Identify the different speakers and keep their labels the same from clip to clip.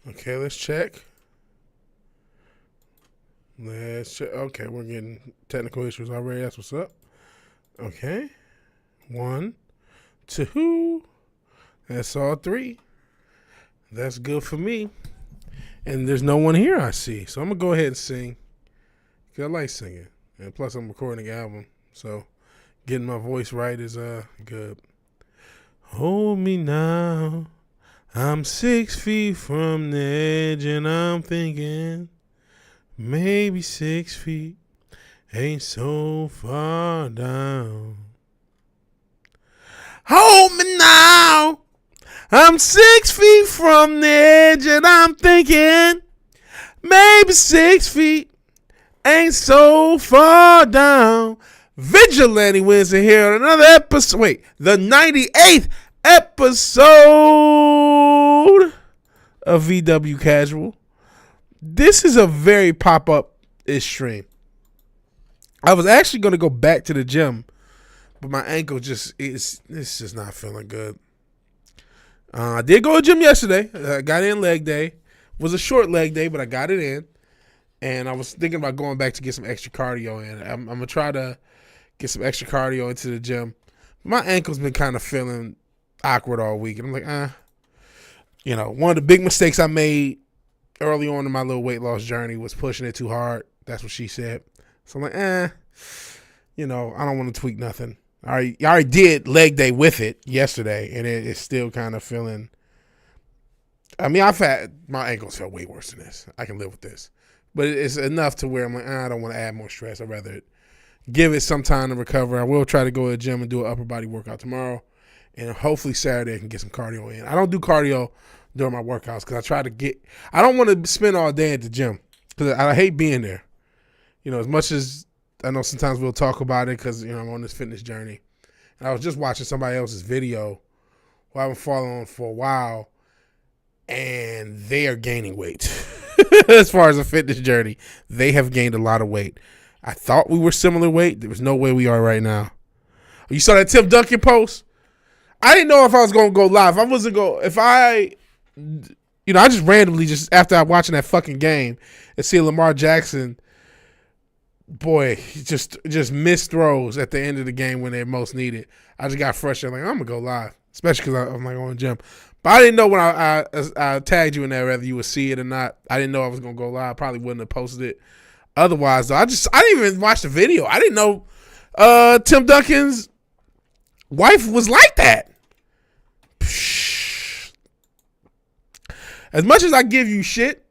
Speaker 1: Okay, let's check. Okay, we're getting technical issues already. That's what's up. Okay. 1, 2. That's all 3. That's good for me. And there's no one here I see. So I'm going to go ahead and sing. Because I like singing. And plus I'm recording an album. So getting my voice right is good. Hold me now. I'm 6 feet from the edge and I'm thinking maybe 6 feet ain't so far down. Hold me now. I'm 6 feet from the edge and I'm thinking maybe 6 feet ain't so far down. VigilanteWilliamson here on another episode. Wait, the 98th episode of VW Casual. This is a very pop-up-ish stream. I was actually going to go back to the gym, but my ankle it's just not feeling good. I did go to the gym yesterday. I got in leg day. It was a short leg day, but I got it in. And I was thinking about going back to get some extra cardio in. I'm going to try to get some extra cardio into the gym. My ankle's been kind of feeling awkward all week. And I'm like, one of the big mistakes I made early on in my little weight loss journey was pushing it too hard. That's what she said. So I'm like, I don't want to tweak nothing. I already did leg day with it yesterday, and it's still kind of feeling. I mean, my ankles felt way worse than this. I can live with this. But it's enough to where I'm like, I don't want to add more stress. I'd rather give it some time to recover. I will try to go to the gym and do an upper body workout tomorrow. And hopefully Saturday I can get some cardio in. I don't do cardio during my workouts because I don't want to spend all day at the gym because I hate being there. As much as I know sometimes we'll talk about it because, I'm on this fitness journey. And I was just watching somebody else's video who I've been following for a while, and they are gaining weight. As far as a fitness journey, they have gained a lot of weight. I thought we were similar weight. There was no way we are right now. You saw that Tim Duncan post? I didn't know if I was going to go live. I just randomly, just after watching that fucking game and seeing Lamar Jackson, boy, he just missed throws at the end of the game when they're most needed. I just got frustrated. Like, I'm going to go live, especially because I'm like on the gym. But I didn't know when I tagged you in there whether you would see it or not. I didn't know I was going to go live. Probably wouldn't have posted it. Otherwise, though, I didn't even watch the video. I didn't know Tim Duncan's wife was like that. As much as I give you shit,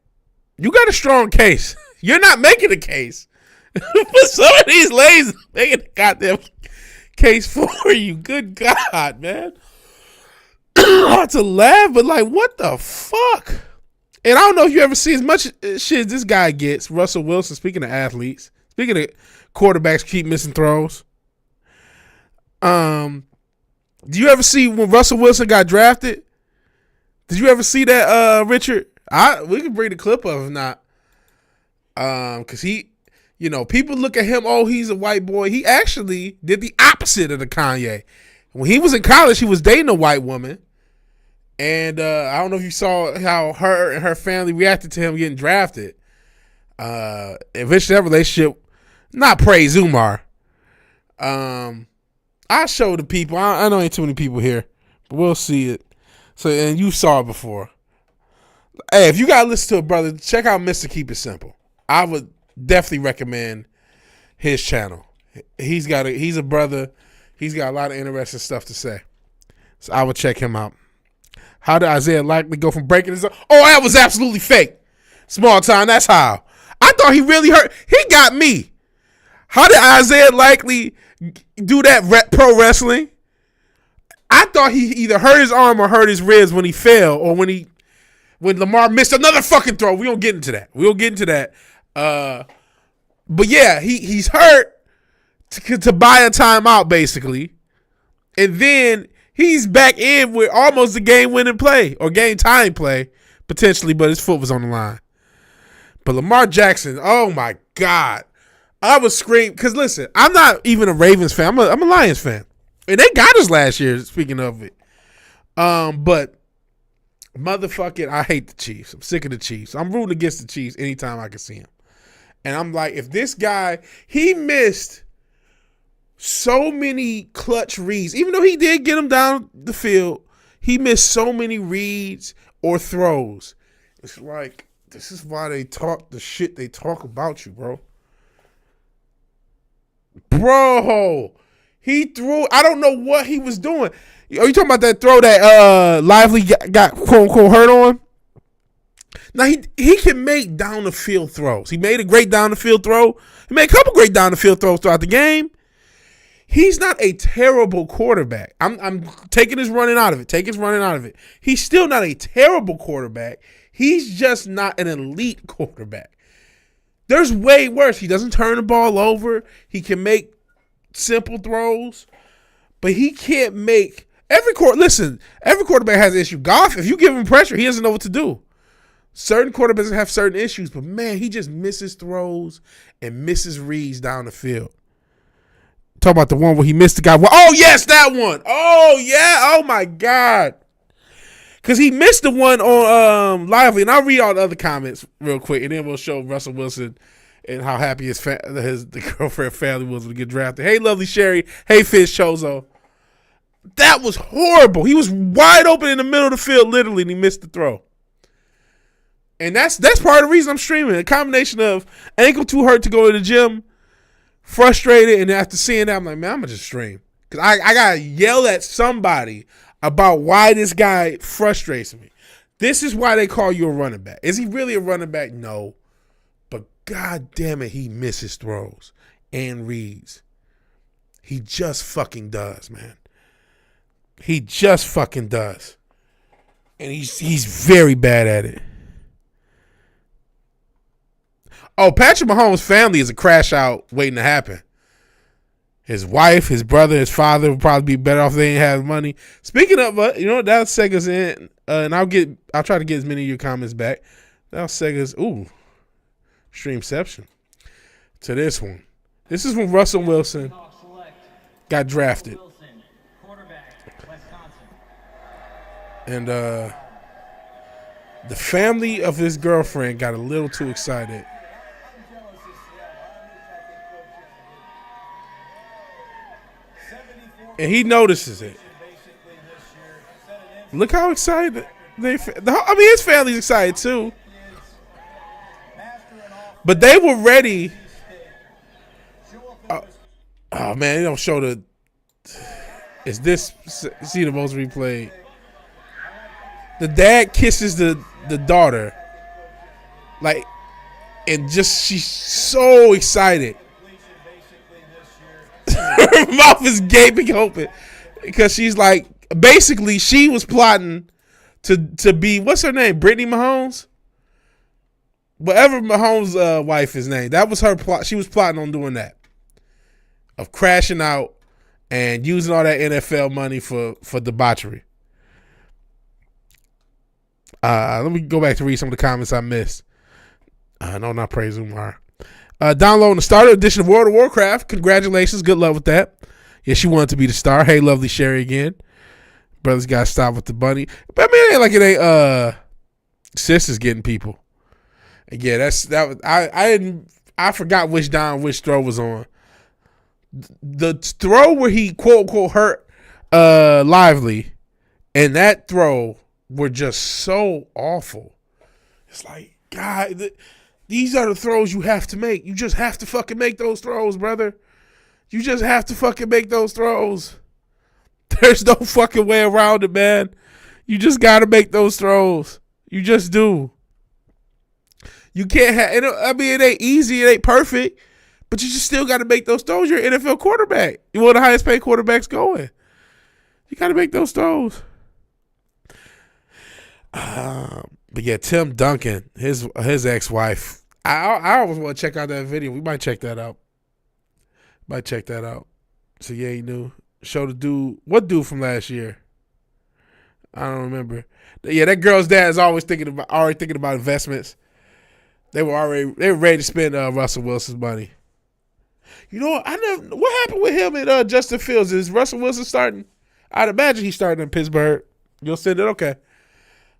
Speaker 1: you got a strong case. You're not making a case. But some of these ladies making a goddamn case for you. Good God, man. Hard to laugh, but like, what the fuck? And I don't know if you ever see as much shit as this guy gets, Russell Wilson, speaking of athletes, speaking of quarterbacks keep missing throws. Do you ever see when Russell Wilson got drafted? Did you ever see that, Richard? We can bring the clip of him not. Because he, people look at him, oh, he's a white boy. He actually did the opposite of the Kanye. When he was in college, he was dating a white woman. And I don't know if you saw how her and her family reacted to him getting drafted. Eventually, that relationship, not praise Umar. I show the people. I know ain't too many people here, but we'll see it. So, and you saw it before. Hey, if you gotta listen to a brother, check out Mr. Keep It Simple. I would definitely recommend his channel. He's a brother. He's got a lot of interesting stuff to say. So I would check him out. How did Isaiah Likely go from breaking his... Oh, that was absolutely fake. Small time, that's how. I thought he really hurt. He got me. How did Isaiah Likely do that pro wrestling? I thought he either hurt his arm or hurt his ribs when he fell or when Lamar missed another fucking throw. We don't get into that. But yeah, he's hurt to buy a timeout, basically. And then he's back in with almost a game-winning play or game-tying play, potentially, but his foot was on the line. But Lamar Jackson, oh, my God. I was screaming. Because, listen, I'm not even a Ravens fan. I'm a Lions fan. And they got us last year, speaking of it. But Motherfucking, I hate the Chiefs. I'm sick of the Chiefs. I'm rooting against the Chiefs anytime I can see them. And I'm like, if this guy, he missed so many clutch reads. Even though he did get him down the field, he missed so many reads or throws. It's like, this is why they talk the shit they talk about you, bro. Bro, he threw, I don't know what he was doing. Are you talking about that throw that Lively got quote unquote hurt on? Now he can make down the field throws. He made a great down the field throw. He made a couple great down the field throws throughout the game. He's not a terrible quarterback. I'm taking his running out of it. Take his running out of it. He's still not a terrible quarterback. He's just not an elite quarterback. There's way worse. He doesn't turn the ball over. He can make simple throws, but he can't make every quarterback has an issue. Goff, if you give him pressure, he doesn't know what to do. Certain quarterbacks have certain issues, but man, he just misses throws and misses reads down the field. Talk about the one where he missed the guy. Oh, yes, that one. Oh, yeah. Oh, my God. Because he missed the one on Lively. And I'll read all the other comments real quick, and then we'll show Russell Wilson and how happy the girlfriend family was to get drafted. Hey, Lovely Sherry. Hey, Fish Chozo. That was horrible. He was wide open in the middle of the field, literally, and he missed the throw. And that's part of the reason I'm streaming. A combination of ankle too hurt to go to the gym, frustrated, and after seeing that, I'm like, man, I'm going to just stream. Because I got to yell at somebody about why this guy frustrates me. This is why they call you a running back. Is he really a running back? No. But God damn it, he misses throws and reads. He just fucking does, man. He just fucking does. And he's very bad at it. Oh, Patrick Mahomes' family is a crash out waiting to happen. His wife, his brother, his father would probably be better off if they didn't have money. Speaking of, you know what, that'll seg us in, and I'll try to get as many of your comments back. That'll seg us, streamception to this one. This is when Russell Wilson got drafted. And the family of his girlfriend got a little too excited. And he notices it. Look how excited his family's excited too. But they were ready. Oh man, they don't show the. Is this see the most replayed? The dad kisses the daughter, like, and just she's so excited. Her mouth is gaping open because she's like, basically, she was plotting to be, what's her name? Brittany Mahomes? Whatever Mahomes' wife is named. That was her plot. She was plotting on doing that. Of crashing out and using all that NFL money for debauchery. Let me go back to read some of the comments I missed. No, not Praise Umar. Downloading the starter edition of World of Warcraft. Congratulations. Good luck with that. Yeah, she wanted to be the star. Hey, Lovely Sherry again. Brothers got to stop with the bunny. But I mean, it ain't like it ain't sisters getting people. And yeah, I forgot which throw was on. The throw where he quote unquote hurt Lively, and that throw were just so awful. It's like, God, these are the throws you have to make. You just have to fucking make those throws, brother. You just have to fucking make those throws. There's no fucking way around it, man. You just got to make those throws. You just do. You can't have, I mean, it ain't easy. It ain't perfect. But you just still got to make those throws. You're an NFL quarterback. You're one of the highest paid quarterbacks going. You got to make those throws. But yeah, Tim Duncan, his ex-wife. I always want to check out that video. We might check that out. So yeah, he knew. Show the dude. What dude from last year? I don't remember. Yeah, that girl's dad is always thinking about investments. They were ready to spend Russell Wilson's money. You know what? What happened with him and Justin Fields? Is Russell Wilson starting? I'd imagine he's starting in Pittsburgh. You'll send it? Okay.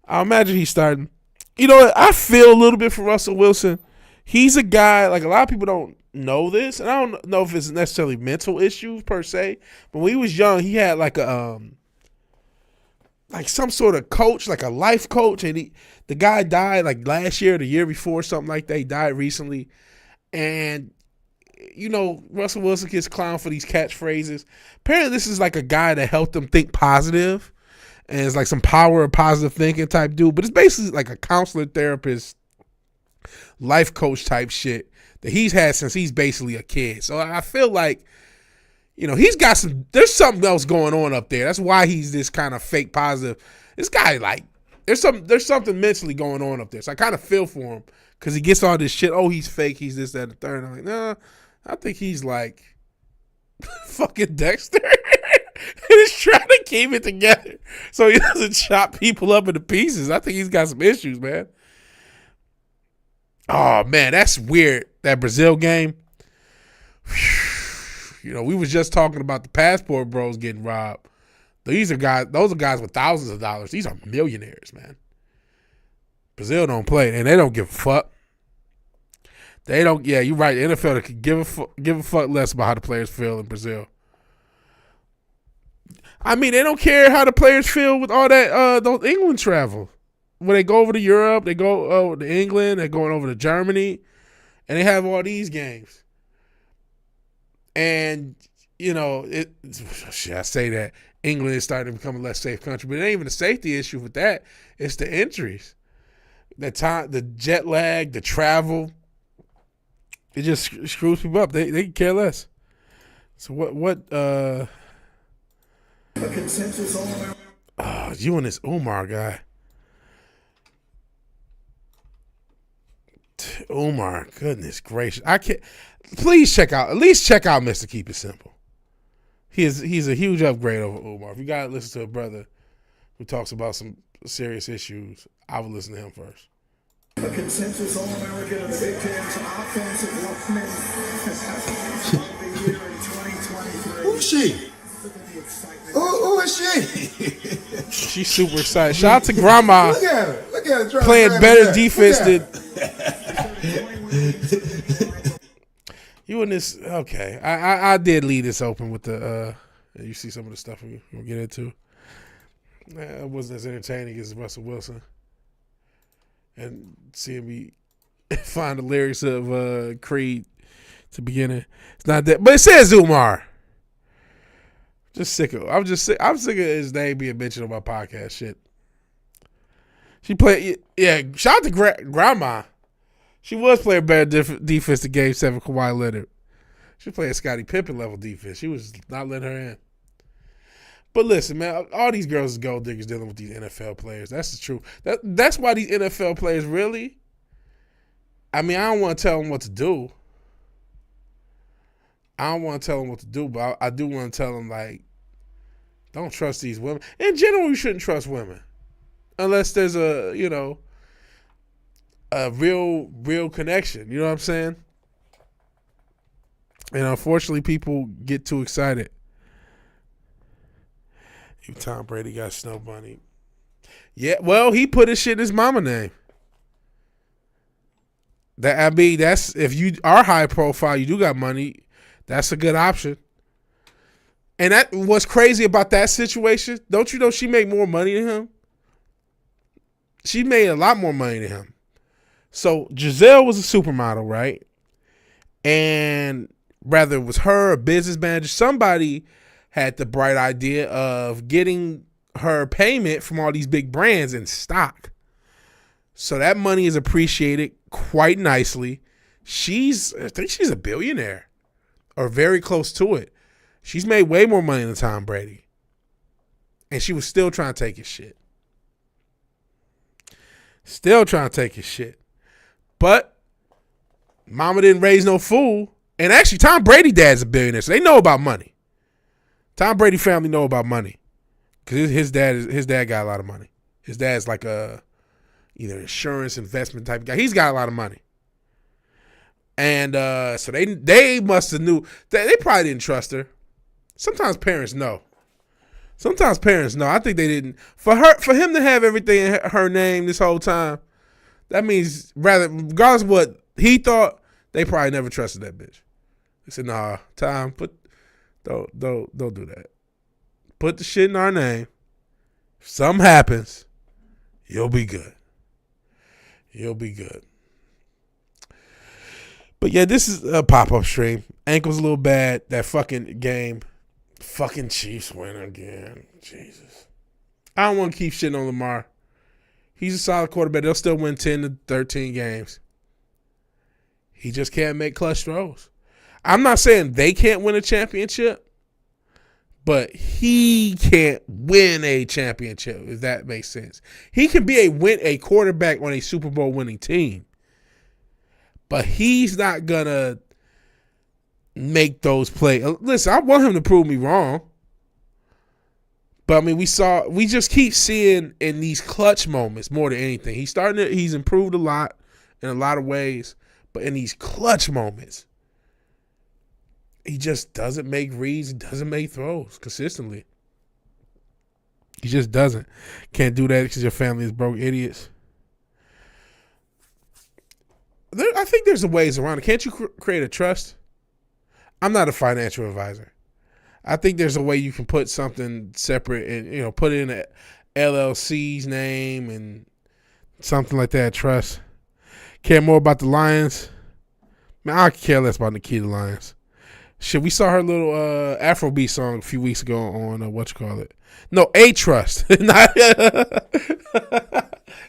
Speaker 1: I imagine he's starting. You know what? I feel a little bit for Russell Wilson. He's a guy, like a lot of people don't know this, and I don't know if it's necessarily mental issues per se, but when he was young, he had like a like some sort of coach, like a life coach, and the guy died like last year or the year before, something like that. He died recently. And you know, Russell Wilson gets clowned for these catchphrases. Apparently this is like a guy that helped him think positive, and it's like some power of positive thinking type dude, but it's basically like a counselor, therapist, life coach type shit that he's had since he's basically a kid. So I feel like, you know, he's got there's something else going on up there. That's why he's this kind of fake positive. This guy, like, there's something mentally going on up there. So I kind of feel for him because he gets all this shit. Oh, he's fake. He's this, that, and the third. I'm like, nah, I think he's like fucking Dexter. He's trying to keep it together so he doesn't chop people up into pieces. I think he's got some issues, man. Oh, man, that's weird. That Brazil game. You know, we was just talking about the passport bros getting robbed. Those are guys with thousands of dollars. These are millionaires, man. Brazil don't play, and they don't give a fuck. They don't. Yeah, you're right. The NFL could give a fuck less about how the players feel in Brazil. I mean, they don't care how the players feel with all that those England travel. When they go over to Europe, they go over to England, they're going over to Germany, and they have all these games. And, you know, should I say that England is starting to become a less safe country, but it ain't even a safety issue with that. It's the injuries, the time, the jet lag, the travel. It just screws people up. They care less. So what a consensus on you and this Umar guy. Umar, goodness gracious. I can't. Please at least check out Mr. Keep It Simple. He's a huge upgrade over Umar. If you gotta listen to a brother who talks about some serious issues, I would listen to him first. A consensus All-American of the Big Ten's offensive lineman of the year in 2023.
Speaker 2: Who's she? Who is she?
Speaker 1: She's super excited. Shout out to Grandma.
Speaker 2: Look at her.
Speaker 1: Playing better defense than you in this. Okay, I did leave this open with the. You see some of the stuff we'll get into. It wasn't as entertaining as Russell Wilson. And seeing me find the lyrics of Creed to begin it. It's not that, but it says Umar. Just sick of. I'm sick of his name being mentioned on my podcast. Shit. She played. Yeah. Shout out to Grandma. She was playing better defense to Game 7 Kawhi Leonard. She was playing Scottie Pippen level defense. She was not letting her in. But listen, man, all these girls is gold diggers dealing with these NFL players. That's the truth. That's why these NFL players really, I mean, I don't want to tell them what to do. But I do want to tell them, like, don't trust these women. In general, you shouldn't trust women. Unless there's a real connection. You know what I'm saying? And unfortunately, people get too excited. Tom Brady got Snow Bunny. Yeah, well, he put his shit in his mama name. That's if you are high profile, you do got money, that's a good option. And that what's crazy about that situation, don't you know she made more money than him? She made a lot more money than him. So Giselle was a supermodel, right? And whether it was her, a business manager, somebody had the bright idea of getting her payment from all these big brands in stock. So that money is appreciated quite nicely. I think she's a billionaire or very close to it. She's made way more money than Tom Brady. And she was still trying to take his shit. But mama didn't raise no fool. And actually, Tom Brady dad's a billionaire, so they know about money. Tom Brady family know about money because his dad got a lot of money. His dad's like a either insurance investment type of guy. He's got a lot of money, and so they must have knew that they probably didn't trust her. Sometimes parents know. Sometimes parents know. I think they didn't. For him to have everything in her name this whole time, that means regardless of what he thought, they probably never trusted that bitch. They said, "Nah, Tom, don't do that. Put the shit in our name. If something happens, you'll be good. You'll be good." But yeah, this is a pop-up stream. Ankle's a little bad. That fucking game. Fucking Chiefs win again. Jesus. I don't want to keep shitting on Lamar. He's a solid quarterback. They'll still win 10 to 13 games. He just can't make clutch throws. I'm not saying they can't win a championship, but he can't win a championship, if that makes sense. He can be a quarterback on a Super Bowl winning team, but he's not going to make those plays. Listen, I want him to prove me wrong. But I mean, we just keep seeing in these clutch moments more than anything. He's improved a lot in a lot of ways, but in these clutch moments, he just doesn't make reads, doesn't make throws consistently. He just doesn't. Can't do that because your family is broke idiots. I think there's a ways around it. Can't you create a trust? I'm not a financial advisor. I think there's a way you can put something separate and, put it in a LLC's name and something like that, trust. Care more about the Lions? Man, I care less about Nikita Lyons. Shit, we saw her little Afrobeat song a few weeks ago on No, A Trust.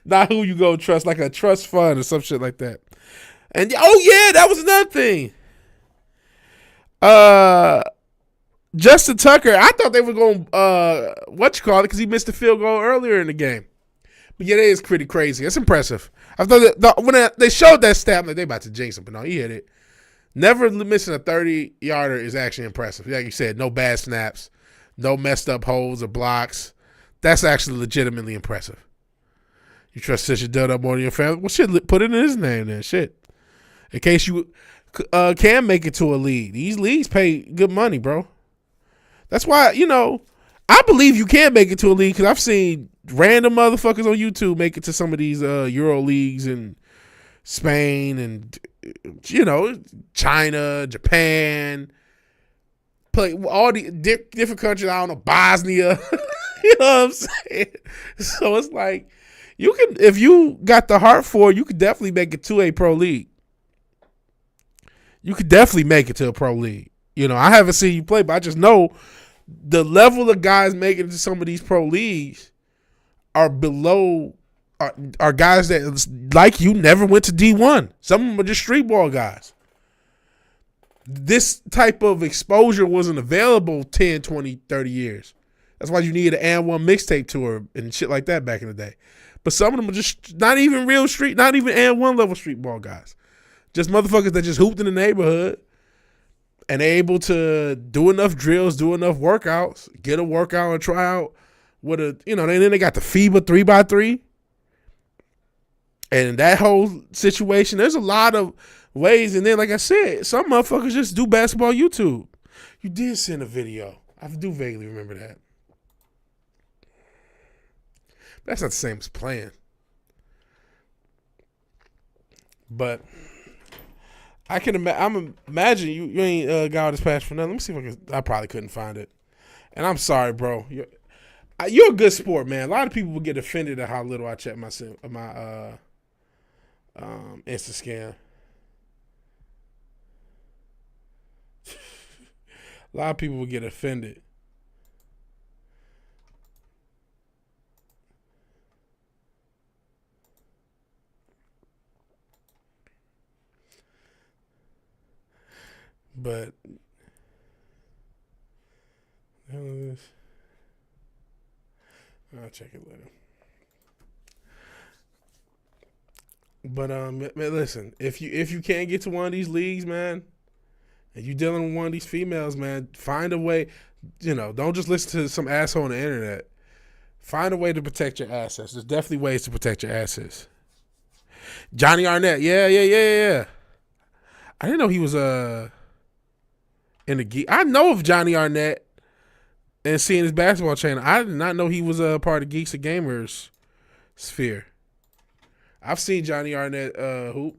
Speaker 1: Not who you go trust, like a trust fund or some shit like that. And that was another thing. Justin Tucker, I thought they were going because he missed the field goal earlier in the game. But yeah, that is pretty crazy. It's impressive. I thought when they showed that stat, I'm like, they about to jinx him, but no, he hit it. Never missing a 30-yarder is actually impressive. Like you said, no bad snaps, no messed up holes or blocks. That's actually legitimately impressive. You trust that you done up more than your family? Well, shit, put it in his name then. Shit. In case you can make it to a league. These leagues pay good money, bro. That's why, I believe you can make it to a league because I've seen random motherfuckers on YouTube make it to some of these Euro leagues in Spain and, China, Japan, play all the different countries. I don't know, Bosnia. You know what I'm saying? So it's like, if you got the heart for it, you could definitely make it to a pro league. You could definitely make it to a pro league. I haven't seen you play, but I just know the level of guys making it to some of these pro leagues are below, are guys that, like you, never went to D1. Some of them are just street ball guys. This type of exposure wasn't available 10, 20, 30 years. That's why you needed an and 1 mixtape tour and shit like that back in the day. But some of them are just not even real street, not even and 1 level street ball guys. Just motherfuckers that just hooped in the neighborhood and able to do enough drills, do enough workouts, get a workout and try out with and then they got the FIBA 3x3. And that whole situation, there's a lot of ways. And then, like I said, some motherfuckers just do basketball YouTube. You did send a video. I do vaguely remember that. That's not the same as playing. But I can imagine you ain't got all this passion for nothing. Let me see if I probably couldn't find it. And I'm sorry, bro. You're a good sport, man. A lot of people will get offended at how little I check my Instascam. A lot of people will get offended. But I'll check it later. But man, listen, if you can't get to one of these leagues, man, and you dealing with one of these females, man, find a way. Don't just listen to some asshole on the internet. Find a way to protect your assets. There's definitely ways to protect your assets. Johnny Arnett, yeah. I didn't know he was in the geek. I know of Johnny Arnett. and seeing his basketball channel. I did not know he was a part of Geeks and Gamers sphere. I've seen Johnny Arnett hoop.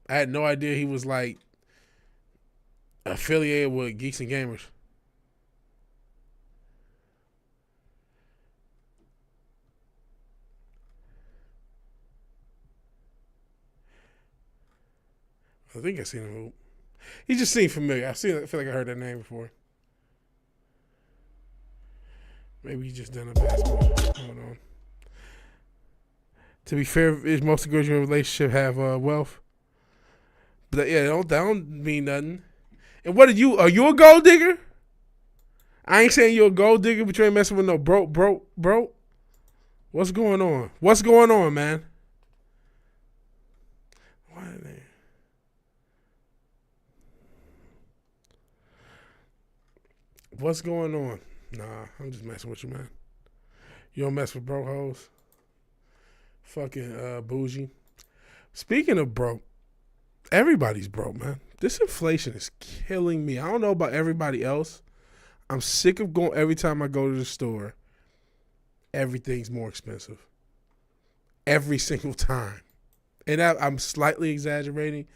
Speaker 1: I had no idea he was like affiliated with Geeks and Gamers. I think I've seen him hoop. He just seemed familiar. I feel like I heard that name before. Maybe he just done a basketball. Hold on. To be fair, is most of the girls in your relationship have wealth? But yeah, that don't mean nothing. And what are you? Are you a gold digger? I ain't saying you're a gold digger, but you ain't messing with no broke. What's going on? What's going on, man? Why are they? What's going on? Nah, I'm just messing with you, man. You don't mess with broke hoes. Fucking bougie. Speaking of broke, everybody's broke, man. This inflation is killing me. I don't know about everybody else. I'm sick of going every time I go to the store. Everything's more expensive. Every single time. And I'm slightly exaggerating,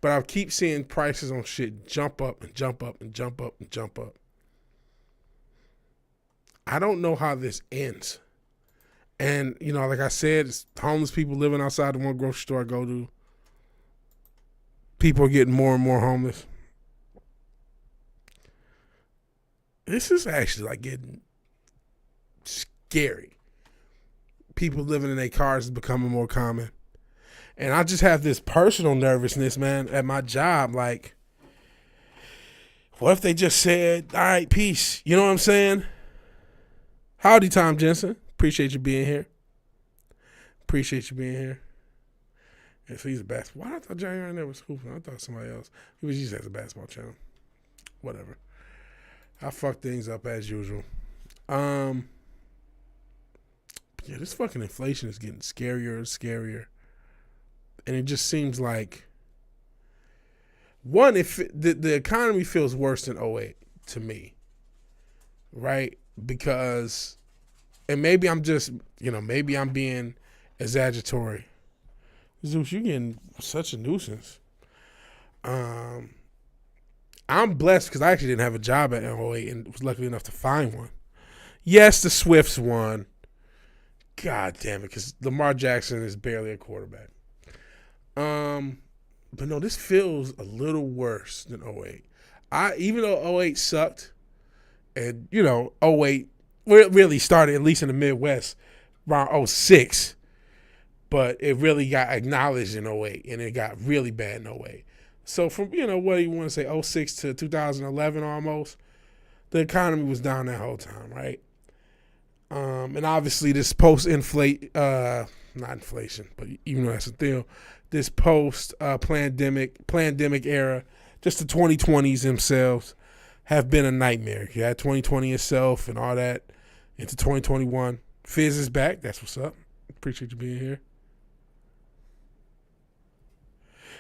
Speaker 1: but I keep seeing prices on shit jump up and jump up and jump up and jump up. I don't know how this ends. And, you know, like I said, it's homeless people living outside the one grocery store I go to. People are getting more and more homeless. This is actually like getting scary. People living in their cars is becoming more common. And I just have this personal nervousness, man, at my job. Like, what if they just said, all right, peace? You know what I'm saying? Howdy, Tom Jensen. Appreciate you being here. Appreciate you being here. And so he's a basketball. Why I thought Johnny Arnett was hooping? I thought somebody else. He was just has a basketball channel. Whatever. I fuck things up as usual. Yeah, this fucking inflation is getting scarier and scarier. And it just seems like, one, if the economy feels worse than '08 to me, right? Because, and maybe I'm just, maybe I'm being exaggeratory. Zeus, you're getting such a nuisance. I'm blessed because I actually didn't have a job at '08 and was lucky enough to find one. Yes, the Swifts won. God damn it, because Lamar Jackson is barely a quarterback. But no, this feels a little worse than '08. Even though '08 sucked, and, '08 really started, at least in the Midwest, around '06. But it really got acknowledged in '08, and it got really bad in '08. So from, what do you want to say, '06 to 2011 almost, the economy was down that whole time, right? And obviously this not inflation, but even though that's a thing, this pandemic era, just the 2020s themselves have been a nightmare. You had 2020 itself and all that into 2021. Fizz is back. That's what's up. Appreciate you being here.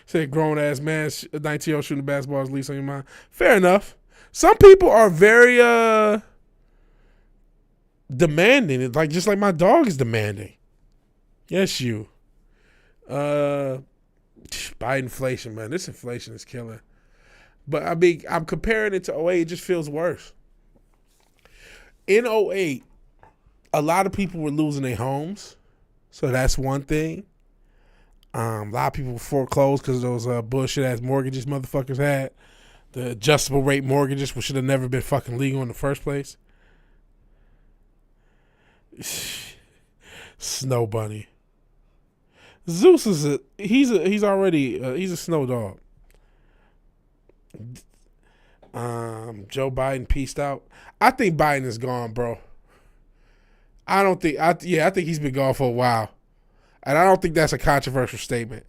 Speaker 1: Say grown ass man, 19-year-old shooting the basketball is least on your mind. Fair enough. Some people are very demanding. Like just like my dog is demanding. Yes, you. By inflation, man. This inflation is killing. But I'm comparing it to '08. It just feels worse. In '08, a lot of people were losing their homes, so that's one thing. A lot of people were foreclosed because of those bullshit ass mortgages motherfuckers had. The adjustable rate mortgages, which should have never been fucking legal in the first place. Snow Bunny. Zeus is he's a snow dog. Joe Biden peaced out. I think Biden is gone, bro. I think he's been gone for a while. And I don't think that's a controversial statement.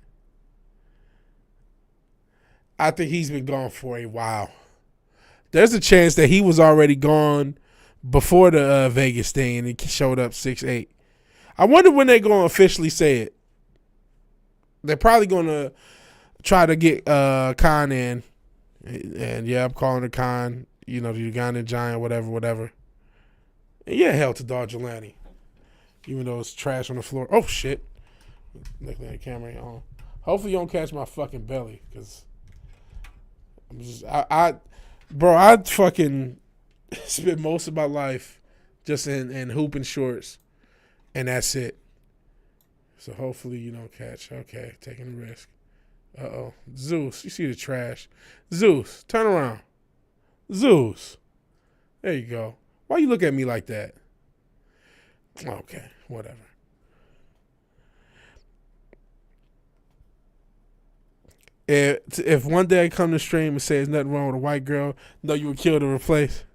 Speaker 1: I think he's been gone for a while. There's a chance that he was already gone before the Vegas thing and he showed up 6'8". I wonder when they're going to officially say it. They're probably going to try to get Khan in. And yeah, I'm calling her Khan, the Ugandan giant, whatever. And yeah, hell to Dog Jelani. Even though it's trash on the floor. Oh, shit. Looking at the camera ain't on. Hopefully you don't catch my fucking belly. Because I'm just, bro, I fucking spent most of my life just in hooping shorts. And that's it. So hopefully you don't catch. Okay, taking a risk. Uh-oh. Zeus, you see the trash. Zeus, turn around. Zeus. There you go. Why you look at me like that? Okay, whatever. If one day I come to stream and say there's nothing wrong with a white girl, no, you would kill to replace.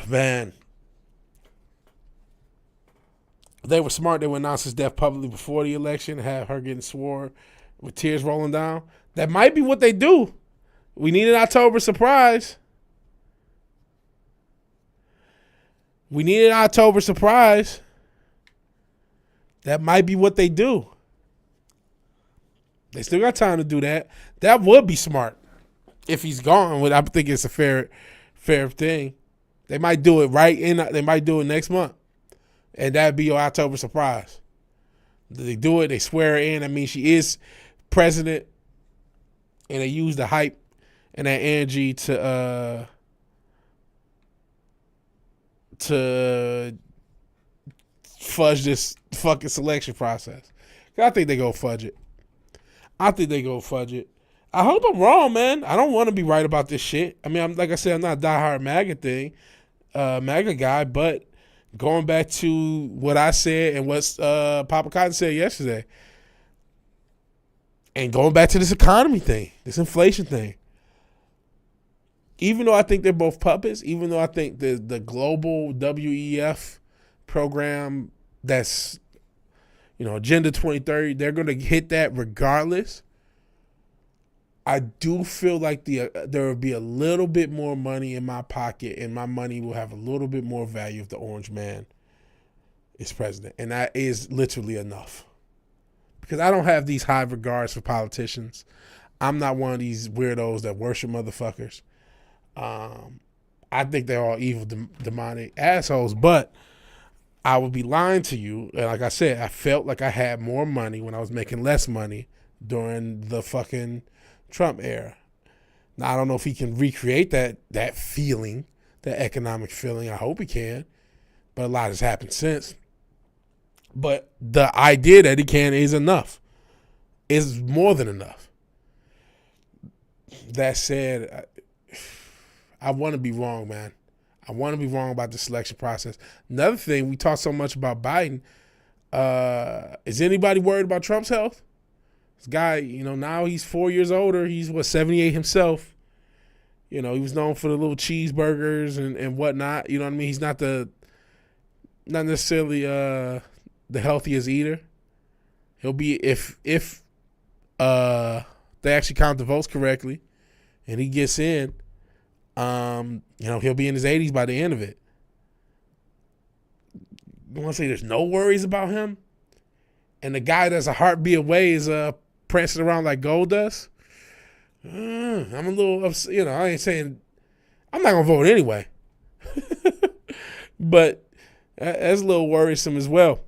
Speaker 1: Man. They were smart. They would announce his death publicly before the election, have her getting sworn with tears rolling down. That might be what they do. We need an October surprise. We need an October surprise. That might be what they do. They still got time to do that. That would be smart. If he's gone, I think it's a fair thing. They might do it they might do it next month. And that'd be your October surprise. They do it, they swear her in. I mean, she is president. And they use the hype and that energy to fudge this fucking selection process. I think they go fudge it. I hope I'm wrong, man. I don't want to be right about this shit. I mean, like I said, I'm not a diehard MAGA guy, but going back to what I said and what Papa Cotton said yesterday, and going back to this economy thing, this inflation thing, even though I think they're both puppets, even though I think the global WEF program that's, Agenda 2030, they're going to hit that regardless, I do feel like there will be a little bit more money in my pocket, and my money will have a little bit more value if the orange man is president. And that is literally enough. Because I don't have these high regards for politicians. I'm not one of these weirdos that worship motherfuckers. I think they're all evil, demonic assholes, but I would be lying to you. And like I said, I felt like I had more money when I was making less money during the fucking Trump era. Now, I don't know if he can recreate that feeling, that economic feeling. I hope he can. But a lot has happened since. But the idea that he can is enough. Is more than enough. That said, I want to be wrong, man. I want to be wrong about the selection process. Another thing, we talk so much about Biden. Is anybody worried about Trump's health? This guy, now he's 4 years older. He's, 78 himself. He was known for the little cheeseburgers and whatnot. You know what I mean? He's not necessarily the healthiest eater. He'll be, if they actually count the votes correctly and he gets in, he'll be in his 80s by the end of it. You want to say there's no worries about him? And the guy that's a heartbeat away is prancing around like gold dust? I'm a little upset. I ain't saying I'm not going to vote anyway. But that's a little worrisome as well.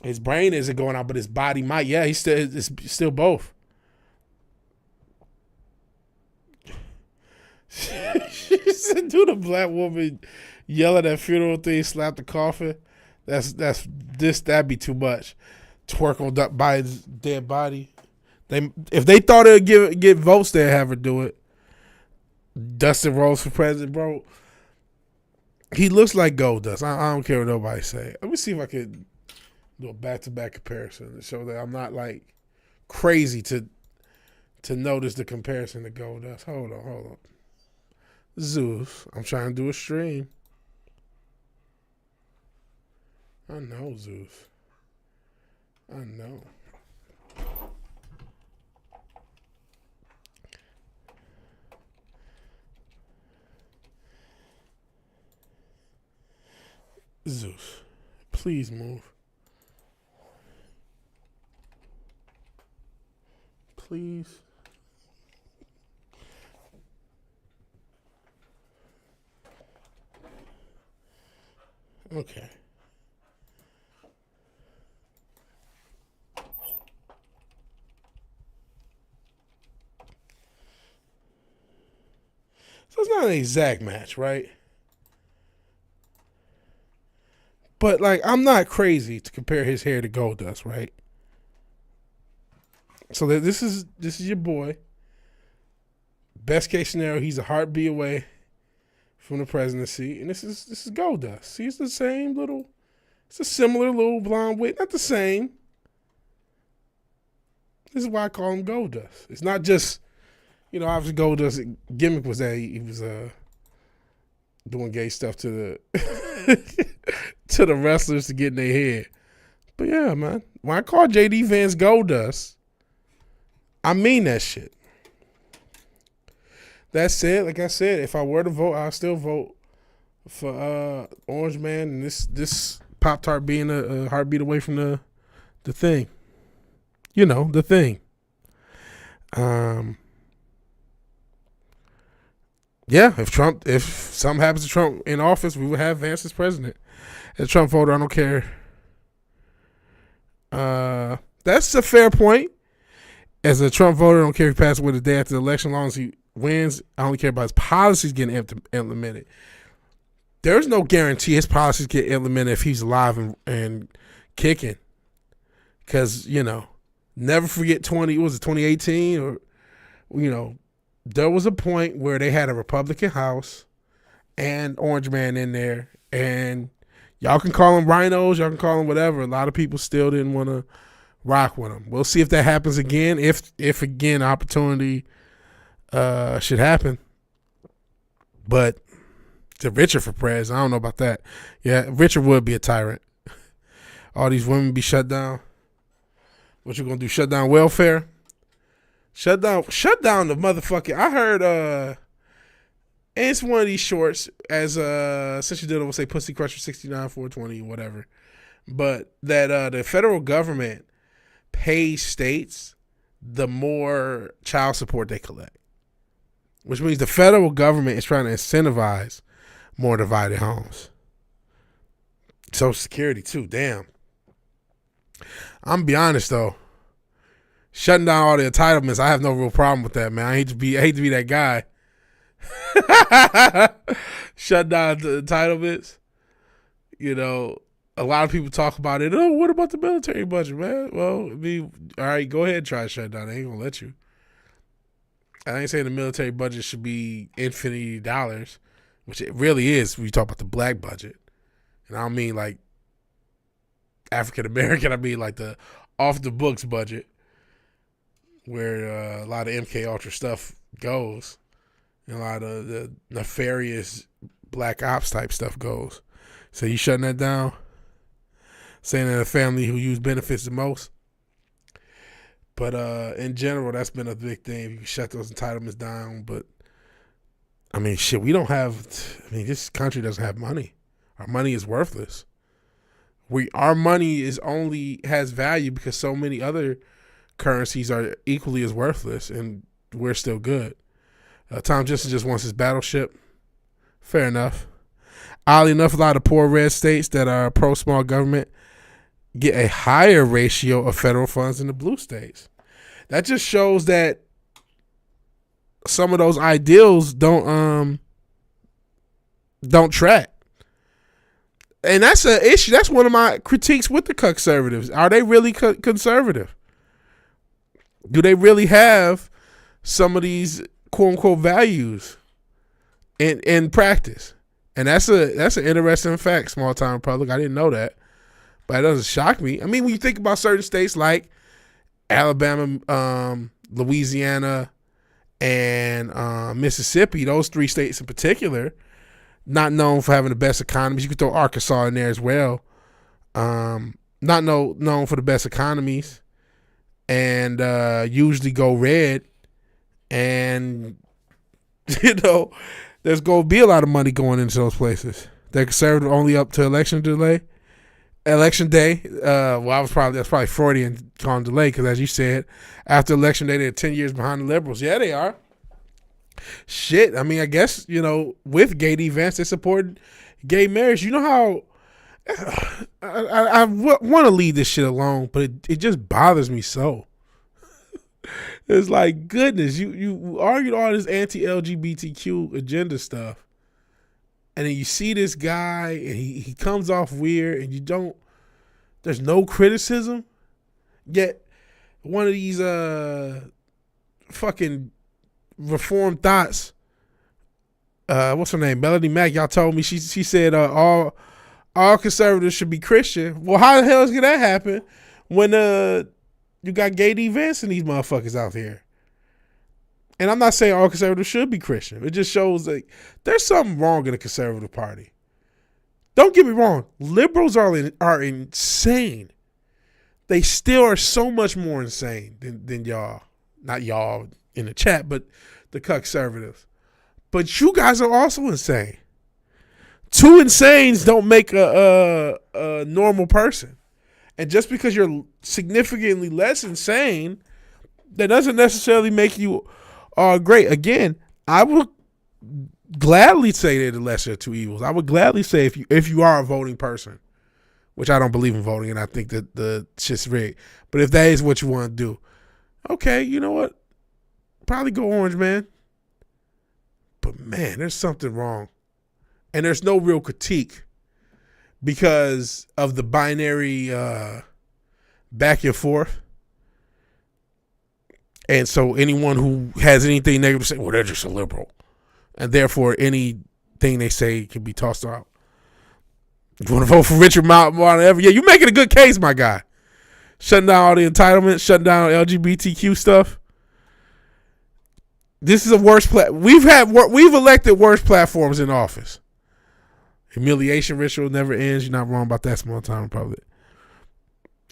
Speaker 1: His brain isn't going out, but his body might. Yeah, it's still both. Dude, a black woman yell at that funeral thing, slap the coffin. That'd be too much. Twerk on Biden's dead body. If they thought it would get votes, they'd have her do it. Dustin Rose for president, bro. He looks like gold dust. I don't care what nobody say. Let me see if I can do a back-to-back comparison to show that I'm not like crazy to notice the comparison to gold dust. Hold on. Zeus, I'm trying to do a stream. I know, Zeus. I know. Zeus, please move. Please. Okay. So it's not an exact match, right? But like, I'm not crazy to compare his hair to Goldust, right? So this is your boy. Best case scenario, he's a heartbeat away from the presidency, and this is Goldust. He's the same little. It's a similar little blonde wig, not the same. This is why I call him Goldust. It's not just, obviously Goldust' gimmick was that he was doing gay stuff to the to the wrestlers to get in their head. But yeah, man, when I call JD Vance Goldust, I mean that shit. That said, like I said, if I were to vote, I'll still vote for Orange Man and this Pop-Tart being a heartbeat away from the thing. The thing. Yeah, if something happens to Trump in office, we would have Vance as president. As a Trump voter, I don't care. That's a fair point. As a Trump voter, I don't care if he passes away the day after the election, as long as he wins. I only care about his policies getting implemented. There's no guarantee his policies get implemented if he's alive and kicking. Because, never forget 2018 or, there was a point where they had a Republican House and Orange Man in there, and y'all can call them rhinos, y'all can call them whatever. A lot of people still didn't want to rock with them. We'll see if that happens again. If again opportunity should happen. But to Richard for prez, I don't know about that. Yeah, Richard would be a tyrant. All these women be shut down. What you gonna do? Shut down welfare? Shut down the motherfucking. I heard and it's one of these shorts as since you did it, we'll say Pussy Crusher 69 420 whatever. But that the federal government pays states the more child support they collect. Which means the federal government is trying to incentivize more divided homes. Social Security too, damn. I'm gonna be honest though. Shutting down all the entitlements, I have no real problem with that, man. I hate to be that guy. Shut down the entitlements. A lot of people talk about it. Oh, what about the military budget, man? Well, all right, go ahead and try to shut it down. They ain't gonna let you. I ain't saying the military budget should be infinity dollars, which it really is when you talk about the black budget. And I don't mean like African American, I mean like the off the books budget where a lot of MK Ultra stuff goes and a lot of the nefarious black ops type stuff goes. So you shutting that down? Saying that a family who use benefits the most? But in general, that's been a big thing. You can shut those entitlements down. But, shit, we don't have... this country doesn't have money. Our money is worthless. Our money has value because so many other currencies are equally as worthless, and we're still good. Tom Jensen just wants his battleship. Fair enough. Oddly enough, a lot of poor red states that are pro-small government get a higher ratio of federal funds than the blue states. That just shows that some of those ideals don't track. And that's an issue. That's one of my critiques with the conservatives. Are they really conservative? Do they really have some of these quote unquote values in practice? And that's an interesting fact, small town Republic. I didn't know that. But it doesn't shock me. When you think about certain states like Alabama, Louisiana, and Mississippi, those three states in particular, not known for having the best economies. You could throw Arkansas in there as well. Not known for the best economies, and usually go red. And there's going to be a lot of money going into those places. They're conservative only up to election day. That's probably Freudian calling delay because, as you said, after election day, they're 10 years behind the liberals. Yeah, they are. Shit, I guess, with gay events, they support gay marriage. You know how I want to leave this shit alone, but it just bothers me so. It's like, goodness, you argued all this anti-LGBTQ agenda stuff, and then you see this guy, and he comes off weird, and there's no criticism, yet one of these fucking reformed thoughts, what's her name, Melanie Mack, y'all told me, she said all conservatives should be Christian. Well, how the hell is going to happen when you got gay events and these motherfuckers out here? And I'm not saying all conservatives should be Christian. It just shows like there's something wrong in the conservative party. Don't get me wrong. Liberals are insane. They still are so much more insane than y'all. Not y'all in the chat, but the conservatives. But you guys are also insane. Two insanes don't make a normal person. And just because you're significantly less insane, that doesn't necessarily make you great. Again, I would gladly say they're the lesser of two evils. I would gladly say if you are a voting person, which I don't believe in voting, and I think that the shit's rigged. But if that is what you want to do, okay, you know what? Probably go orange, man. But man, there's something wrong. And there's no real critique because of the binary back and forth. And so anyone who has anything negative to say, well, they're just a liberal. And therefore anything they say can be tossed out. You want to vote for Richard Mountain, whatever? Yeah, you're making a good case, my guy. Shutting down all the entitlements, shutting down LGBTQ stuff. This is a worse we've elected worse platforms in office. Humiliation ritual never ends. You're not wrong about that, small town republic.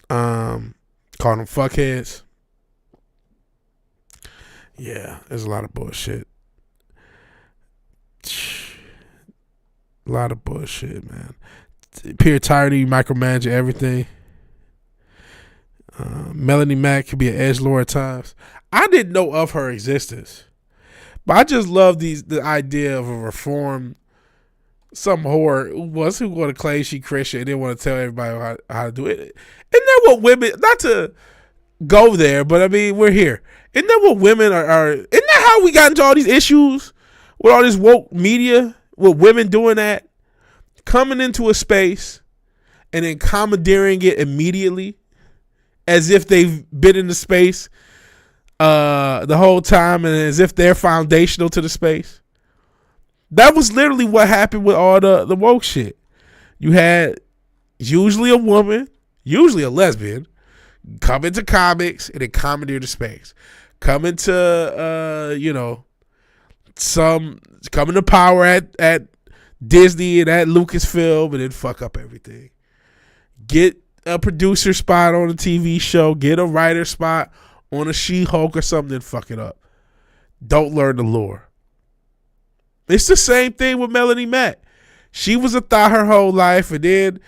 Speaker 1: Calling them fuckheads. Yeah, there's a lot of bullshit. A lot of bullshit, man. Pure tyranny, micromanaging everything. Melanie Mack could be an edgelord at times. I didn't know of her existence, but I just love the idea of a reformed some whore who going to claim she Christian and didn't want to tell everybody how to do it. Isn't that what women? Not to go there, but I mean we're here. Isn't that what women are? Isn't that how we got into all these issues with all this woke media? With women doing that, coming into a space and then commandeering it immediately, as if they've been in the space the whole time, and as if they're foundational to the space. That was literally what happened with all the woke shit. You had usually a woman, usually a lesbian, come into comics and then commandeer the space. Come into come into power at Disney and at Lucasfilm and then fuck up everything. Get a producer spot on a TV show, get a writer spot on a She-Hulk or something, and fuck it up. Don't learn the lore. It's the same thing with Melanie Mack. She was a thought her whole life, and then,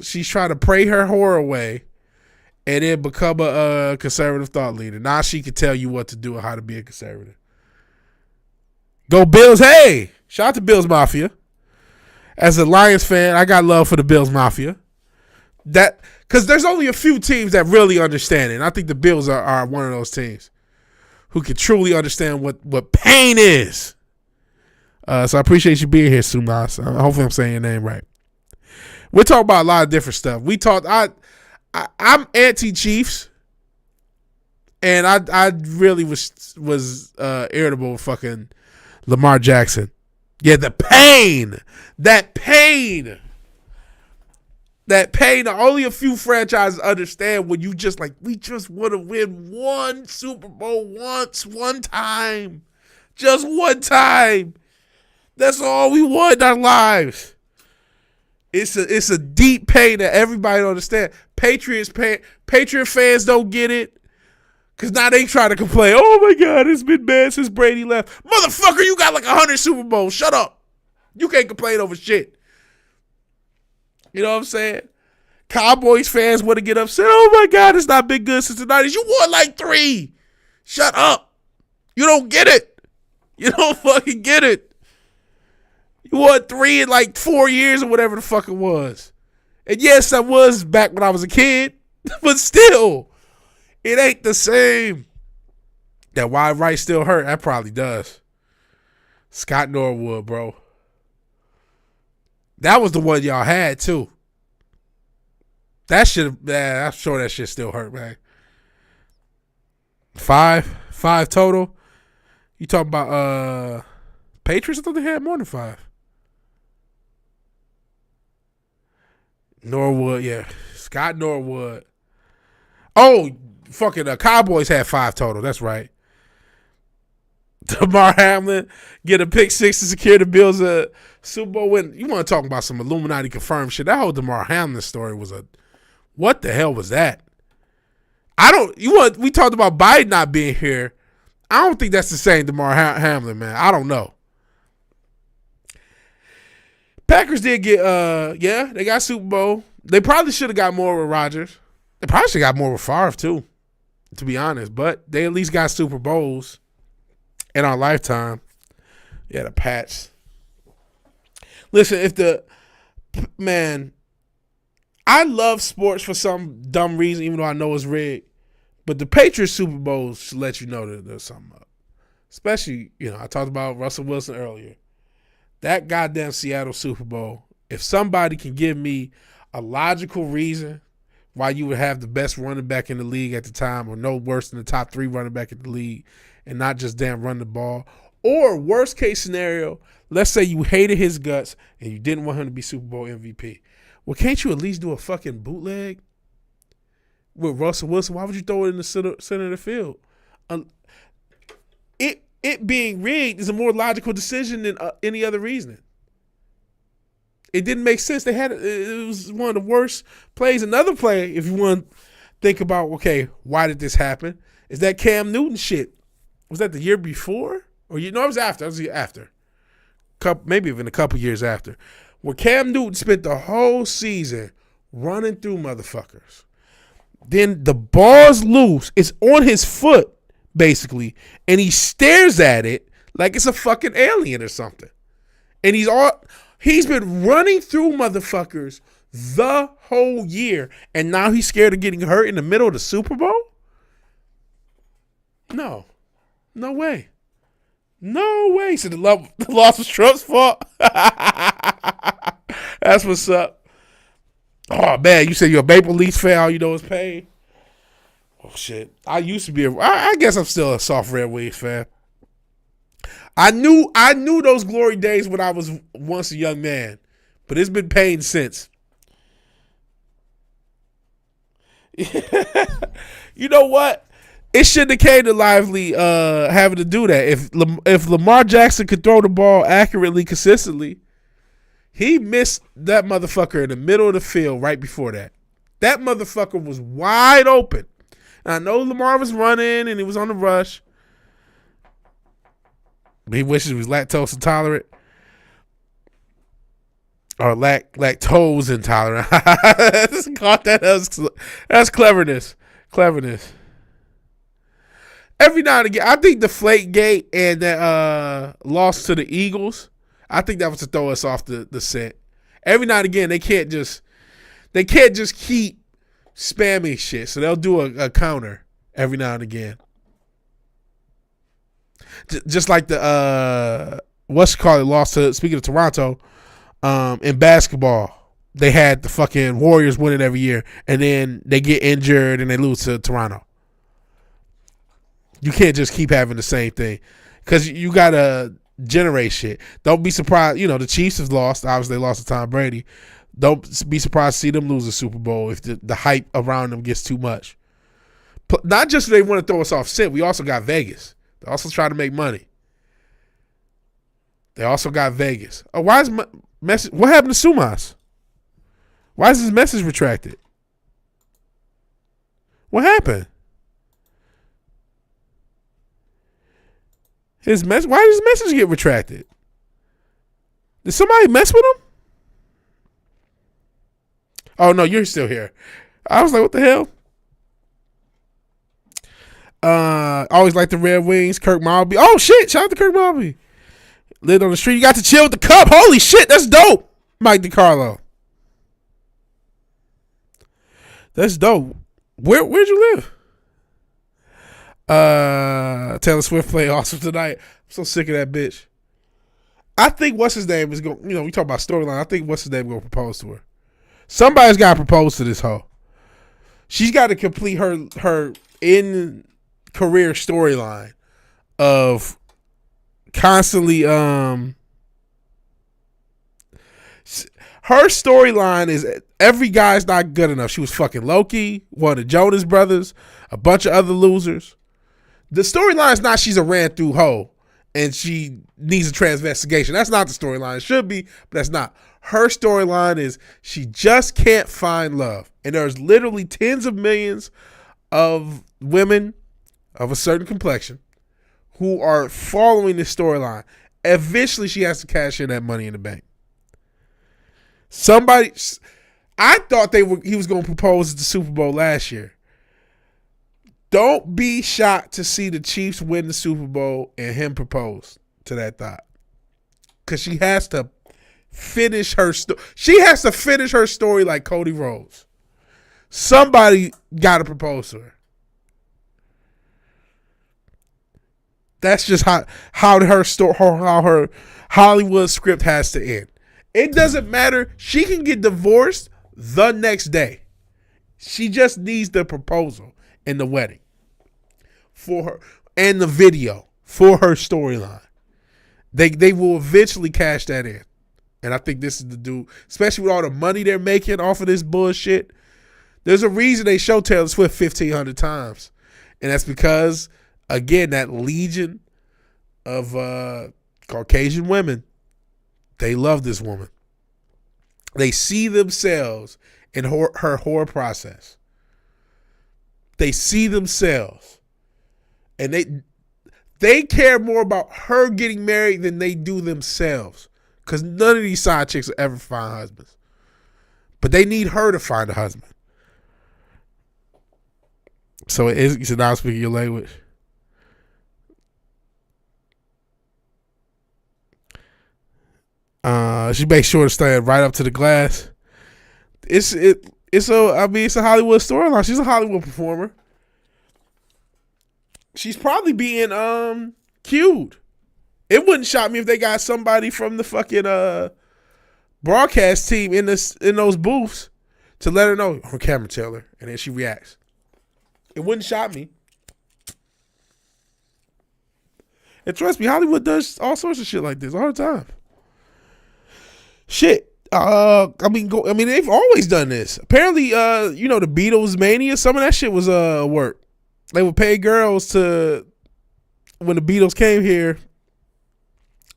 Speaker 1: she's trying to pray her whore away and then become a conservative thought leader. Now she can tell you what to do and how to be a conservative. Go Bills. Hey, shout out to Bills Mafia. As a Lions fan, I got love for the Bills Mafia. Because there's only a few teams that really understand it. And I think the Bills are one of those teams who can truly understand what pain is. So I appreciate you being here, Sumas. Hopefully I'm saying your name right. We're talking about a lot of different stuff. I'm anti-Chiefs, and I really was irritable with fucking Lamar Jackson. Yeah, the pain. That pain. Only a few franchises understand when you just like, we just want to win one Super Bowl one time. Just one time. That's all we want in our lives. It's a deep pain that everybody don't understand. Patriot fans don't get it. Because now they try to complain. Oh my God, it's been bad since Brady left. Motherfucker, you got like 100 Super Bowls. Shut up. You can't complain over shit. You know what I'm saying? Cowboys fans want to get upset. Oh my God, it's not been good since the 90s. You won like 3. Shut up. You don't get it. You don't fucking get it. You won 3 in like 4 years or whatever the fuck it was. And yes, I was back when I was a kid, but still, it ain't the same. That wide right still hurt. That probably does. Scott Norwood, bro. That was the one y'all had too. That should, man, I'm sure that shit still hurt, man. 5 total. You talking about Patriots? I thought they had more than 5. Norwood, yeah. Scott Norwood. Oh, fucking Cowboys had 5 total. That's right. Damar Hamlin get a pick 6 to secure the Bills a Super Bowl win. You want to talk about some Illuminati confirmed shit? That whole Damar Hamlin story was what the hell was that? We talked about Biden not being here. I don't think that's the same Damar Hamlin, man. I don't know. Packers did get, they got Super Bowl. They probably should have got more with Rodgers. They probably should have got more with Favre, too, to be honest. But they at least got Super Bowls in our lifetime. Yeah, the Pats. Listen, I love sports for some dumb reason, even though I know it's rigged. But the Patriots Super Bowls should let you know that there's something up. Especially, I talked about Russell Wilson earlier. That goddamn Seattle Super Bowl, if somebody can give me a logical reason why you would have the best running back in the league at the time, or no worse than the top 3 running back in the league, and not just damn run the ball, or worst case scenario, let's say you hated his guts and you didn't want him to be Super Bowl MVP. Well, can't you at least do a fucking bootleg with Russell Wilson? Why would you throw it in the center of the field? It being rigged is a more logical decision than any other reasoning. It didn't make sense. It was one of the worst plays. Another play, if you want to think about, okay, why did this happen? Is that Cam Newton shit? Was that the year before? Or it was after. It was after. Maybe even a couple years after. Where Cam Newton spent the whole season running through motherfuckers. Then the ball's loose. It's on his foot, basically. And he stares at it like it's a fucking alien or something. And he's been running through motherfuckers the whole year. And now he's scared of getting hurt in the middle of the Super Bowl? No. No way. No way. So the loss was Trump's fault? That's what's up. Oh, man, you said you're a Maple Leafs fan, all you know is pain. Oh, shit. I used to be I guess I'm still a soft Red Wings fan. I knew those glory days when I was once a young man, but it's been pain since. You know what? It shouldn't have came to Lively having to do that. If Lamar Jackson could throw the ball accurately, consistently, he missed that motherfucker in the middle of the field right before that. That motherfucker was wide open. And I know Lamar was running and he was on the rush. But he wishes he was lactose intolerant. Or lactose intolerant. Caught that. That's cleverness. Cleverness. Every now and again, I think the Flakegate and that loss to the Eagles, I think that was to throw us off the scent. Every now and again, they can't just keep spamming shit. So they'll do a counter every now and again. Just like the loss to, speaking of Toronto, in basketball, they had the fucking Warriors winning every year, and then they get injured and they lose to Toronto. You can't just keep having the same thing because you got to generate shit. Don't be surprised. The Chiefs have lost. Obviously, they lost to Tom Brady. Don't be surprised to see them lose a Super Bowl if the hype around them gets too much. Not just they want to throw us off scent. We also got Vegas. They also try to make money. They also got Vegas. Oh, why is message? What happened to Sumas? Why is his message retracted? What happened? Why did his message get retracted? Did somebody mess with him? Oh, no, you're still here. I was like, what the hell? Always like the Red Wings, Kirk Malby. Oh, shit, shout out to Kirk Malby. Lived on the street. You got to chill with the cup. Holy shit, that's dope. Mike DiCarlo. That's dope. Where'd you live? Taylor Swift played awesome tonight. I'm so sick of that bitch. I think what's his name is going. You know, we talk about storyline. I think what's his name going to propose to her. Somebody's got to propose to this hoe. She's got to complete her in career storyline of constantly. Her storyline is every guy's not good enough. She was fucking Loki, one of the Jonas Brothers, a bunch of other losers. The storyline is not she's a ran through hoe and she needs a transvestigation. That's not the storyline. It should be, but that's not. Her storyline is she just can't find love. And there's literally tens of millions of women of a certain complexion who are following this storyline. Eventually, she has to cash in that money in the bank. I thought he was going to propose at the Super Bowl last year. Don't be shocked to see the Chiefs win the Super Bowl and him propose to that thought. Because she has to finish her story. She has to finish her story like Cody Rhodes. Somebody got to propose to her. That's just how her Hollywood script has to end. It doesn't matter. She can get divorced the next day. She just needs the proposal and the wedding for her and the video for her storyline. They will eventually cash that in. And I think this is the dude, especially with all the money they're making off of this bullshit. There's a reason they show Taylor Swift 1,500 times. And that's because, again, that legion of Caucasian women, they love this woman. They see themselves in her horror process. They see themselves. And they care more about her getting married than they do themselves. Because none of these side chicks will ever find husbands. But they need her to find a husband. So you said, now speaking your language. She makes sure to stand right up to the glass. It's a Hollywood storyline. She's a Hollywood performer. She's probably being cued. It wouldn't shock me if they got somebody from the fucking broadcast team in those booths to let her know on camera, Taylor, and then she reacts. It wouldn't shock me. And trust me, Hollywood does all sorts of shit like this all the time. Shit. They've always done this. Apparently, the Beatles mania, some of that shit was work. They would pay girls to, when the Beatles came here,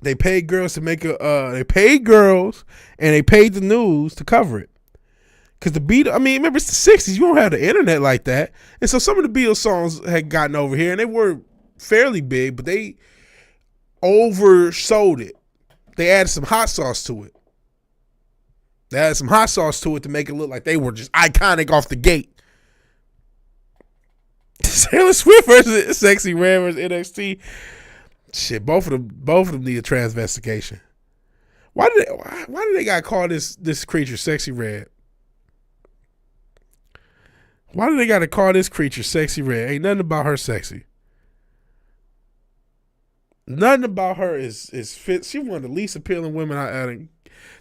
Speaker 1: they paid girls to they paid girls and they paid the news to cover it. Because the Beatles, remember it's the 60s, you don't have the internet like that. And so some of the Beatles songs had gotten over here and they were fairly big, but they oversold it. They added some hot sauce to it. To make it look like they were just iconic off the gate. Taylor Swift versus Sexy Red versus NXT. Shit, both of them need a transvestigation. Why do they gotta call this creature Sexy Red? Why do they gotta call this creature Sexy Red? Ain't nothing about her sexy. Nothing about her is fit. She one of the least appealing women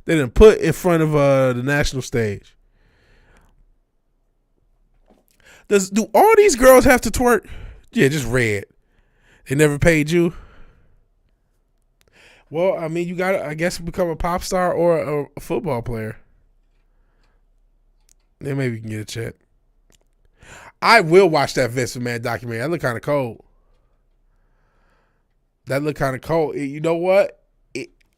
Speaker 1: they done put in front of the national stage. Do all these girls have to twerk? Yeah, just red. They never paid you. Well, you gotta, I guess, become a pop star or a football player. Then maybe you can get a check. I will watch that Vince McMahon documentary. That look kind of cold. You know what?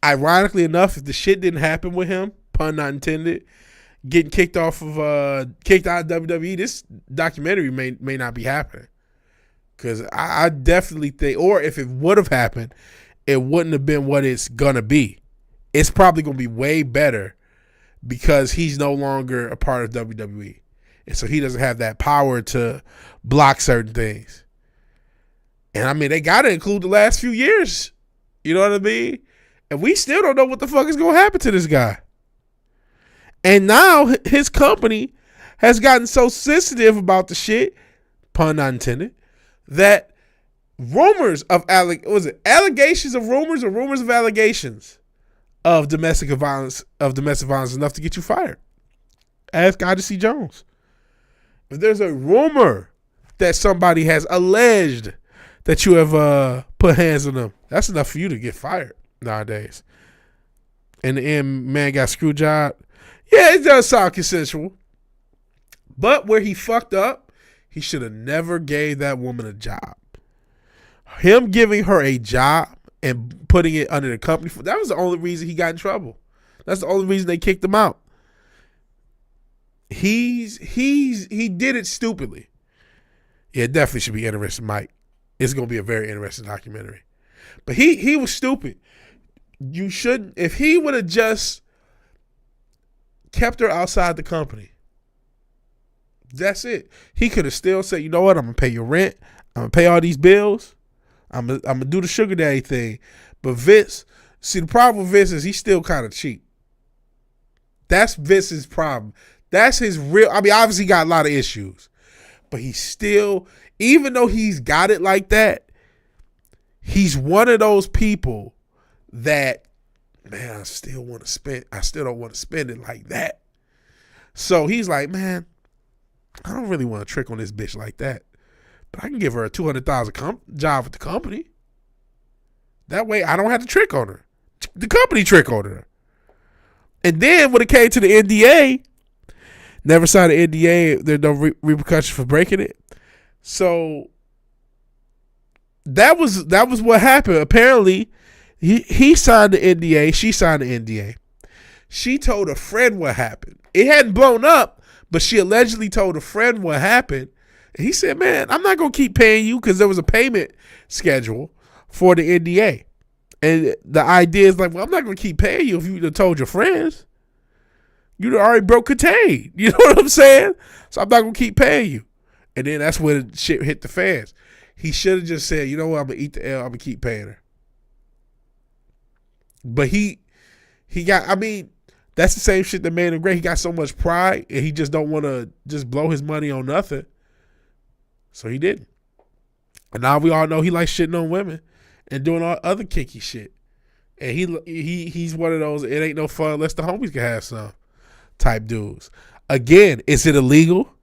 Speaker 1: Ironically enough, if the shit didn't happen with him, pun not intended, getting kicked out of WWE, this documentary may not be happening. Because I definitely think, or if it would have happened, it wouldn't have been what it's gonna be. It's probably gonna be way better because he's no longer a part of WWE. And so he doesn't have that power to block certain things. And they gotta include the last few years. You know what I mean? And we still don't know what the fuck is going to happen to this guy. And now his company has gotten so sensitive about the shit, pun not intended, that rumors of allegations of rumors or rumors of allegations of domestic violence is enough to get you fired. Ask Odyssey Jones. If there's a rumor that somebody has alleged that you have put hands on them, that's enough for you to get fired nowadays. In the end, man got screw job. Yeah, it does sound consensual. But where he fucked up, he should have never gave that woman a job. Him giving her a job and putting it under the company, that was the only reason he got in trouble. That's the only reason they kicked him out. He did it stupidly. Yeah, it definitely should be interesting, Mike. It's going to be a very interesting documentary. But he was stupid. You shouldn't, if he would have just kept her outside the company, that's it. He could have still said, you know what, I'm going to pay your rent. I'm going to pay all these bills. I'm going to do the sugar daddy thing. But Vince, see, the problem with Vince is he's still kind of cheap. That's Vince's problem. That's his real, I mean, obviously he got a lot of issues. But he's still, even though he's got it like that, he's one of those people that, man, I still don't want to spend it like that. So he's like, man, I don't really want to trick on this bitch like that. But I can give her a $200,000 job with the company. That way I don't have to trick on her. The company trick on her. And then when it came to the NDA, never signed an NDA. There's no repercussions for breaking it. So that was what happened. Apparently, he signed the NDA. She signed the NDA. She told a friend what happened. It hadn't blown up, but she allegedly told a friend what happened. And he said, man, I'm not going to keep paying you because there was a payment schedule for the NDA. And the idea is like, well, I'm not going to keep paying you if you told your friends. You'd already broke contain. You know what I'm saying? So I'm not going to keep paying you. And then that's when the shit hit the fans. He should have just said, you know what, I'm going to eat the L. I'm going to keep paying her. But he got, I mean, that's the same shit that made him great. He got so much pride and he just don't want to just blow his money on nothing. So he didn't. And now we all know he likes shitting on women and doing all other kinky shit. And he's one of those, it ain't no fun unless the homies can have some type dudes. Again, is it illegal?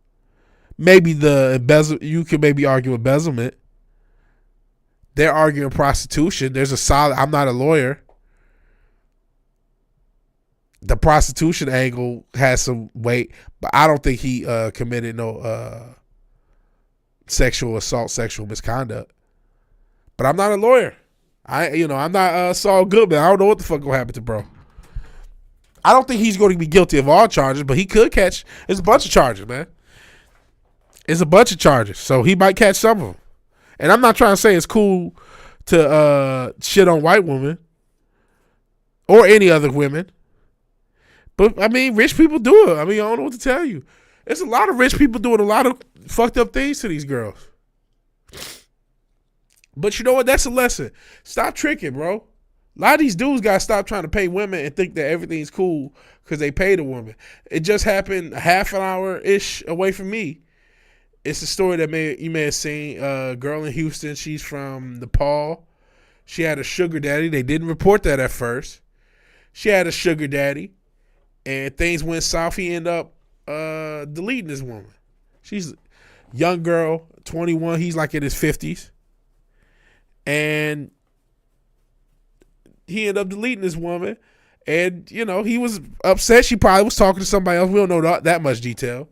Speaker 1: Maybe you can maybe argue embezzlement. They're arguing prostitution. There's a solid, I'm not a lawyer. The prostitution angle has some weight, but I don't think he committed no sexual assault, sexual misconduct. But I'm not a lawyer. I'm not Saul Goodman. I don't know what the fuck gonna happen to bro. I don't think he's going to be guilty of all charges, but he could catch. It's a bunch of charges, man. It's a bunch of charges, so he might catch some of them. And I'm not trying to say it's cool to shit on white women or any other women. But, I mean, rich people do it. I mean, I don't know what to tell you. There's a lot of rich people doing a lot of fucked up things to these girls. But you know what? That's a lesson. Stop tricking, bro. A lot of these dudes got to stop trying to pay women and think that everything's cool because they paid a woman. It just happened a half an hour-ish away from me. It's a story that you may have seen. A girl in Houston, she's from Nepal. She had a sugar daddy. They didn't report that at first. She had a sugar daddy. And things went south. He ended up deleting this woman. She's a young girl, 21. He's like in his 50s. And he ended up deleting this woman. And, he was upset. She probably was talking to somebody else. We don't know that much detail.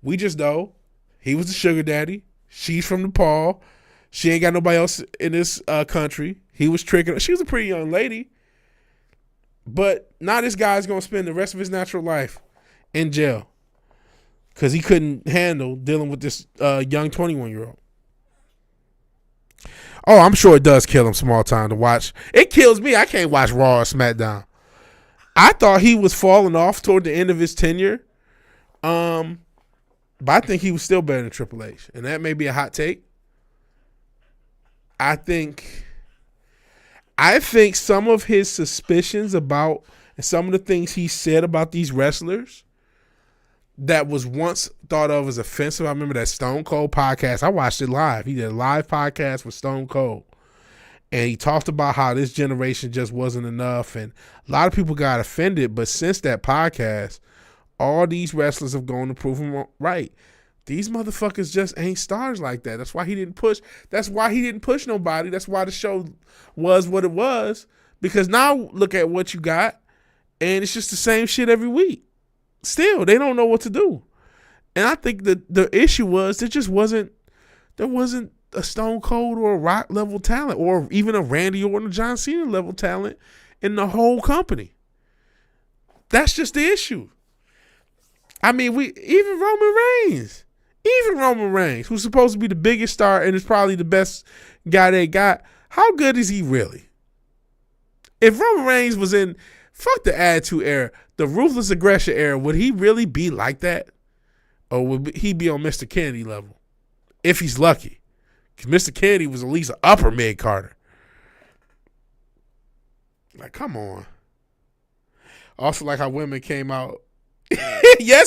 Speaker 1: We just know he was the sugar daddy. She's from Nepal. She ain't got nobody else in this country. He was tricking her. She was a pretty young lady. But now this guy's going to spend the rest of his natural life in jail because he couldn't handle dealing with this young 21-year-old. Oh, I'm sure it does kill him small time to watch. It kills me. I can't watch Raw or SmackDown. I thought he was falling off toward the end of his tenure. But I think he was still better than Triple H. And that may be a hot take. I think I think some of his suspicions about and some of the things he said about these wrestlers that was once thought of as offensive. I remember that Stone Cold podcast. I watched it live. He did a live podcast with Stone Cold. And he talked about how this generation just wasn't enough. And a lot of people got offended. But since that podcast, all these wrestlers have gone to prove him right. These motherfuckers just ain't stars like that. That's why he didn't push. That's why he didn't push nobody. That's why the show was what it was. Because now look at what you got. And it's just the same shit every week. Still, they don't know what to do. And I think that the issue was there wasn't a Stone Cold or a Rock level talent or even a Randy Orton or John Cena level talent in the whole company. That's just the issue. I mean, even Roman Reigns, who's supposed to be the biggest star and is probably the best guy they got, how good is he really? If Roman Reigns was in, fuck the Attitude Era, the Ruthless Aggression Era, would he really be like that? Or would he be on Mr. Kennedy level? If he's lucky. Because Mr. Kennedy was at least an upper mid-Carter. Like, come on. Also, like how women came out. Yeah,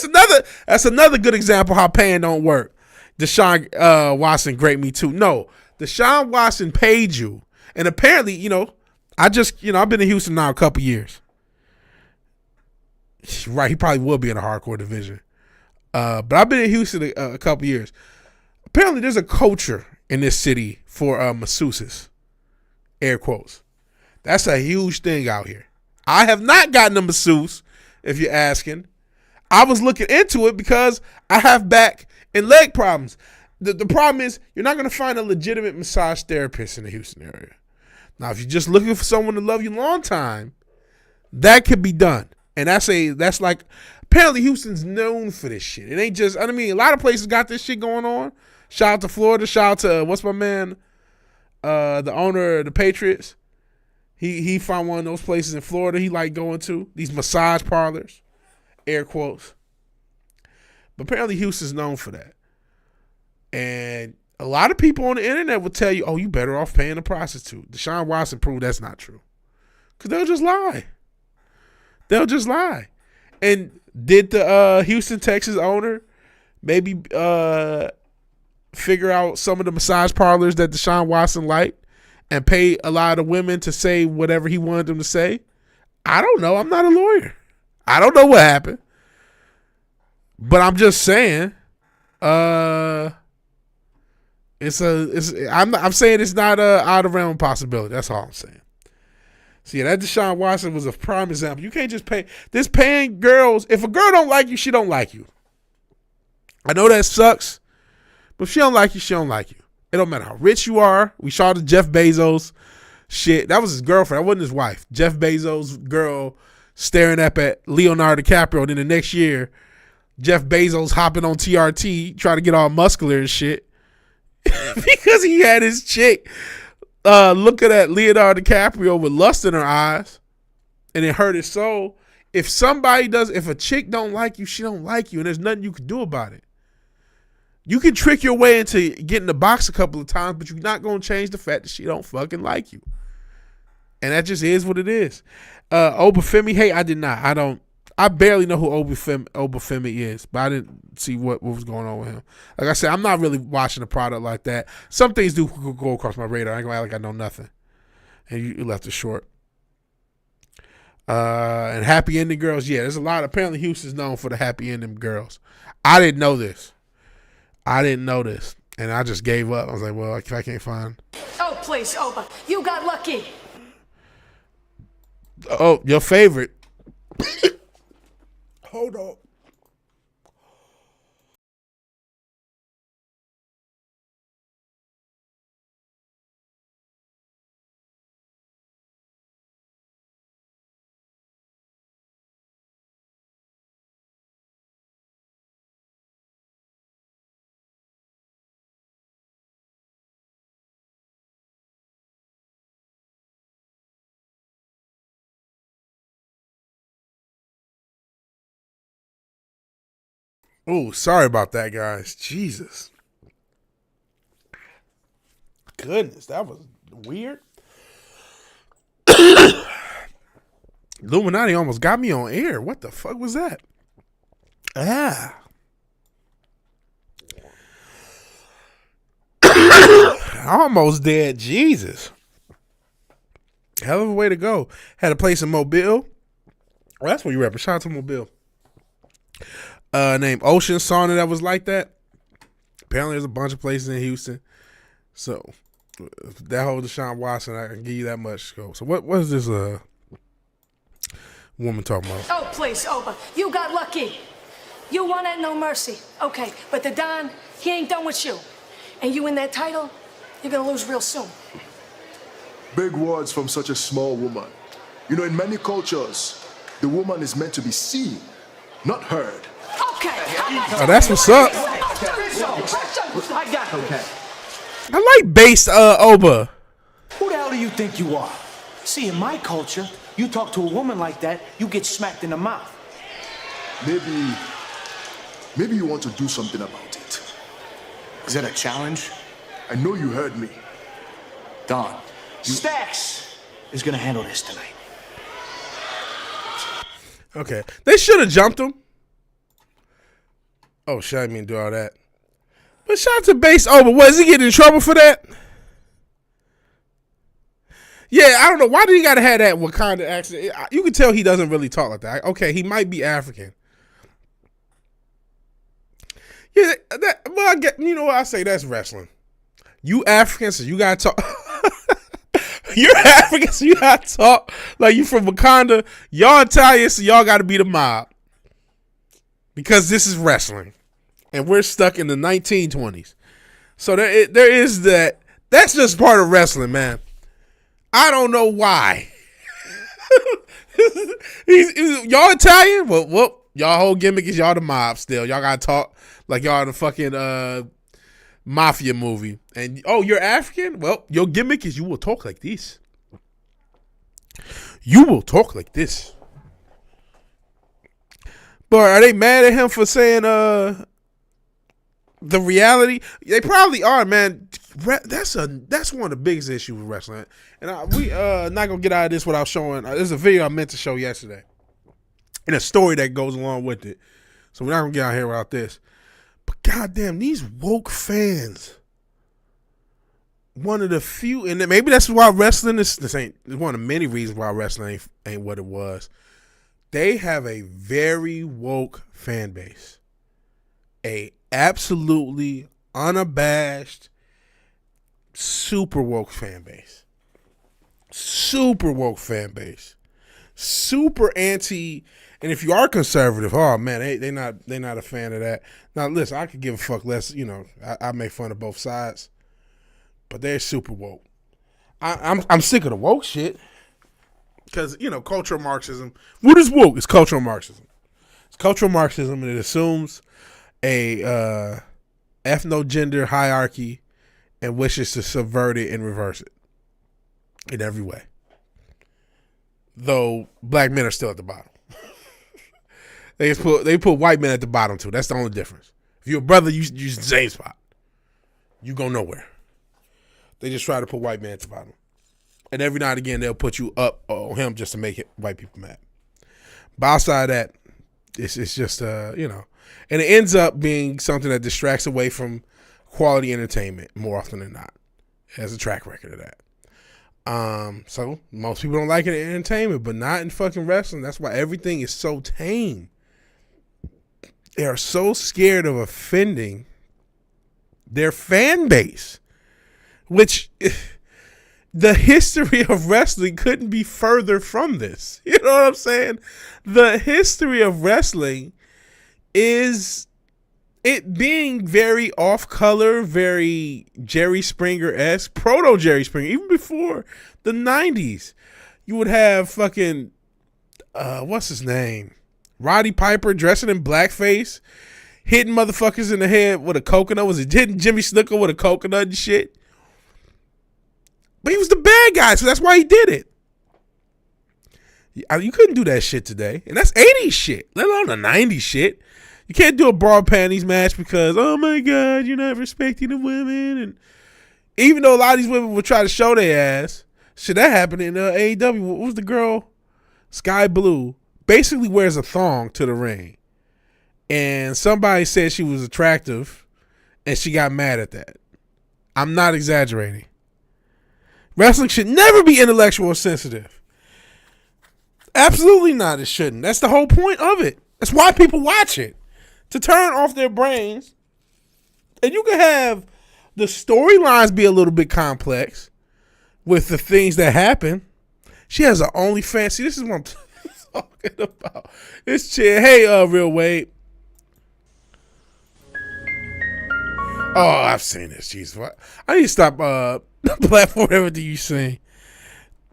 Speaker 1: that's another good example how paying don't work. Deshaun Watson, great me too. No, Deshaun Watson paid you. And apparently, I've been in Houston now a couple years. Right, he probably will be in a hardcore division. But I've been in Houston a couple years. Apparently, there's a culture in this city for masseuses. Air quotes. That's a huge thing out here. I have not gotten a masseuse, if you're asking. I was looking into it because I have back and leg problems. The problem is you're not going to find a legitimate massage therapist in the Houston area. Now, if you're just looking for someone to love you a long time, that could be done. And that's like, apparently Houston's known for this shit. It ain't just, a lot of places got this shit going on. Shout out to Florida. Shout out to, what's my man, the owner of the Patriots. He found one of those places in Florida he liked going to. These massage parlors. Air quotes. But apparently Houston's known for that. And a lot of people on the internet will tell you, oh, you better off paying a prostitute. Deshaun Watson proved that's not true. Because they'll just lie. And did the Houston, Texas owner maybe figure out some of the massage parlors that Deshaun Watson liked and pay a lot of women to say whatever he wanted them to say? I don't know. I'm not a lawyer. I don't know what happened. But I'm just saying, I'm saying it's not a out of realm possibility. That's all I'm saying. So yeah, that Deshaun Watson was a prime example. You can't just pay this paying girls. If a girl don't like you, she don't like you. I know that sucks, but if she don't like you, she don't like you. It don't matter how rich you are. We saw the Jeff Bezos shit. That was his girlfriend. That wasn't his wife. Jeff Bezos' girl staring up at Leonardo DiCaprio. Then the next year, Jeff Bezos hopping on TRT, trying to get all muscular and shit. Because he had his chick looking at Leonardo DiCaprio with lust in her eyes, and it hurt his soul. If a chick don't like you, she don't like you, and there's nothing you can do about it. You can trick your way into getting the box a couple of times, but you're not going to change the fact that she don't fucking like you. And that just is what it is. Obafemi, hey, I barely know who Obafemi is, but I didn't see what was going on with him. Like I said, I'm not really watching the product like that. Some things do go across my radar. I ain't going to act like I know nothing. And you left it short. And happy ending girls, yeah, there's a lot. Apparently Houston's known for the happy ending girls. I didn't know this. And I just gave up. I was like, well, if I can't find.
Speaker 3: Oh, please, Oba, you got lucky.
Speaker 1: Oh, your favorite. Hold on. Oh, sorry about that, guys. Jesus. Goodness, that was weird. Illuminati almost got me on air. What the fuck was that? Almost dead. Jesus. Hell of a way to go. Had a place in Mobile. Well, that's where you repping. Shout out to Mobile. Named Ocean Sauna that was like that. Apparently there's a bunch of places in Houston. So that whole Deshaun Watson, I can give you that much. So what is this woman talking about?
Speaker 3: Oh, please, Oba. You got lucky. You won at No Mercy. Okay, but the Don, he ain't done with you. And you win that title, you're gonna lose real soon.
Speaker 2: Big words from such a small woman. You know, in many cultures, the woman is meant to be seen, not heard.
Speaker 3: Okay.
Speaker 1: Oh, that's what's up.
Speaker 3: I got it.
Speaker 4: Okay.
Speaker 1: I like based Oba.
Speaker 4: Who the hell do you think you are? See, in my culture, you talk to a woman like that, you get smacked in the mouth.
Speaker 2: Maybe you want to do something about it.
Speaker 4: Is that a challenge?
Speaker 2: I know you heard me.
Speaker 4: Don, Stacks is gonna handle this tonight.
Speaker 1: Okay. They should have jumped him. Oh, shit, I didn't mean to do all that. But shout out to Base Oba. Was he getting in trouble for that? Yeah, I don't know. Why did he got to have that Wakanda accent? You can tell he doesn't really talk like that. Okay, he might be African. Yeah, well, I get, you know what? I say that's wrestling. You African, so you got to talk. You're African, so you got to talk like you from Wakanda. Y'all Italian, so y'all got to be the mob. Because this is wrestling. And we're stuck in the 1920s. So there is that. That's just part of wrestling, man. I don't know why. Y'all Italian? Well, y'all whole gimmick is y'all the mob still. Y'all got to talk like y'all the fucking mafia movie. And, oh, you're African? Well, your gimmick is you will talk like this. You will talk like this. But are they mad at him for saying the reality? They probably are, man. That's one of the biggest issues with wrestling. And we not gonna get out of this without showing. There's a video I meant to show yesterday, and a story that goes along with it. So we're not gonna get out here without this. But goddamn, these woke fans. One of the few, and maybe that's why wrestling this ain't one of many reasons why wrestling ain't what it was. They have a very woke fan base. A absolutely unabashed, super woke fan base. Super woke fan base. Super anti, and if you are conservative, oh man, they not a fan of that. Now listen, I could give a fuck less, you know, I make fun of both sides. But they're super woke. I'm sick of the woke shit. Because, you know, cultural Marxism. What is woke? It's cultural Marxism. It's cultural Marxism, and it assumes a ethno-gender hierarchy and wishes to subvert it and reverse it in every way. Though black men are still at the bottom. They put white men at the bottom too. That's the only difference. If you're a brother, you the same spot. You go nowhere. They just try to put white men at the bottom. And every now and again, they'll put you up on him just to make white people mad. But outside of that, it's just, you know. And it ends up being something that distracts away from quality entertainment more often than not. It has a track record of that. So most people don't like it in entertainment, but not in fucking wrestling. That's why everything is so tame. They are so scared of offending their fan base. Which, the history of wrestling couldn't be further from this. You know what I'm saying? The history of wrestling is it being very off-color, very Jerry Springer-esque, proto-Jerry Springer. Even before the 90s, you would have fucking, what's his name? Roddy Piper dressing in blackface, hitting motherfuckers in the head with a coconut. Was it hitting Jimmy Snuka with a coconut and shit? But he was the bad guy, so that's why he did it. You couldn't do that shit today. And that's 80s shit, let alone the 90s shit. You can't do a bra panties match because, oh my God, you're not respecting the women. And even though a lot of these women will try to show their ass, Shit, that happened in AEW. What was the girl? Sky Blue basically wears a thong to the ring. And somebody said she was attractive, and she got mad at that. I'm not exaggerating. Wrestling should never be intellectual or sensitive. Absolutely not. It shouldn't. That's the whole point of it. That's why people watch it. To turn off their brains. And you can have the storylines be a little bit complex with the things that happen. She has an OnlyFans. See, this is what I'm talking about. This chick. Hey, Real Wade. Oh, I've seen this. Jesus. I need to stop platform everything you seen.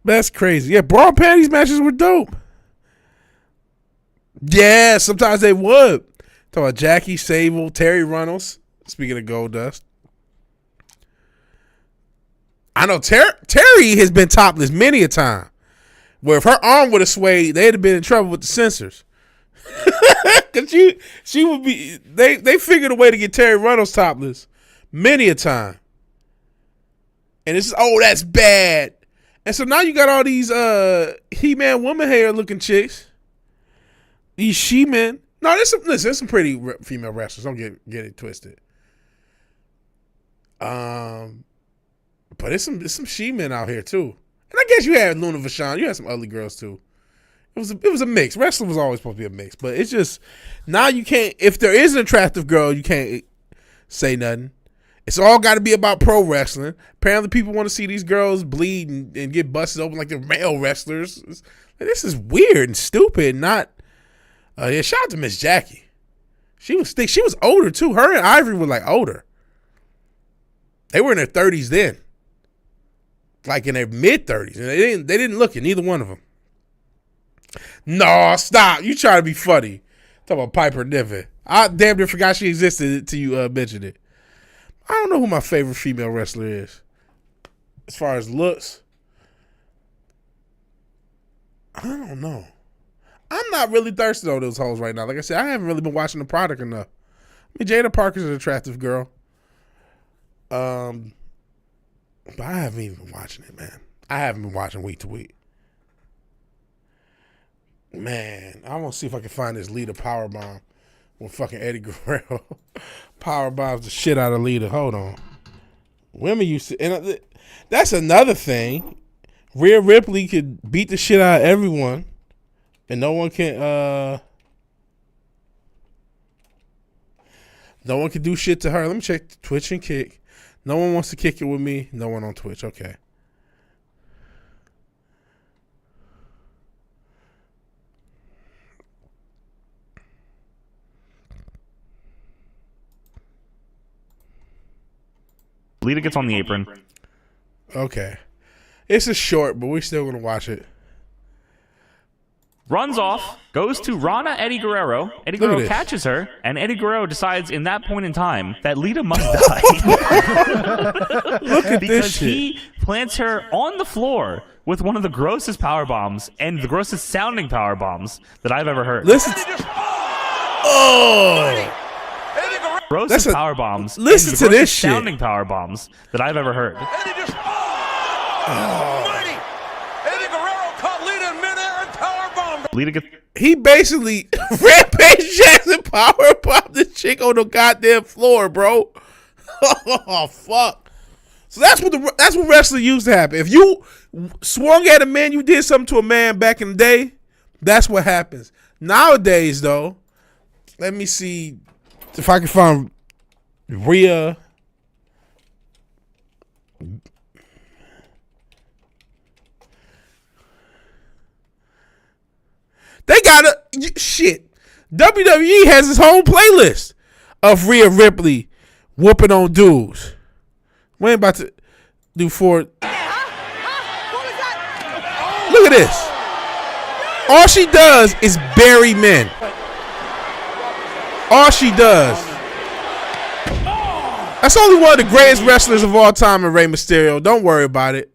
Speaker 1: That's crazy. Yeah, bra panties matches were dope. Yeah, sometimes they would. Talking about Jackie, Sable, Terry Runnels. Speaking of Goldust. I know Terry has been topless many a time. Where if her arm would have swayed, they'd have been in trouble with the censors. Cause she would be. They figured a way to get Terry Runnels topless many a time. And it's that's bad. And so now you got all these He-Man woman hair looking chicks. These she-men. No, there's some pretty female wrestlers. Don't get it twisted. But it's some she-men out here too. And I guess you had Luna Vachon. You had some ugly girls too. It was a mix. Wrestling was always supposed to be a mix, but it's just now you can't. If there is an attractive girl, you can't say nothing. It's all got to be about pro wrestling. Apparently, people want to see these girls bleed and get busted open like they're male wrestlers. This is weird and stupid. Not. Yeah, shout out to Miss Jackie. She was thick. She was older too. Her and Ivory were like older. They were in their 30s then, like in their mid 30s, and they didn't look it. Neither one of them. No, stop. You trying to be funny. Talk about Piper Niven. I damn near forgot she existed until you mentioned it. I don't know who my favorite female wrestler is. As far as looks, I don't know. I'm not really thirsty on those hoes right now. Like I said, I haven't really been watching the product enough. I mean, Jada Parker's an attractive girl. But I haven't even been watching it, man. I haven't been watching week to week. Man, I want to see if I can find this Lita powerbomb with fucking Eddie Guerrero powerbombs the shit out of Lita. Hold on. Women used to, and that's another thing. Rhea Ripley could beat the shit out of everyone, and no one can do shit to her. Let me check Twitch and Kick. No one wants to kick it with me. No one on Twitch. Okay.
Speaker 5: Lita gets on the apron.
Speaker 1: Okay. It's a short, but we're still going to watch it.
Speaker 5: Runs off, goes to Rana Eddie Guerrero. Eddie Guerrero catches her, and Eddie Guerrero decides in that point in time that Lita must die.
Speaker 1: Look at
Speaker 5: because
Speaker 1: this shit.
Speaker 5: He plants her on the floor with one of the grossest power bombs and the grossest sounding power bombs that I've ever heard.
Speaker 1: Listen.
Speaker 5: Grossest power bombs.
Speaker 1: Listen to this shit.
Speaker 5: Sounding power bombs that I've ever heard. Lita gets.
Speaker 1: He basically Rampage Jackson power popped this chick on the goddamn floor, bro. Oh fuck! So that's what wrestling used to happen. If you swung at a man, you did something to a man back in the day. That's what happens nowadays, though. Let me see if I can find Rhea. They got shit. WWE has its own playlist of Rhea Ripley whooping on dudes. We ain't about to do four. Look at this. All she does is bury men. All she does. That's only one of the greatest wrestlers of all time in Rey Mysterio. Don't worry about it.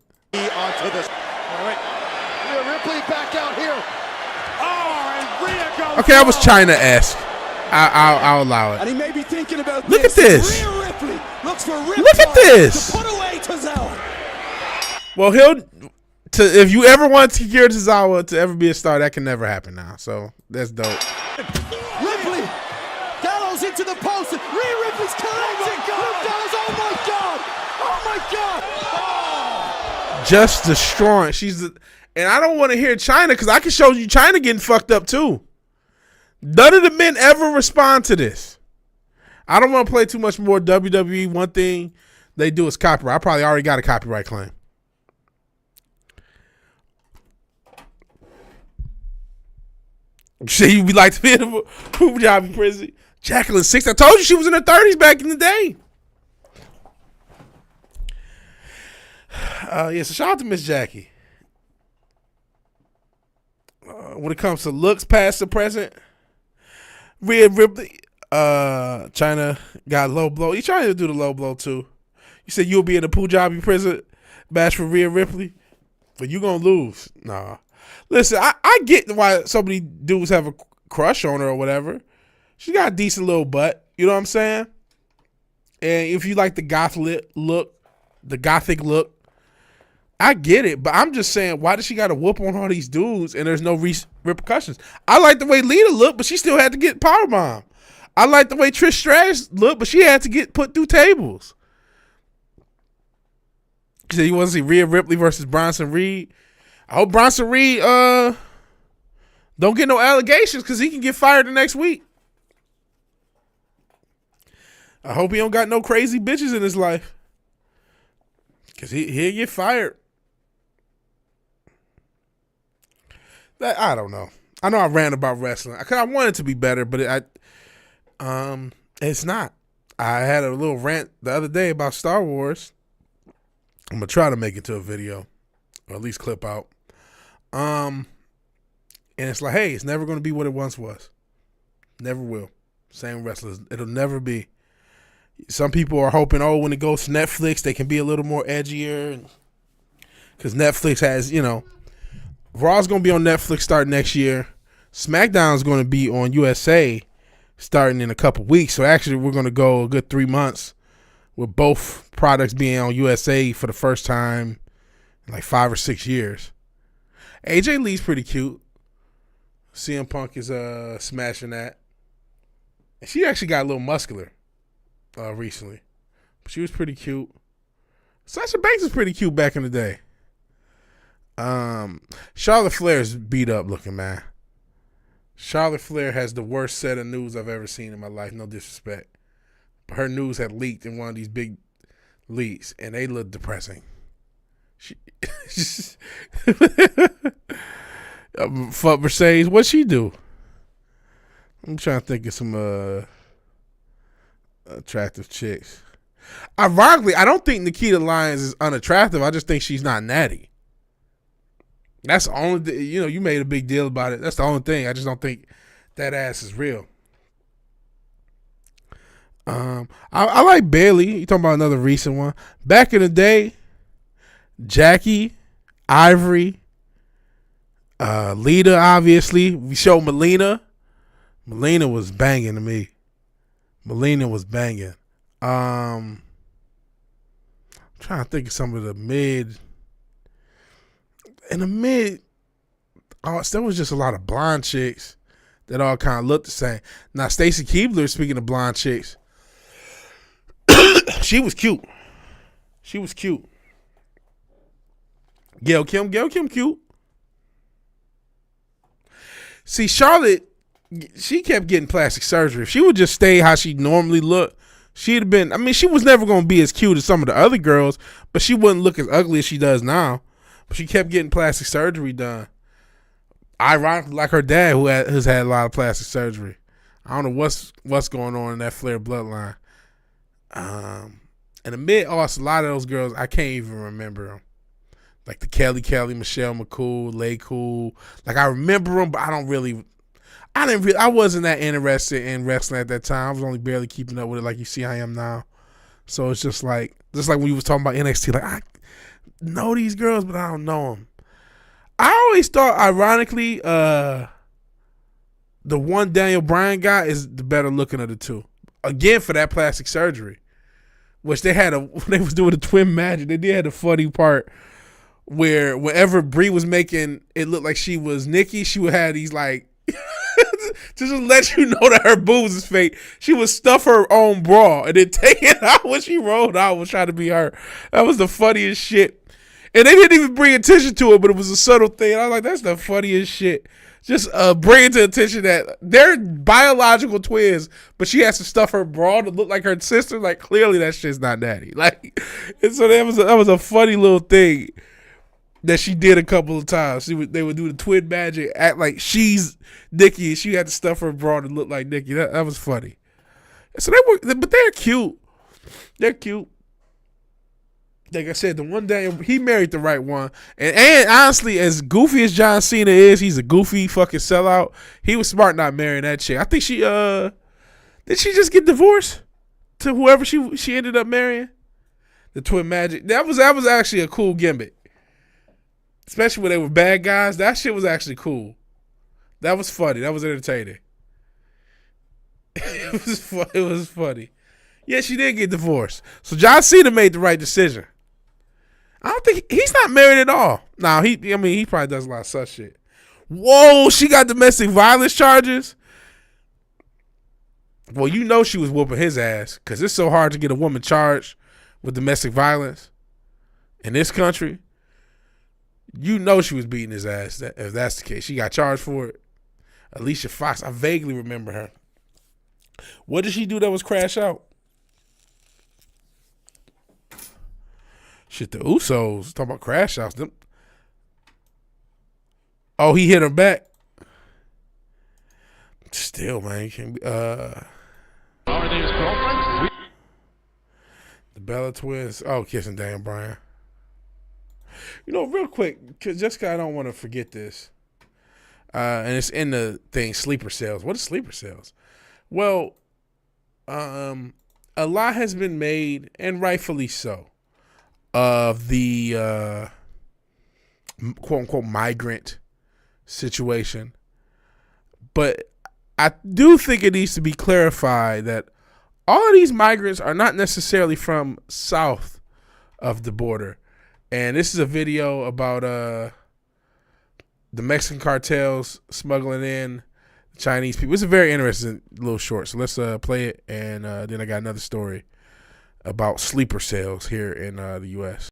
Speaker 1: Okay, I was China-esque. I'll allow it. And he may be thinking about Look at this. Look at this. Well, if you ever want Akira Tozawa to ever be a star, that can never happen now. So that's dope.
Speaker 6: Ripley! Gallows into the post. Rhea Ripley's connecting. Gallows, oh my God! Oh my God! Oh.
Speaker 1: Just destroying. And I don't want to hear China because I can show you China getting fucked up too. None of the men ever respond to this. I don't want to play too much more WWE. One thing they do is copyright. I probably already got a copyright claim. See, you be like to be in a Punjabi prison. Jacqueline 6. I told you she was in her 30s back in the day. So shout out to Miss Jackie. When it comes to looks past the present, Rhea Ripley, China got low blow. He's trying to do the low blow too. You said you'll be in a Punjabi prison match for Rhea Ripley, but you gonna lose. Nah. Listen, I get why so many dudes have a crush on her or whatever. She got a decent little butt. You know what I'm saying? And if you like the gothic look, I get it. But I'm just saying, why does she got to whoop on all these dudes and there's no repercussions? I like the way Lita looked, but she still had to get powerbomb. I like the way Trish Stratus looked, but she had to get put through tables. She said you want to see Rhea Ripley versus Bronson Reed. I hope Bronson Reed don't get no allegations because he can get fired the next week. I hope he don't got no crazy bitches in his life because he'll get fired. I don't know. I know I ran about wrestling because I want it to be better, but it's not. I had a little rant the other day about Star Wars. I'm gonna try to make it to a video, or at least clip out. And it's like, hey, it's never gonna be what it once was. Never will. Same wrestlers. It'll never be. Some people are hoping, when it goes to Netflix, they can be a little more edgier, because Netflix has, Raw's gonna be on Netflix starting next year. SmackDown's gonna be on USA starting in a couple weeks. So actually, we're gonna go a good 3 months with both products being on USA for the first time in like 5 or 6 years. AJ Lee's pretty cute. CM Punk is smashing that. And she actually got a little muscular recently. But she was pretty cute. Sasha Banks was pretty cute back in the day. Charlotte Flair's beat up looking, man. Charlotte Flair has the worst set of news I've ever seen in my life. No disrespect. But her news had leaked in one of these big leaks, and they look depressing. Fuck Mercedes. What'd she do? I'm trying to think of some attractive chicks. Ironically, I don't think Nikita Lyons is unattractive. I just think she's not natty. That's the only you made a big deal about it. That's the only thing. I just don't think that ass is real. I like Bailey. You talking about another recent one? Back in the day, Jackie, Ivory, Lita, obviously. We showed Melina. Melina was banging to me. Melina was banging. I'm trying to think of some of the mid. In the mid, there was just a lot of blonde chicks that all kind of looked the same. Now, Stacy Keibler, speaking of blonde chicks, she was cute. She was cute. Gail Kim cute. See, Charlotte, she kept getting plastic surgery. If she would just stay how she normally looked, she'd have been, she was never going to be as cute as some of the other girls, but she wouldn't look as ugly as she does now. But she kept getting plastic surgery done. Ironically, like her dad, who's had a lot of plastic surgery. I don't know what's going on in that Flair bloodline. In the mid-aughts, a lot of those girls, I can't even remember them. Like the Kelly, Michelle McCool, Lay Cool. Like, I remember them, but I wasn't that interested in wrestling at that time. I was only barely keeping up with it like you see I am now. So it's just like when you was talking about NXT, like, I know these girls, but I don't know them. I always thought, ironically, the one Daniel Bryan guy is the better looking of the two. Again, for that plastic surgery, which they was doing the twin magic. They did have the funny part where whenever Brie was making it look like she was Nikki, she would have these like to just let you know that her boobs is fake. She would stuff her own bra and then take it out when she rolled out was trying to be her. That was the funniest shit. And they didn't even bring attention to it, but it was a subtle thing. I was like, that's the funniest shit. Just bringing to attention that they're biological twins, but she has to stuff her bra to look like her sister. Like, clearly that shit's not natty. Like, and so that was a funny little thing that she did a couple of times. They would do the twin magic, act like she's Nikki, and she had to stuff her bra to look like Nikki. That was funny. So but they're cute. They're cute. Like I said, the one day he married the right one, and honestly, as goofy as John Cena is, he's a goofy fucking sellout. He was smart not marrying that chick. I think she did she just get divorced to whoever she ended up marrying? The twin magic. That was actually a cool gimmick, especially when they were bad guys. That shit was actually cool. That was funny. That was entertaining. It was funny. Yeah, she did get divorced. So John Cena made the right decision. I don't think he's not married at all. No, he probably does a lot of such shit. Whoa, she got domestic violence charges. Well, you know she was whooping his ass because it's so hard to get a woman charged with domestic violence in this country. You know she was beating his ass. If that's the case, she got charged for it. Alicia Fox, I vaguely remember her. What did she do that was crash out? Shit, the Usos talking about crash outs. Oh, he hit her back. Still, man, you can't be. The Bella Twins. Oh, kissing Dan Bryan. You know, real quick, just cause I don't want to forget this. And it's in the thing, sleeper cells. What is sleeper cells? Well, a lot has been made, and rightfully so, of the quote-unquote migrant situation. But I do think it needs to be clarified that all of these migrants are not necessarily from south of the border. And this is a video about the Mexican cartels smuggling in Chinese people. It's a very interesting little short. So let's play it, and then I got another story about sleeper cells here in the U.S.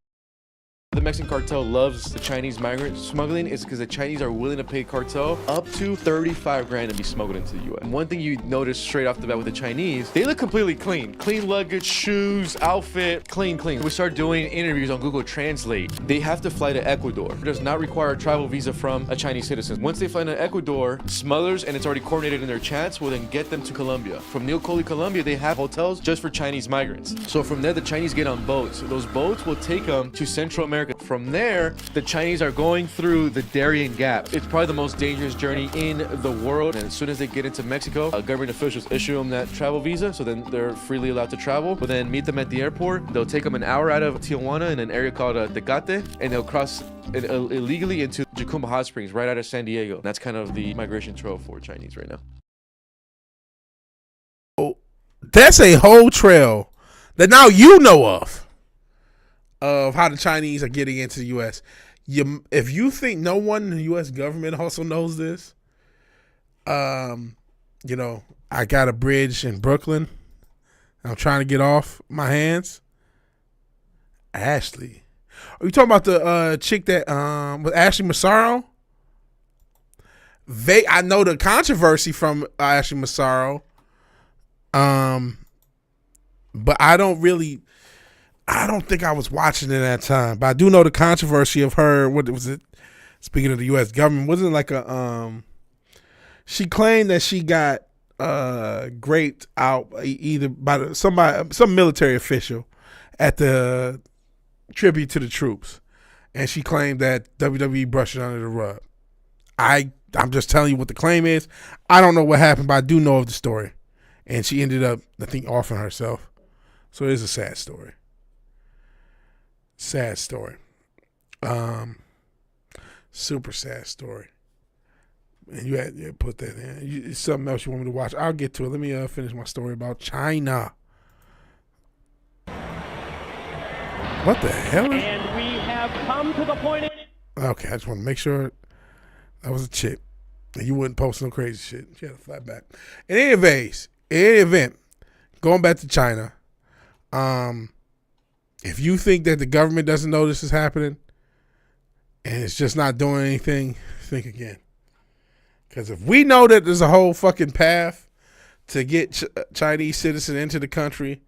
Speaker 7: The Mexican cartel loves the Chinese migrant smuggling is because the Chinese are willing to pay cartel up to 35 grand to be smuggled into the U.S. One thing you notice straight off the bat with the Chinese, they look completely clean. Clean luggage, shoes, outfit, clean. We start doing interviews on Google Translate. They have to fly to Ecuador. It does not require a travel visa from a Chinese citizen. Once they fly to Ecuador, smugglers, and it's already coordinated in their chats, will then get them to Colombia. From Neocoli, Colombia, they have hotels just for Chinese migrants. So from there, the Chinese get on boats. Those boats will take them to Central America. From there, the Chinese are going through the Darien Gap. It's probably the most dangerous journey in the world. And as soon as they get into Mexico, government officials issue them that travel visa, so then they're freely allowed to travel. We'll then meet them at the airport. They'll take them an hour out of Tijuana in an area called Tecate, and they'll cross illegally into Jacumba Hot Springs right out of San Diego. That's kind of the migration trail for Chinese right now.
Speaker 1: Oh, that's a whole trail that now you know of how the Chinese are getting into the U.S. If you think no one in the U.S. government also knows this, you know, I got a bridge in Brooklyn. I'm trying to get off my hands. Ashley. Are you talking about the chick that with Ashley Massaro? I know the controversy from Ashley Massaro. But I don't think I was watching it at that time. But I do know the controversy of her. What was it? Speaking of the U.S. government, wasn't it like a she claimed that she got raped out either by some military official at the tribute to the troops, and she claimed that WWE brushed it under the rug. I'm just telling you what the claim is. I don't know what happened, but I do know of the story. And she ended up, I think, offing herself. So it is a sad story. Sad story. Super sad story. And you had to put that in. It's something else you want me to watch. I'll get to it. Let me finish my story about China. What the hell?
Speaker 8: And we have come to the point.
Speaker 1: Okay, I just want to make sure that was a chick. And you wouldn't post no crazy shit. She had a flat back. In any event, going back to China, if you think that the government doesn't know this is happening and it's just not doing anything, think again. Because if we know that there's a whole fucking path to get Chinese citizens into the country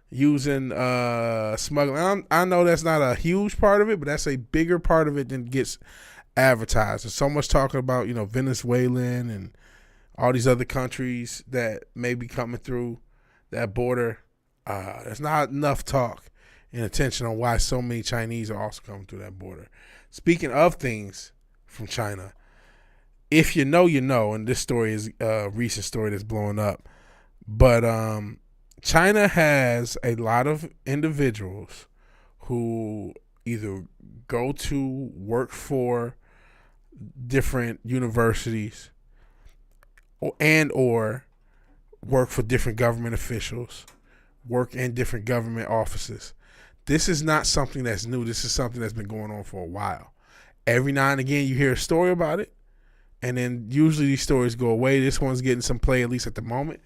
Speaker 1: using smuggling, I know that's not a huge part of it, but that's a bigger part of it than gets advertised. There's so much talking about, Venezuelan and all these other countries that may be coming through that border. There's not enough talk and attention on why so many Chinese are also coming through that border. Speaking of things from China, if you know, you know, and this story is a recent story that's blowing up, but China has a lot of individuals who either go to work for different universities or work for different government officials, work in different government offices. This is not something that's new. This is something that's been going on for a while. Every now and again, you hear a story about it, and then usually these stories go away. This one's getting some play, at least at the moment.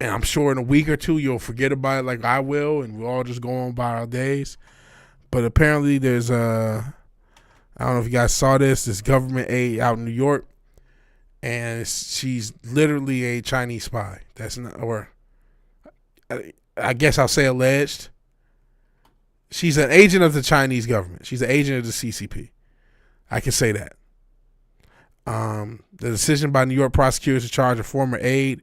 Speaker 1: And I'm sure in a week or two, you'll forget about it like I will, and we'll all just go on by our days. But apparently there's I don't know if you guys saw this government aide out in New York, and she's literally a Chinese spy. That's not, or I guess I'll say alleged. She's an agent of the Chinese government. She's an agent of the CCP. I can say that. The decision by New York prosecutors to charge a former aide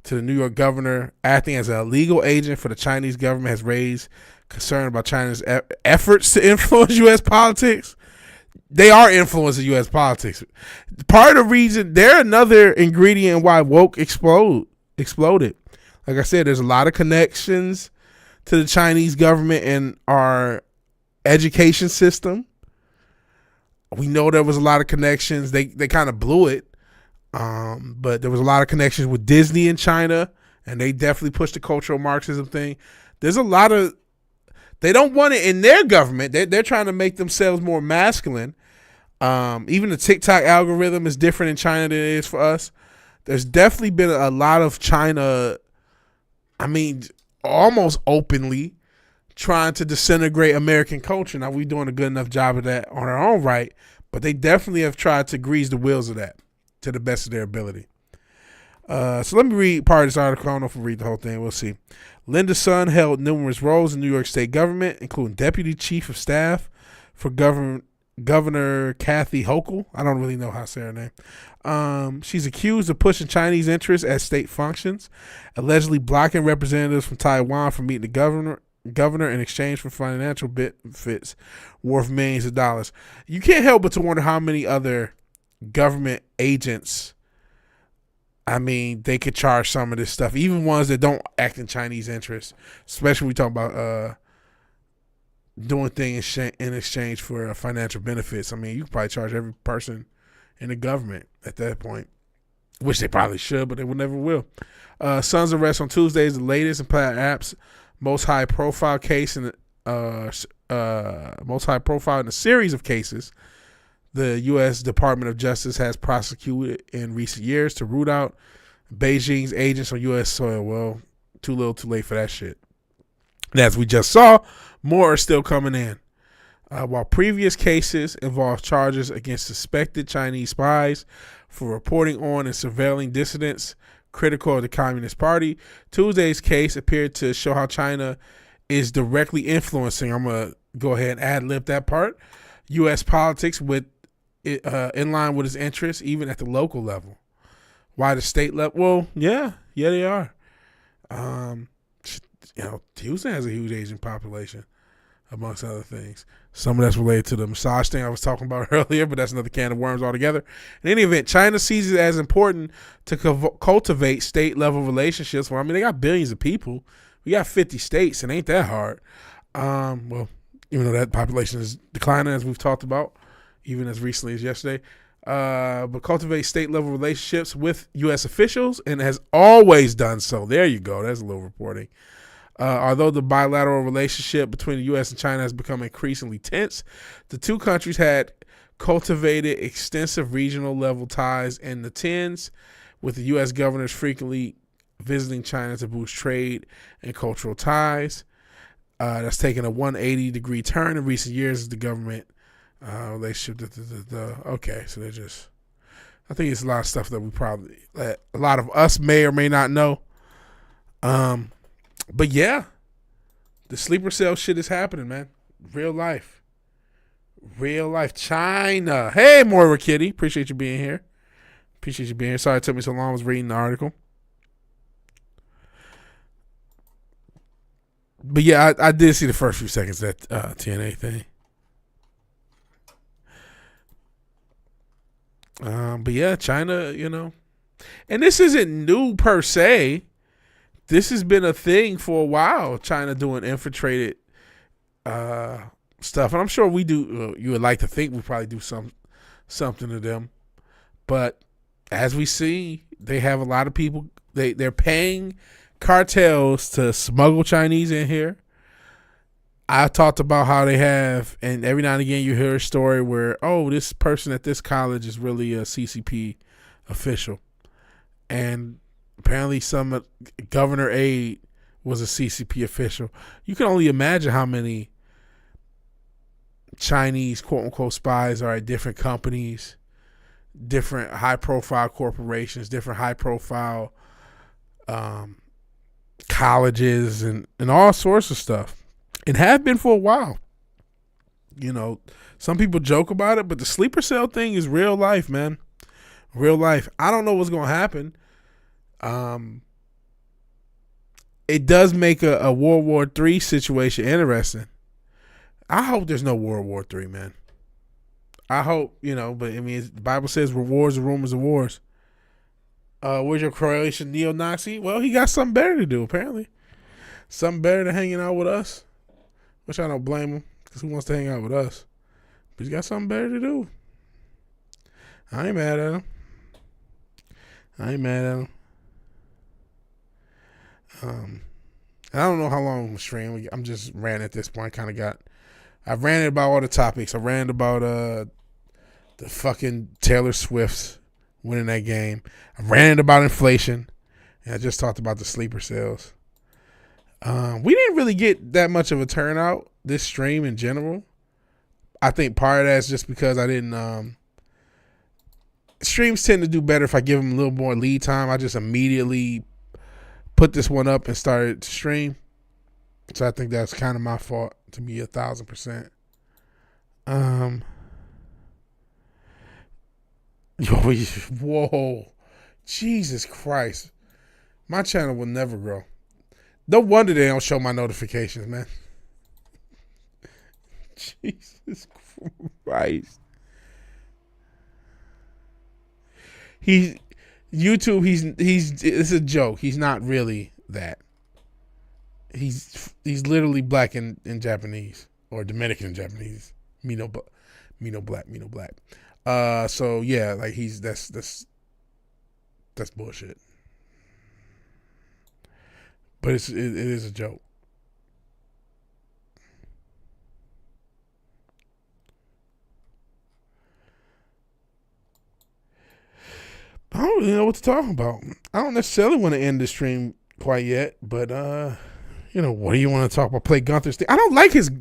Speaker 1: to the New York governor acting as a legal agent for the Chinese government has raised concern about China's efforts to influence U.S. politics. They are influencing U.S. politics. Part of the reason, they're another ingredient why woke exploded. Like I said, there's a lot of connections to the Chinese government and our education system. We know there was a lot of connections. They kind of blew it. But there was a lot of connections with Disney in China, and they definitely pushed the cultural Marxism thing. There's a lot of, they don't want it in their government. They're trying to make themselves more masculine. Even the TikTok algorithm is different in China than it is for us. There's definitely been a lot of China, almost openly trying to disintegrate American culture. Now, we're doing a good enough job of that on our own right, but they definitely have tried to grease the wheels of that to the best of their ability. So let me read part of this article. I don't know if we'll read the whole thing. We'll see. Linda's son held numerous roles in New York State government, including Deputy Chief of Staff for Governor Kathy Hochul. I don't really know how to say her name. She's accused of pushing Chinese interests at state functions, allegedly blocking representatives from Taiwan from meeting the governor in exchange for financial benefits worth millions of dollars. You can't help but to wonder how many other government agents, they could charge some of this stuff, even ones that don't act in Chinese interests, especially when we talk about doing things in exchange for financial benefits. You could probably charge every person in the government at that point, which they probably should, but they will never will. Son's arrest on Tuesday is the latest in Plaid App's most high profile case in most high profile in a series of cases the U.S. Department of Justice has prosecuted in recent years to root out Beijing's agents on U.S. soil. Well, too little, too late for that shit. And as we just saw, more are still coming in. While previous cases involve charges against suspected Chinese spies for reporting on and surveilling dissidents critical of the Communist Party, Tuesday's case appeared to show how China is directly influencing, I'm going to go ahead and ad-lib that part, U.S. politics with in line with his interests, even at the local level. Why the state level? Well, yeah, they are. Houston has a huge Asian population, amongst other things. Some of that's related to the massage thing I was talking about earlier, but that's another can of worms altogether. In any event, China sees it as important to cultivate state-level relationships. Well, they got billions of people. We got 50 states, and ain't that hard. Well, even though that population is declining, as we've talked about, even as recently as yesterday, but cultivate state-level relationships with U.S. officials and has always done so. There you go. That's a little reporting. Although the bilateral relationship between the U.S. and China has become increasingly tense, the two countries had cultivated extensive regional level ties in the tens, with the U.S. governors frequently visiting China to boost trade and cultural ties. That's taken a 180-degree turn in recent years as the government relationship. Okay, so they're just. I think it's a lot of stuff that a lot of us may or may not know. But yeah, the sleeper cell shit is happening, man. Real life. China. Hey, Moira Kitty. Appreciate you being here. Sorry it took me so long. I was reading the article. But yeah, I did see the first few seconds of that TNA thing. But yeah, China, and this isn't new per se. This has been a thing for a while. China doing infiltrated stuff, and I'm sure we do. You would like to think we probably do something to them, but as we see, they have a lot of people. They're paying cartels to smuggle Chinese in here. I talked about how they have, and every now and again you hear a story where, this person at this college is really a CCP official, and apparently some governor aide was a CCP official. You can only imagine how many Chinese quote-unquote spies are at different companies, different high-profile corporations, different high-profile colleges, and all sorts of stuff. And have been for a while. Some people joke about it, but the sleeper cell thing is real life, man. Real life. I don't know what's going to happen. It does make a World War III situation interesting. I hope there's no World War III, man. I hope, but I mean, the Bible says wars and rumors of wars. Where's your Croatian neo-Nazi? Well, he got something better to do, apparently. Something better than hanging out with us. Which I don't blame him, because he wants to hang out with us. But he's got something better to do. I ain't mad at him. And I don't know how long I'm streaming. I'm just ranting at this point. I've ranted about all the topics. I ranted about the fucking Taylor Swift's winning that game. I ranted about inflation. And I just talked about the sleeper cells. We didn't really get that much of a turnout this stream in general. I think part of that's just because I didn't. Streams tend to do better if I give them a little more lead time. I just immediately put this one up and started to stream. So I think that's kind of my fault, to be 1,000%. Whoa. Jesus Christ. My channel will never grow. No wonder they don't show my notifications, man. Jesus Christ. It's a joke. He's not really that. He's literally black in Japanese, or Dominican in Japanese. Mino black. So yeah, like that's bullshit. But it is a joke. I don't really know what to talk about. I don't necessarily want to end the stream quite yet, but what do you want to talk about? Play Gunther's theme. I don't like his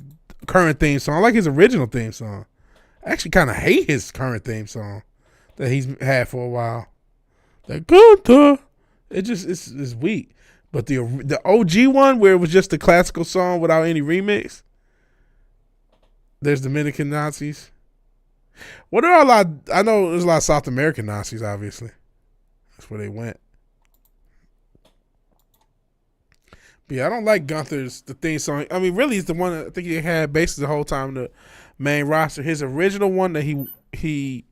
Speaker 1: current theme song. I like his original theme song. I actually kind of hate his current theme song that he's had for a while. That Gunther, it's weak. But the OG one, where it was just a classical song without any remix, there's Dominican Nazis. Well, there are a lot. I know there's a lot of South American Nazis, obviously. That's where they went. But yeah, I don't like Gunther's, the theme song. I mean, really, it's the one I think he had basically the whole time the main roster. His original one that he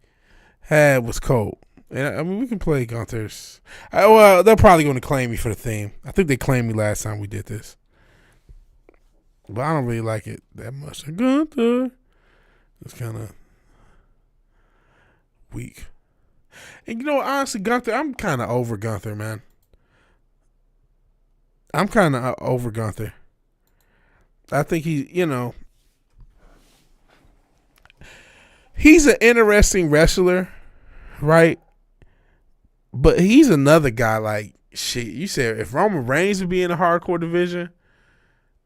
Speaker 1: had was cold. And I mean, we can play Gunther's. Well, they're probably going to claim me for the theme. I think they claimed me last time we did this. But I don't really like it that much. Gunther. It's kind of weak. And honestly, Gunther, I'm kind of over Gunther, man. I'm kind of over Gunther. I think he's an interesting wrestler, right? But he's another guy like, shit, you said if Roman Reigns would be in the hardcore division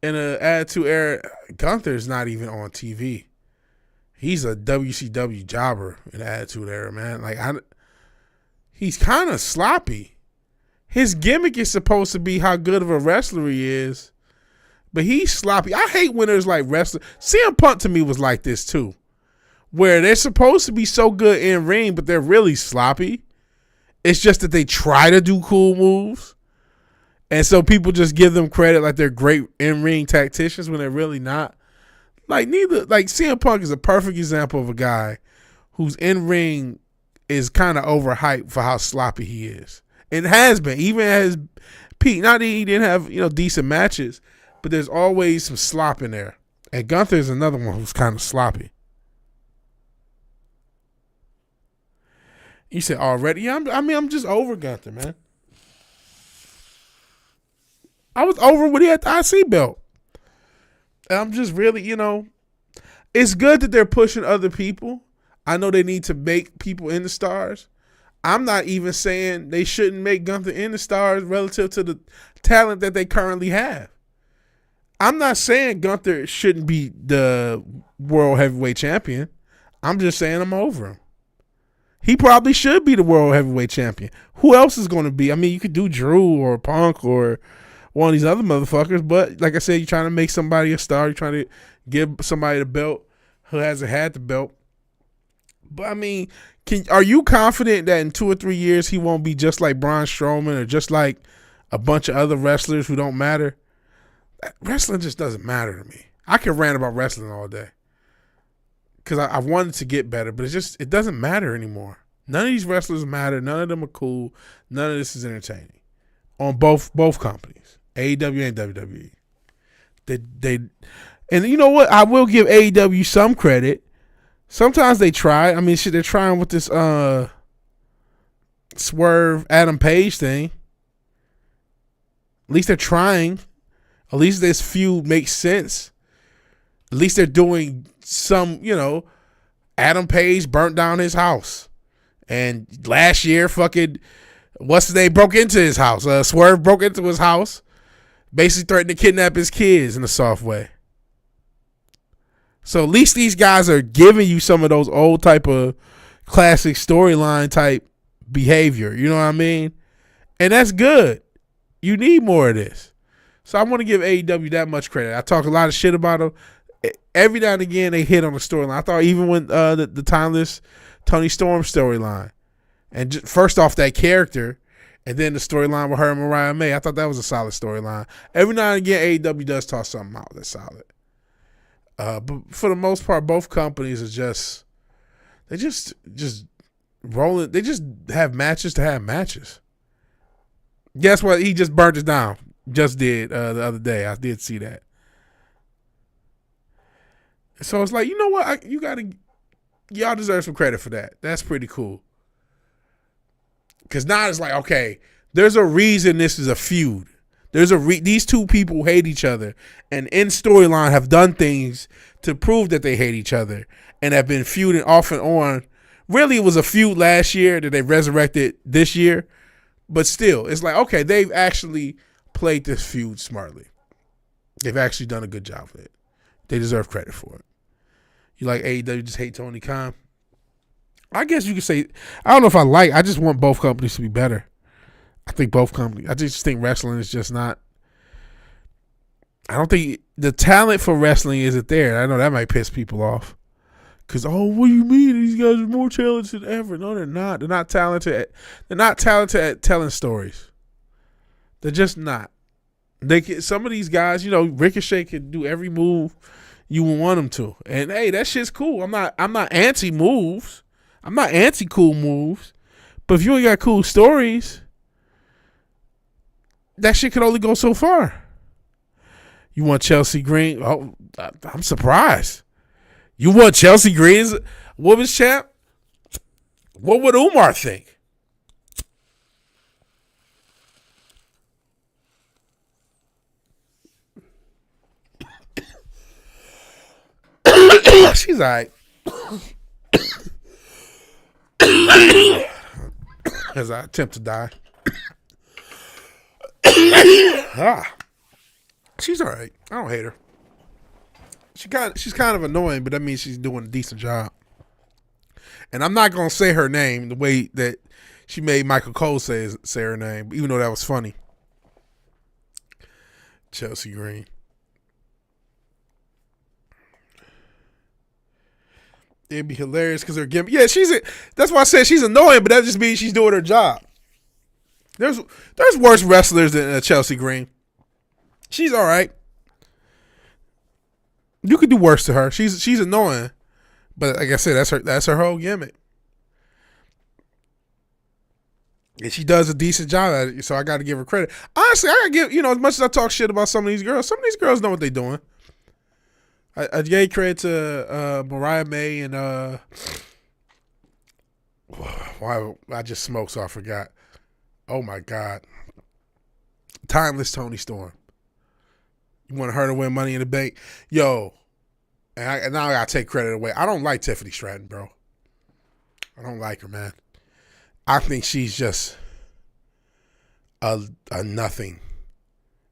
Speaker 1: in an Attitude Era, Gunther's not even on TV. He's a WCW jobber in the Attitude Era, man. Like, he's kind of sloppy. His gimmick is supposed to be how good of a wrestler he is, but he's sloppy. I hate when there's like wrestlers. CM Punk to me was like this too, where they're supposed to be so good in ring, but they're really sloppy. It's just that they try to do cool moves. And so people just give them credit like they're great in-ring tacticians when they're really not. Like CM Punk is a perfect example of a guy whose in-ring is kind of overhyped for how sloppy he is. And has been, even at his peak. Not that he didn't have, decent matches, but there's always some slop in there. And Gunther is another one who's kind of sloppy. You said already? Yeah, I'm just over Gunther, man. I was over when he had the IC belt. And I'm just really, it's good that they're pushing other people. I know they need to make people into stars. I'm not even saying they shouldn't make Gunther into stars relative to the talent that they currently have. I'm not saying Gunther shouldn't be the world heavyweight champion. I'm just saying I'm over him. He probably should be the world heavyweight champion. Who else is going to be? I mean, you could do Drew or Punk or one of these other motherfuckers, but like I said, you're trying to make somebody a star. You're trying to give somebody the belt who hasn't had the belt. But I mean, are you confident that in 2 or 3 years he won't be just like Braun Strowman or just like a bunch of other wrestlers who don't matter? Wrestling just doesn't matter to me. I can rant about wrestling all day because I wanted to get better, but it doesn't matter anymore. None of these wrestlers matter. None of them are cool. None of this is entertaining on both companies, AEW and WWE. And you know what? I will give AEW some credit. Sometimes they try. I mean, shit, they're trying with this Swerve Adam Page thing. At least they're trying. At least this feud makes sense. At least they're doing some, Adam Page burnt down his house. And last year, fucking, what's his name, broke into his house. Swerve broke into his house, basically threatened to kidnap his kids in a soft way. So at least these guys are giving you some of those old type of classic storyline type behavior. You know what I mean? And that's good. You need more of this. So I want to give AEW that much credit. I talk a lot of shit about them. Every now and again, they hit on the storyline. I thought even when the timeless Tony Storm storyline, and just, first off that character, and then the storyline with her and Mariah May, I thought that was a solid storyline. Every now and again, AEW does toss something out that's solid. But for the most part, both companies are just rolling. They just have matches to have matches. Guess what? He just burnt it down. Just did the other day. I did see that. So it's like, you know what? Y'all deserve some credit for that. That's pretty cool. Because now it's like, okay, there's a reason this is a feud. These two people hate each other, and in storyline have done things to prove that they hate each other, and have been feuding off and on. Really, it was a feud last year that they resurrected this year, but still, it's like, okay, they've actually played this feud smartly. They've actually done a good job with it. They deserve credit for it. You like AEW just hate Tony Khan? I guess you could say, I don't know if I just want both companies to be better. I just think wrestling is just not, I don't think the talent for wrestling isn't there. I know that might piss people off. Because, what do you mean? These guys are more talented than ever. No, they're not. They're not talented. They're not talented at telling stories. They're just not. Some of these guys, Ricochet can do every move you want him to. And, hey, that shit's cool. I'm not anti-moves. I'm not anti-cool moves. But if you ain't got cool stories, that shit can only go so far. You want Chelsea Green? Oh, I'm surprised. You want Chelsea Green as women's champ? What would Umar think? She's all right. As I attempt to die. She's all right. I don't hate her. She's kind of annoying, but that means she's doing a decent job. And I'm not gonna say her name the way that she made Michael Cole say her name, even though that was funny. Chelsea Green. It'd be hilarious because they're giving. Yeah, that's why I said she's annoying, but that just means she's doing her job. There's worse wrestlers than Chelsea Green. She's all right. You could do worse to her. She's annoying, but like I said, that's her whole gimmick, and she does a decent job at it. So I got to give her credit. Honestly, I got to give as much as I talk shit about some of these girls know what they're doing. I gave credit to Mariah May and why I just smoked, so I forgot. Oh my God, Timeless Tony Storm. You want her to win Money in the Bank, yo? And now I gotta take credit away. I don't like Tiffany Stratton, bro. I don't like her, man. I think she's just a nothing.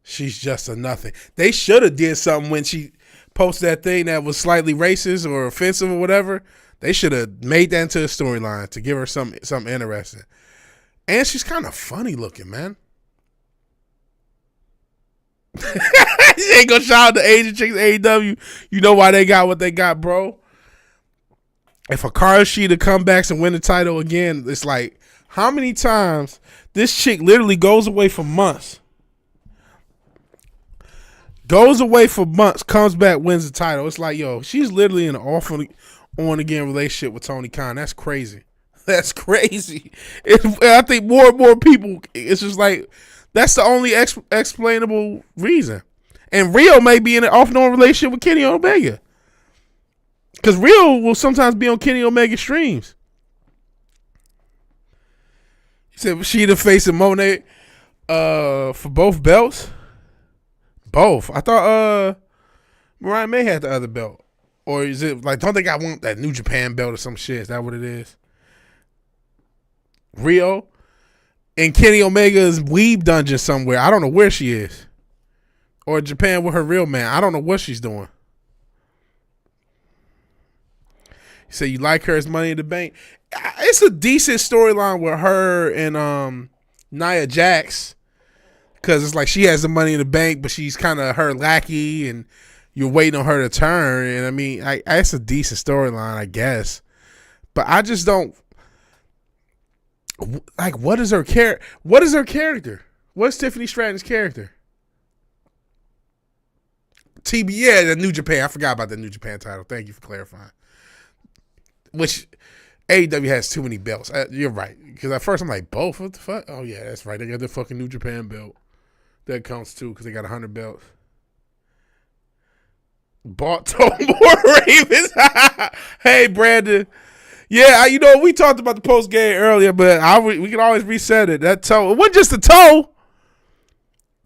Speaker 1: She's just a nothing. They should have did something when she posted that thing that was slightly racist or offensive or whatever. They should have made that into a storyline to give her something interesting. And she's kind of funny looking, man. You ain't gonna shout out the Asian chicks AEW. You know why they got what they got, bro. If Hikaru Shida comebacks and win the title again, it's like, how many times this chick literally goes away for months, comes back, wins the title. It's like, yo, she's literally in an on-again relationship with Tony Khan. That's crazy. That's crazy. I think more and more people, it's just like, that's the only explainable reason. And Rio may be in an off-and-on relationship with Kenny Omega. Because Rio will sometimes be on Kenny Omega streams. He said Sheeta facing Monet for both belts. Both. I thought Mariah May had the other belt. Or is it like, don't they got one that New Japan belt or some shit? Is that what it is? Rio in Kenny Omega's weeb dungeon somewhere. I don't know where she is. Or Japan with her real man. I don't know what she's doing. You say you like her as Money in the Bank. It's a decent storyline with her and Nia Jax. Because it's like she has the Money in the Bank, but she's kind of her lackey and you're waiting on her to turn. And I mean, it's a decent storyline, I guess. But I just don't. Like, what is her character? What is her character? What's Tiffany Stratton's character? Yeah, the New Japan. I forgot about the New Japan title. Thank you for clarifying. Which AEW has too many belts. You're right. Because at first I'm like, both? What the fuck? Oh, yeah, that's right. They got the fucking New Japan belt. That counts too because they got 100 belts. Baltimore Ravens. Hey, Brandon. Yeah, we talked about the post game earlier, but we can always reset it. That toe. It wasn't just the toe.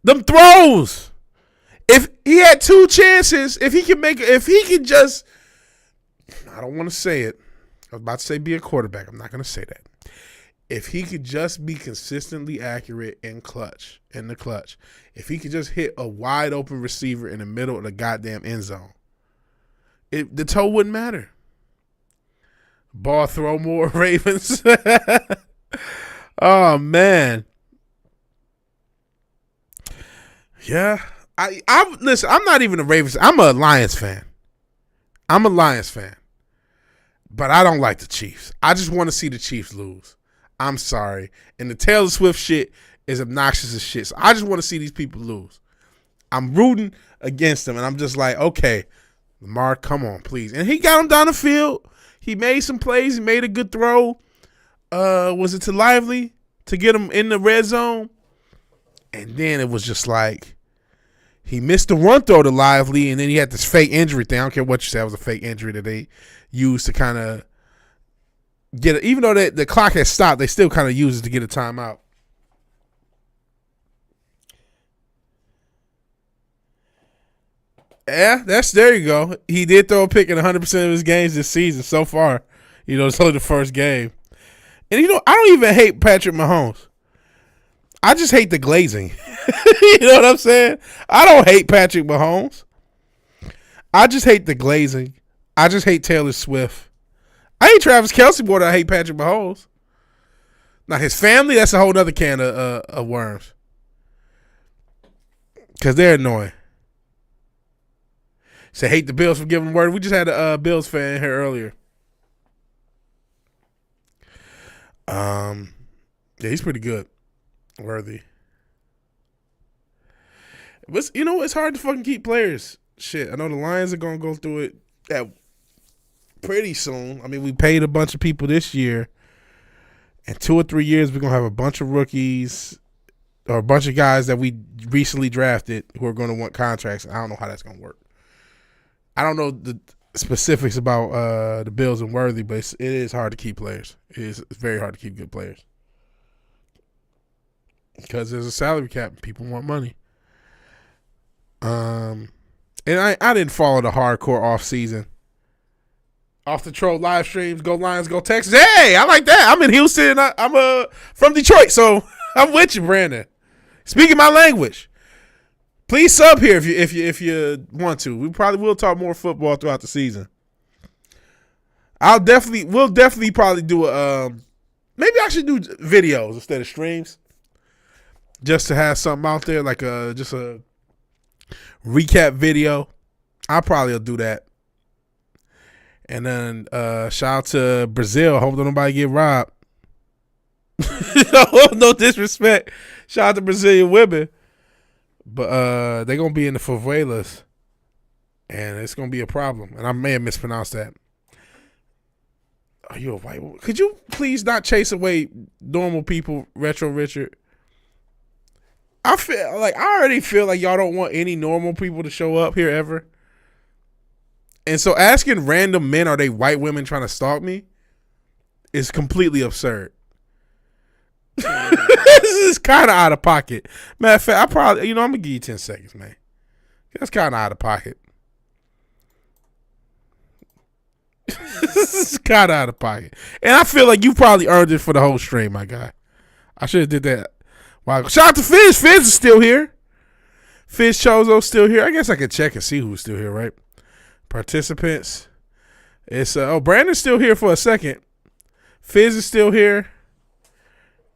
Speaker 1: Them throws. If he had two chances, if he could just, I don't want to say it. I was about to say be a quarterback. I'm not going to say that. If he could just be consistently accurate in the clutch, if he could just hit a wide open receiver in the middle of the goddamn end zone, the toe wouldn't matter. Ball throw more Ravens. Oh man. Yeah. Listen, I'm not even a Ravens. I'm a Lions fan. But I don't like the Chiefs. I just want to see the Chiefs lose. I'm sorry. And the Taylor Swift shit is obnoxious as shit. So I just want to see these people lose. I'm rooting against them. And I'm just like, okay, Lamar, come on, please. And he got him down the field. He made some plays. He made a good throw. Was it to Lively to get him in the red zone? And then it was just like, he missed the run throw to Lively, and then he had this fake injury thing. I don't care what you say. It was a fake injury that they used to kind of get it. Even though the clock has stopped, they still kind of use it to get a timeout. Yeah, there you go. He did throw a pick in 100% of his games this season so far. It's only the first game. And I don't even hate Patrick Mahomes. I just hate the glazing. You know what I'm saying? I don't hate Patrick Mahomes. I just hate the glazing. I just hate Taylor Swift. I hate Travis Kelce more than I hate Patrick Mahomes. Now, his family, that's a whole other can of worms. Because they're annoying. Say hate the Bills for giving word. We just had a Bills fan here earlier. Yeah, he's pretty good. Worthy. But it's hard to fucking keep players. Shit, I know the Lions are gonna go through it pretty soon. I mean, we paid a bunch of people this year. In 2 or 3 years, we're gonna have a bunch of rookies or a bunch of guys that we recently drafted who are gonna want contracts. I don't know how that's gonna work. I don't know the specifics about the Bills and Worthy, but it is hard to keep players. It's very hard to keep good players because there's a salary cap and people want money. And I didn't follow the hardcore off season. Off the troll live streams, go Lions, go Texas. Hey, I like that. I'm in Houston. I'm from Detroit, so I'm with you, Brandon. Speaking my language. Please sub here if you want to. We probably will talk more football throughout the season. We'll definitely probably do maybe I should do videos instead of streams, just to have something out there like just a recap video. I probably will do that. And then shout out to Brazil. Hope nobody get robbed. No disrespect. Shout out to Brazilian women. But they're going to be in the favelas. And it's going to be a problem. And I may have mispronounced that. Are you a white woman? Could you please not chase away normal people, Retro Richard? I already feel like y'all don't want any normal people to show up here ever. And so asking random men, are they white women trying to stalk me, is completely absurd. This is kind of out of pocket. Matter of fact, I'm going to give you 10 seconds, man. That's kind of out of pocket. This is kind of out of pocket. And I feel like you probably earned it for the whole stream, my guy. I should have did that. Wow. Shout out to Fizz. Fizz is still here. Fizz Chozo's still here. I guess I could check and see who's still here, right? Participants. It's Brandon's still here for a second. Fizz is still here.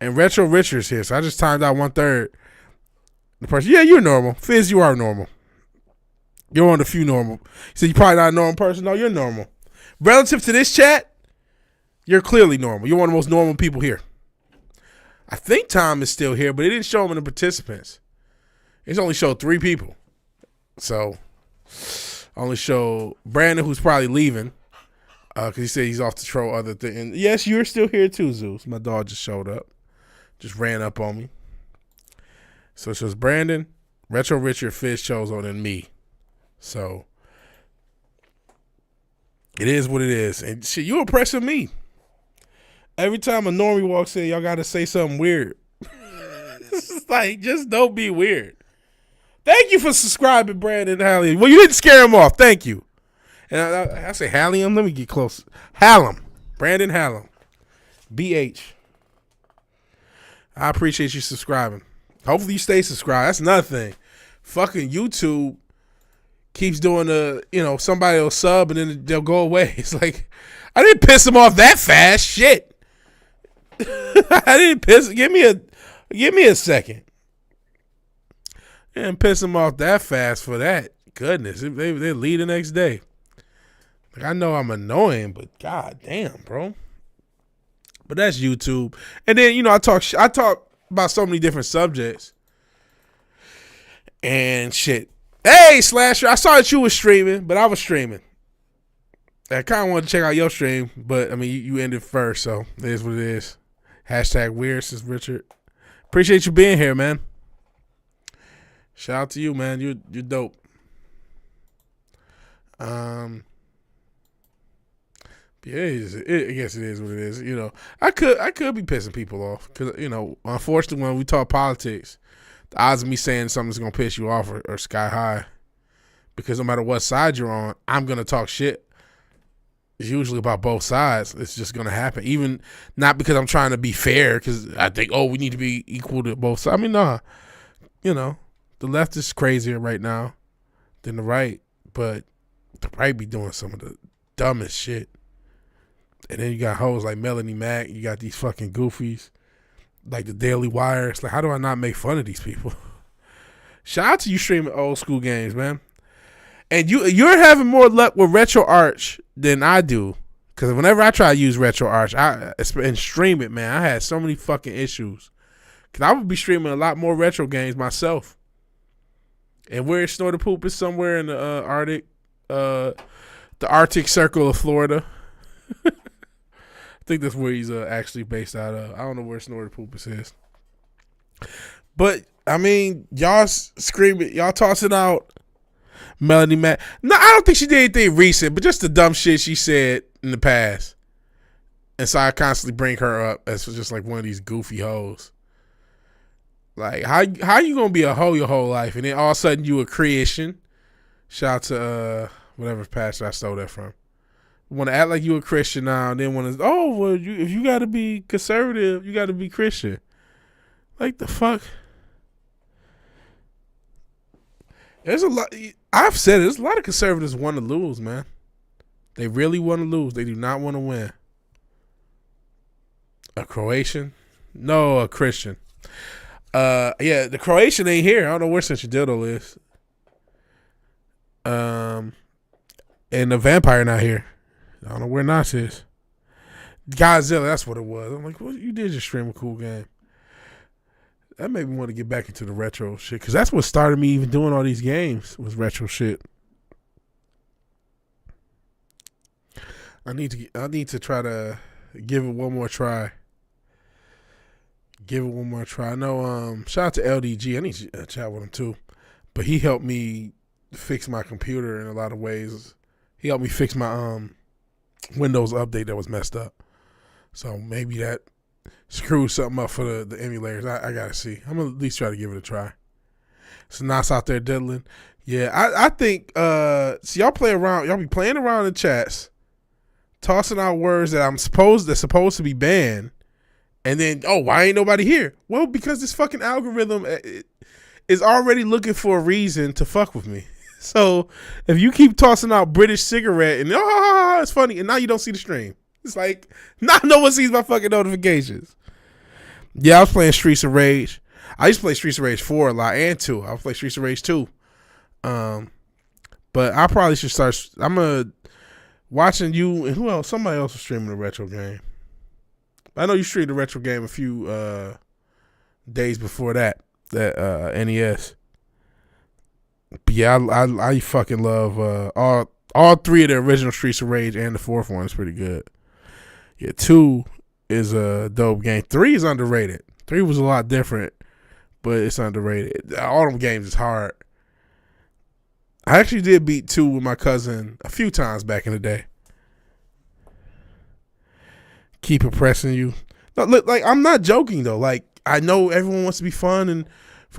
Speaker 1: And Retro Richard's here. So I just timed out 1/3. The person, yeah, you're normal. Fizz, you are normal. You're one of the few normal. So you're probably not a normal person. No, you're normal. Relative to this chat, you're clearly normal. You're one of the most normal people here. I think Tom is still here, but it didn't show him in the participants. It's only showed 3 people. So only show Brandon, who's probably leaving, because he said he's off to troll other things. And yes, you're still here too, Zeus. My dog just showed up. Just ran up on me. So it shows Brandon, Retro Richard, Fizz Chozo, and me. So it is what it is. And shit, you impressing me. Every time a normie walks in, y'all got to say something weird. It's like, just don't be weird. Thank you for subscribing, Brandon Hallium. Well, you didn't scare him off. Thank you. And I say Hallium. Let me get close. Hallium. Brandon Hallium. BH. I appreciate you subscribing. Hopefully you stay subscribed. That's another thing. Fucking YouTube keeps doing somebody will sub and then they'll go away. It's like, I didn't piss them off that fast. Shit. I didn't piss. Give me a second. I didn't piss them off that fast for that. Goodness. They leave the next day. Like, I know I'm annoying, but god damn, bro. But that's YouTube. And then, I talk about so many different subjects. And shit. Hey, Slasher, I saw that you was streaming, but I was streaming. I kind of wanted to check out your stream, but, I mean, you ended first, so it is what it is. Hashtag weird, says Richard. Appreciate you being here, man. Shout out to you, man. You're dope. Yeah, I guess it is what it is. I could be pissing people off because unfortunately, when we talk politics, the odds of me saying something's gonna piss you off are sky high. because no matter what side you're on, I'm gonna talk shit. It's usually about both sides. It's just gonna happen. Even not because I'm trying to be fair, because I think, we need to be equal to both sides. I mean, nah. The left is crazier right now than the right, but the right be doing some of the dumbest shit. And then you got hoes like Melanie Mack. You got these fucking goofies like the Daily Wire. It's like, how do I not make fun of these people? Shout out to you streaming old school games, man. And you're having more luck with RetroArch than I do. Because whenever I try to use RetroArch and stream it, man, I had so many fucking issues. Because I would be streaming a lot more retro games myself. And where Snort the Poop is somewhere in the Arctic Circle of Florida. I think that's where he's actually based out of. I don't know where Snort the Poop is. But, I mean, y'all screaming, y'all tossing out Melanie Mack. No, I don't think she did anything recent, but just the dumb shit she said in the past. And so I constantly bring her up as just like one of these goofy hoes. Like, how you gonna be a hoe your whole life, and then all of a sudden you a Christian? Shout out to whatever pastor I stole that from. Want to act like you a Christian now, and then want to, if you got to be conservative, you got to be Christian. Like, the fuck? There's a lot. I've said it. There's a lot of conservatives want to lose, man. They really want to lose. They do not want to win. A Croatian? No, a Christian. Yeah, the Croatian ain't here. I don't know where Central Dildo is. And the vampire not here. I don't know where Knox is. Godzilla, that's what it was. I'm like, well, you did just stream a cool game. That made me want to get back into the retro shit, because that's what started me even doing all these games, was retro shit. I need to try to give it one more try. I know, shout out to LDG. I need to chat with him too. But he helped me fix my computer in a lot of ways. He helped me fix my Windows update that was messed up. So maybe that screwed something up for the emulators. I gotta see. I'm gonna at least try to give it a try. So Nas out there diddling. Yeah, I think see, y'all play around, y'all be playing around in chats, tossing out words that's supposed to be banned. And then, why ain't nobody here? Well, because this fucking algorithm is already looking for a reason to fuck with me. So if you keep tossing out British cigarette and it's funny, and now you don't see the stream. It's like, now no one sees my fucking notifications. Yeah, I was playing Streets of Rage. I used to play Streets of Rage 4 a lot, and 2. I play Streets of Rage 2. But I probably should start. I'm watching you, and who else? Somebody else was streaming a retro game. I know you streamed a retro game a few days before that NES. But yeah, I fucking love all three of the original Streets of Rage, and the fourth one is pretty good. Yeah, 2 is a dope game. 3 is underrated. 3 was a lot different, but it's underrated. All them games is hard. I actually did beat 2 with my cousin a few times back in the day. Keep oppressing you. No, look, like, I'm not joking though. Like, I know everyone wants to be fun, and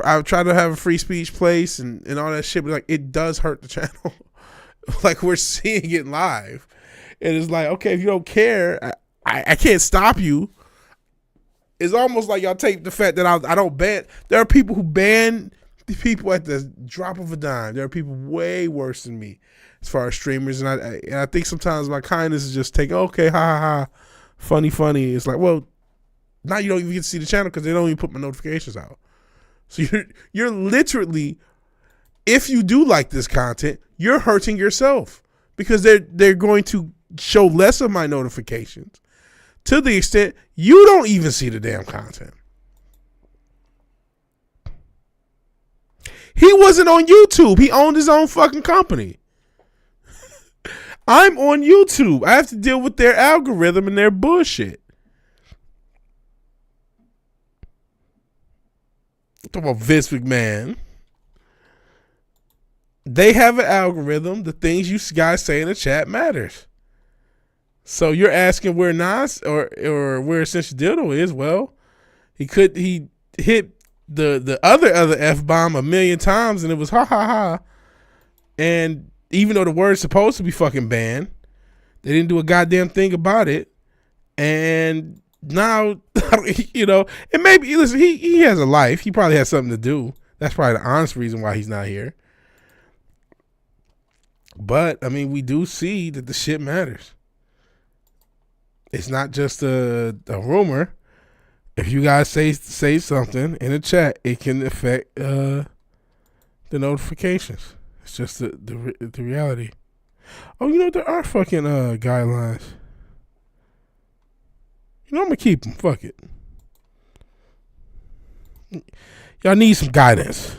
Speaker 1: I try to have a free speech place and all that shit, but like, it does hurt the channel. Like, we're seeing it live, and it's like, okay, if you don't care, I can't stop you. It's almost like y'all take the fact that I don't ban. There are people who ban the people at the drop of a dime. There are people way worse than me as far as streamers, and I think sometimes my kindness is just taking, okay, ha ha ha, funny. It's like, well, now you don't even get to see the channel because they don't even put my notifications out. So you're literally, if you do like this content, you're hurting yourself, because they're going to show less of my notifications to the extent you don't even see the damn content. He wasn't on YouTube. He owned his own fucking company. I'm on YouTube. I have to deal with their algorithm and their bullshit. Talk about Vince McMahon. They have an algorithm. The things you guys say in the chat matters. So you're asking where Nas or where Essential Dildo is. Well, he hit the other F-bomb a million times, and it was ha ha ha. And even though the word's supposed to be fucking banned, they didn't do a goddamn thing about it. And now, you know, and maybe, listen, he has a life. He probably has something to do. That's probably the honest reason why he's not here. But, I mean, we do see that the shit matters. It's not just a rumor. If you guys say something in the chat, it can affect the notifications. It's just the reality. Oh, you know, there are fucking guidelines. You know, I'm going to keep them. Fuck it. Y'all need some guidance.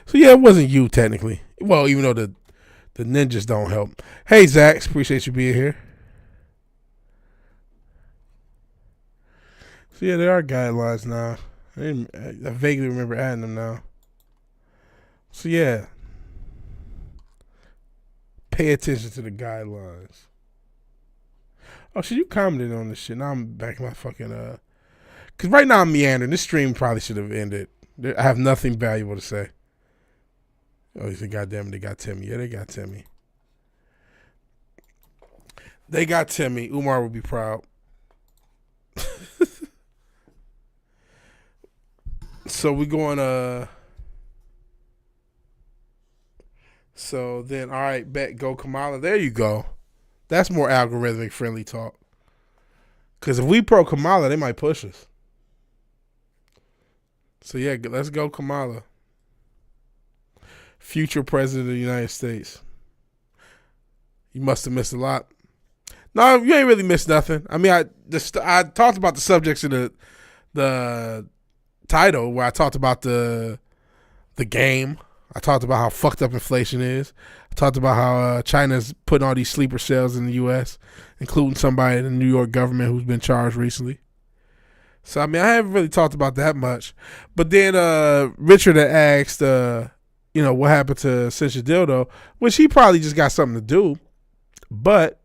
Speaker 1: So, yeah, it wasn't you, technically. Well, even though the ninjas don't help. Hey, Zach. Appreciate you being here. So, yeah, there are guidelines now. I vaguely remember adding them now. So, yeah. Pay attention to the guidelines. Oh, shit, you commented on this shit. Now I'm back in my fucking, because right now I'm meandering. This stream probably should have ended. I have nothing valuable to say. Oh, he said, goddamn it, they got Timmy. Yeah, they got Timmy. They got Timmy. Umar would be proud. So we going, so then, all right, bet, go Kamala. There you go. That's more algorithmic friendly talk. Because if we pro Kamala, they might push us. So yeah, let's go Kamala. Future president of the United States. You must have missed a lot. No, you ain't really missed nothing. I mean, I talked about the subjects in the title where I talked about the game. I talked about how fucked up inflation is. I talked about how China's putting all these sleeper cells in the U.S., including somebody in the New York government who's been charged recently. So, I mean, I haven't really talked about that much. But then Richard had asked, you know, what happened to Cincha Dildo, which he probably just got something to do. But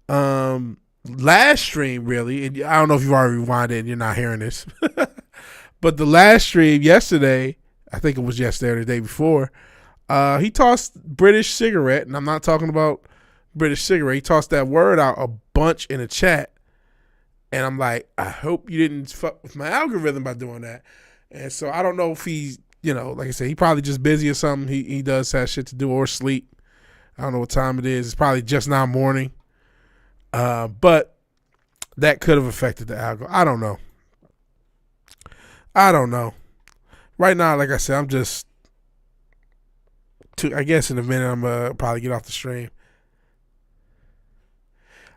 Speaker 1: last stream, really, and I don't know if you've already rewinded and you're not hearing this, but the last stream yesterday, I think it was yesterday or the day before, he tossed British cigarette, and I'm not talking about British cigarette. He tossed that word out a bunch in the chat, and I'm like, I hope you didn't fuck with my algorithm by doing that. And so I don't know if he's, you know, like I said, he probably just busy or something. He does have shit to do or sleep. I don't know what time it is. It's probably just now morning. But that could have affected the algo. I don't know. Right now, like I said, I'm just, I guess in a minute I'm going to probably get off the stream.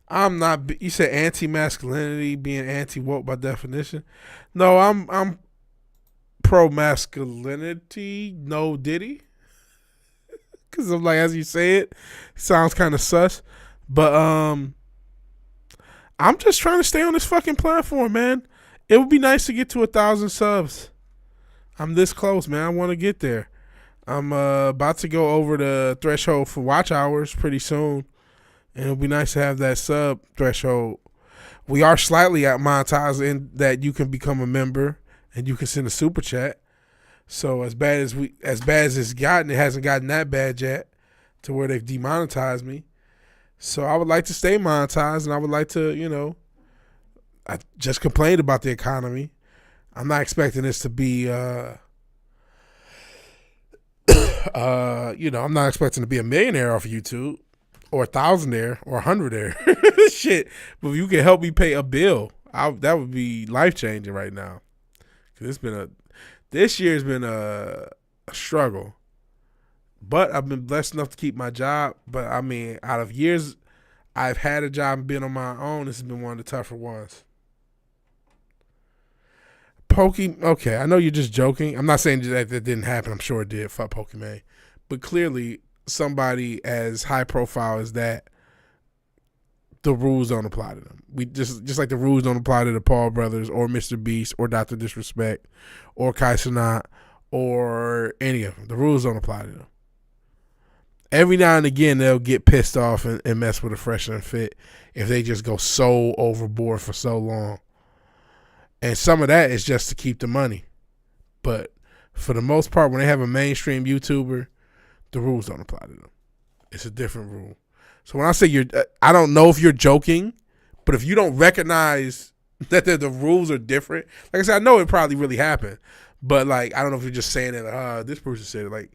Speaker 1: I'm not, you said anti-masculinity being anti-woke by definition. No, I'm pro-masculinity, no Diddy. Because I'm like, as you say it sounds kind of sus. But I'm just trying to stay on this fucking platform, man. It would be nice to get to 1,000 subs. I'm this close, man. I want to get there. I'm about to go over the threshold for watch hours pretty soon. And it'll be nice to have that sub threshold. We are slightly at monetized in that you can become a member and you can send a super chat. So as bad as it's gotten, it hasn't gotten that bad yet to where they've demonetized me. So I would like to stay monetized, and I would like to, you know, I just complained about the economy. I'm not expecting this to be, you know, I'm not expecting to be a millionaire off of YouTube or a thousandaire or 100aire. Shit. But if you can help me pay a bill, that would be life-changing right now. Because this year's been a struggle. But I've been blessed enough to keep my job. But, I mean, out of years I've had a job and been on my own, this has been one of the tougher ones. Okay, I know you're just joking. I'm not saying that didn't happen. I'm sure it did. Fuck Pokemon. But clearly, somebody as high profile as that, the rules don't apply to them. We just like the rules don't apply to the Paul brothers or Mr. Beast or Dr. Disrespect or Kai Cenat or any of them. The rules don't apply to them. Every now and again, they'll get pissed off and mess with a fresh and fit if they just go so overboard for so long. And some of that is just to keep the money. But for the most part, when they have a mainstream YouTuber, The rules don't apply to them. It's a different rule. So when I say I don't know if you're joking, but if you don't recognize that the rules are different, like I said, I know it probably really happened, but like I don't know if you're just saying that this person said it. Like,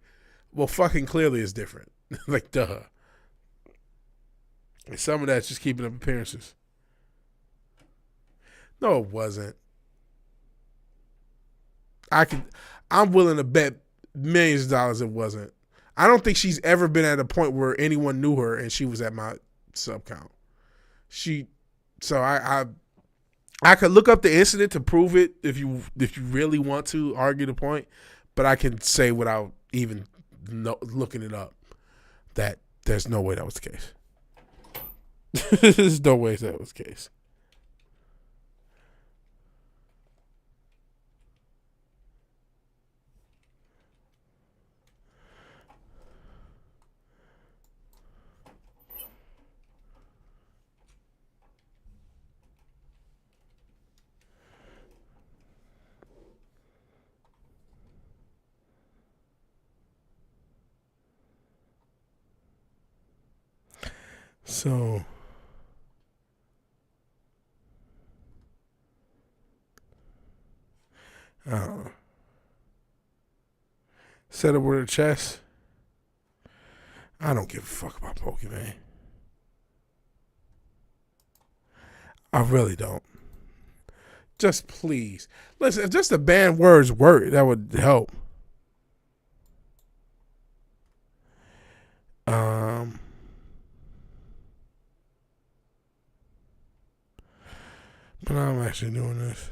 Speaker 1: well, fucking clearly it's different. Like, duh. And some of that's just keeping up appearances. No, it wasn't. I'm willing to bet millions of dollars it wasn't. I don't think she's ever been at a point where anyone knew her and she was at my sub count. So I could look up the incident to prove it if you really want to argue the point, but I can say without even looking it up that there's no way that was the case. There's no way that was the case. So, I don't know. Set up with a chess. I don't give a fuck about Pokemon. I really don't. Just please. Listen, if just the banned words work, that would help. But I'm actually doing this.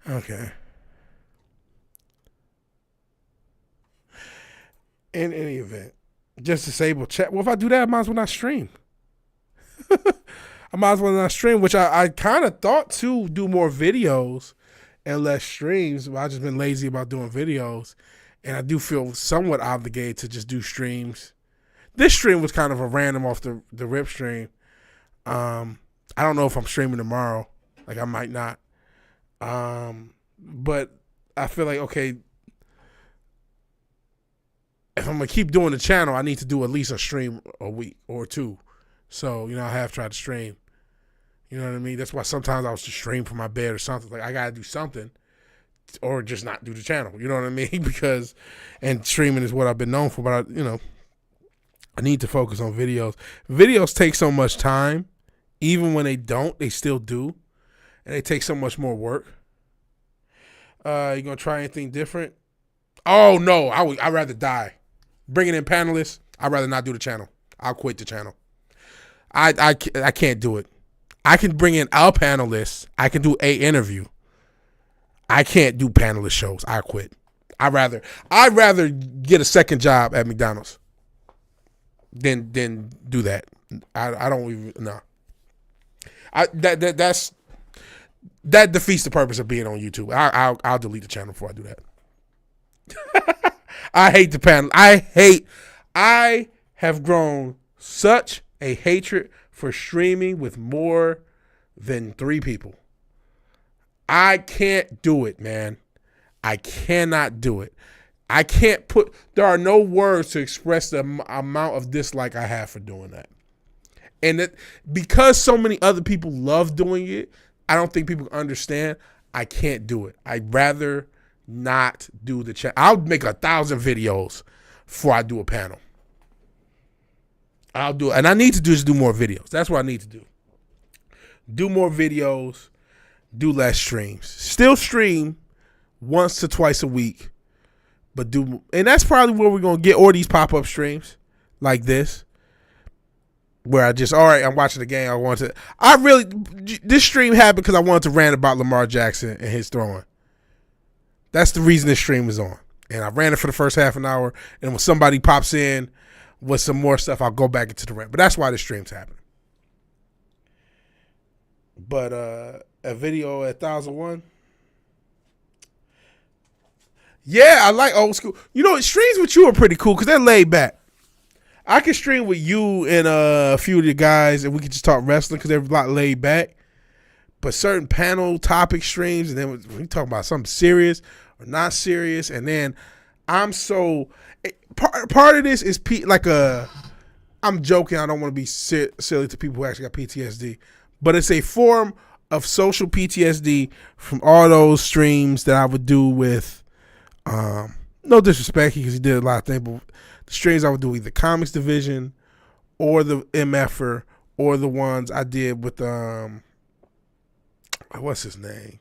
Speaker 1: Okay. In any event, just disable chat. Well, if I do that, I might as well not stream. I might as well not stream, which I kind of thought to do more videos and less streams, but I've just been lazy about doing videos. And I do feel somewhat obligated to just do streams. This stream was kind of a random off the rip stream. I don't know if I'm streaming tomorrow. Like, I might not. But I feel like, okay, if I'm going to keep doing the channel, I need to do at least a stream a week or two. So, I have tried to stream. You know what I mean? That's why sometimes I was just stream from my bed or something. Like, I got to do something or just not do the channel. You know what I mean? And streaming is what I've been known for. But, I need to focus on videos. Videos take so much time. Even when they don't, they still do. And they take so much more work. You going to try anything different? Oh, no. I'd rather die. Bringing in panelists, I'd rather not do the channel. I'll quit the channel. I can't do it. I can bring in a panelist. I can do a interview. I can't do panelist shows. I quit. I'd rather get a second job at McDonald's than do that. I don't even no. That defeats the purpose of being on YouTube. I'll delete the channel before I do that. I hate the panel. I have grown such a hatred for streaming with more than 3 people. I can't do it, man. I cannot do it. There are no words to express the amount of dislike I have for doing that. And because so many other people love doing it, I don't think people understand. I can't do it. I'd rather not do the channel. I'll make 1,000 videos before I do a panel. I'll do it. And I need to just do more videos. That's what I need to do. Do more videos. Do less streams. Still stream once to twice a week. But and that's probably where we're going to get, or these pop-up streams like this. Where I just, all right, I'm watching the game. This stream happened because I wanted to rant about Lamar Jackson and his throwing. That's the reason this stream is on. And I ran it for the first half an hour. And when somebody pops in with some more stuff, I'll go back into the rant. But that's why the stream's happening. But a video at 1001. Yeah, I like old school. You know, streams with you are pretty cool because they're laid back. I can stream with you and a few of the guys, and we can just talk wrestling because they're a lot laid back. But certain panel topic streams, and then we talk about something serious or not serious, and then I'm so part of this is I'm joking. I don't want to be silly to people who actually got PTSD, but it's a form of social PTSD from all those streams that I would do with. No disrespect because he did a lot of things, but the streams I would do either Comics Division or the MFer or the ones I did with what's his name?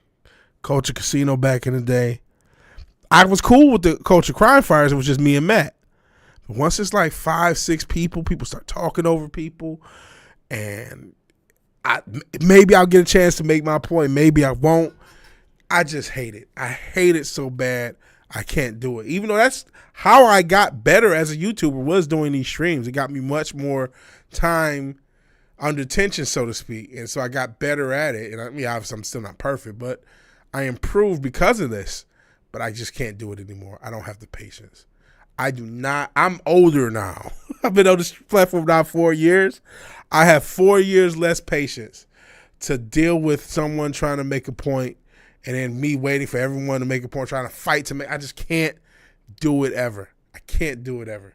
Speaker 1: Culture Casino back in the day. I was cool with the Culture Crime Fighters. It was just me and Matt. But once it's like 5-6 people start talking over people, and maybe I'll get a chance to make my point. Maybe I won't. I just hate it. I hate it so bad. I can't do it. Even though that's how I got better as a YouTuber, was doing these streams. It got me much more time under tension, so to speak. And so I got better at it. And I mean, obviously I'm still not perfect, but I improved because of this. But I just can't do it anymore. I don't have the patience. I do not. I'm older now. I've been on this platform now 4 years. I have 4 years less patience to deal with someone trying to make a point and then me waiting for everyone to make a point, trying to fight to make. I just can't do it ever. I can't do it ever.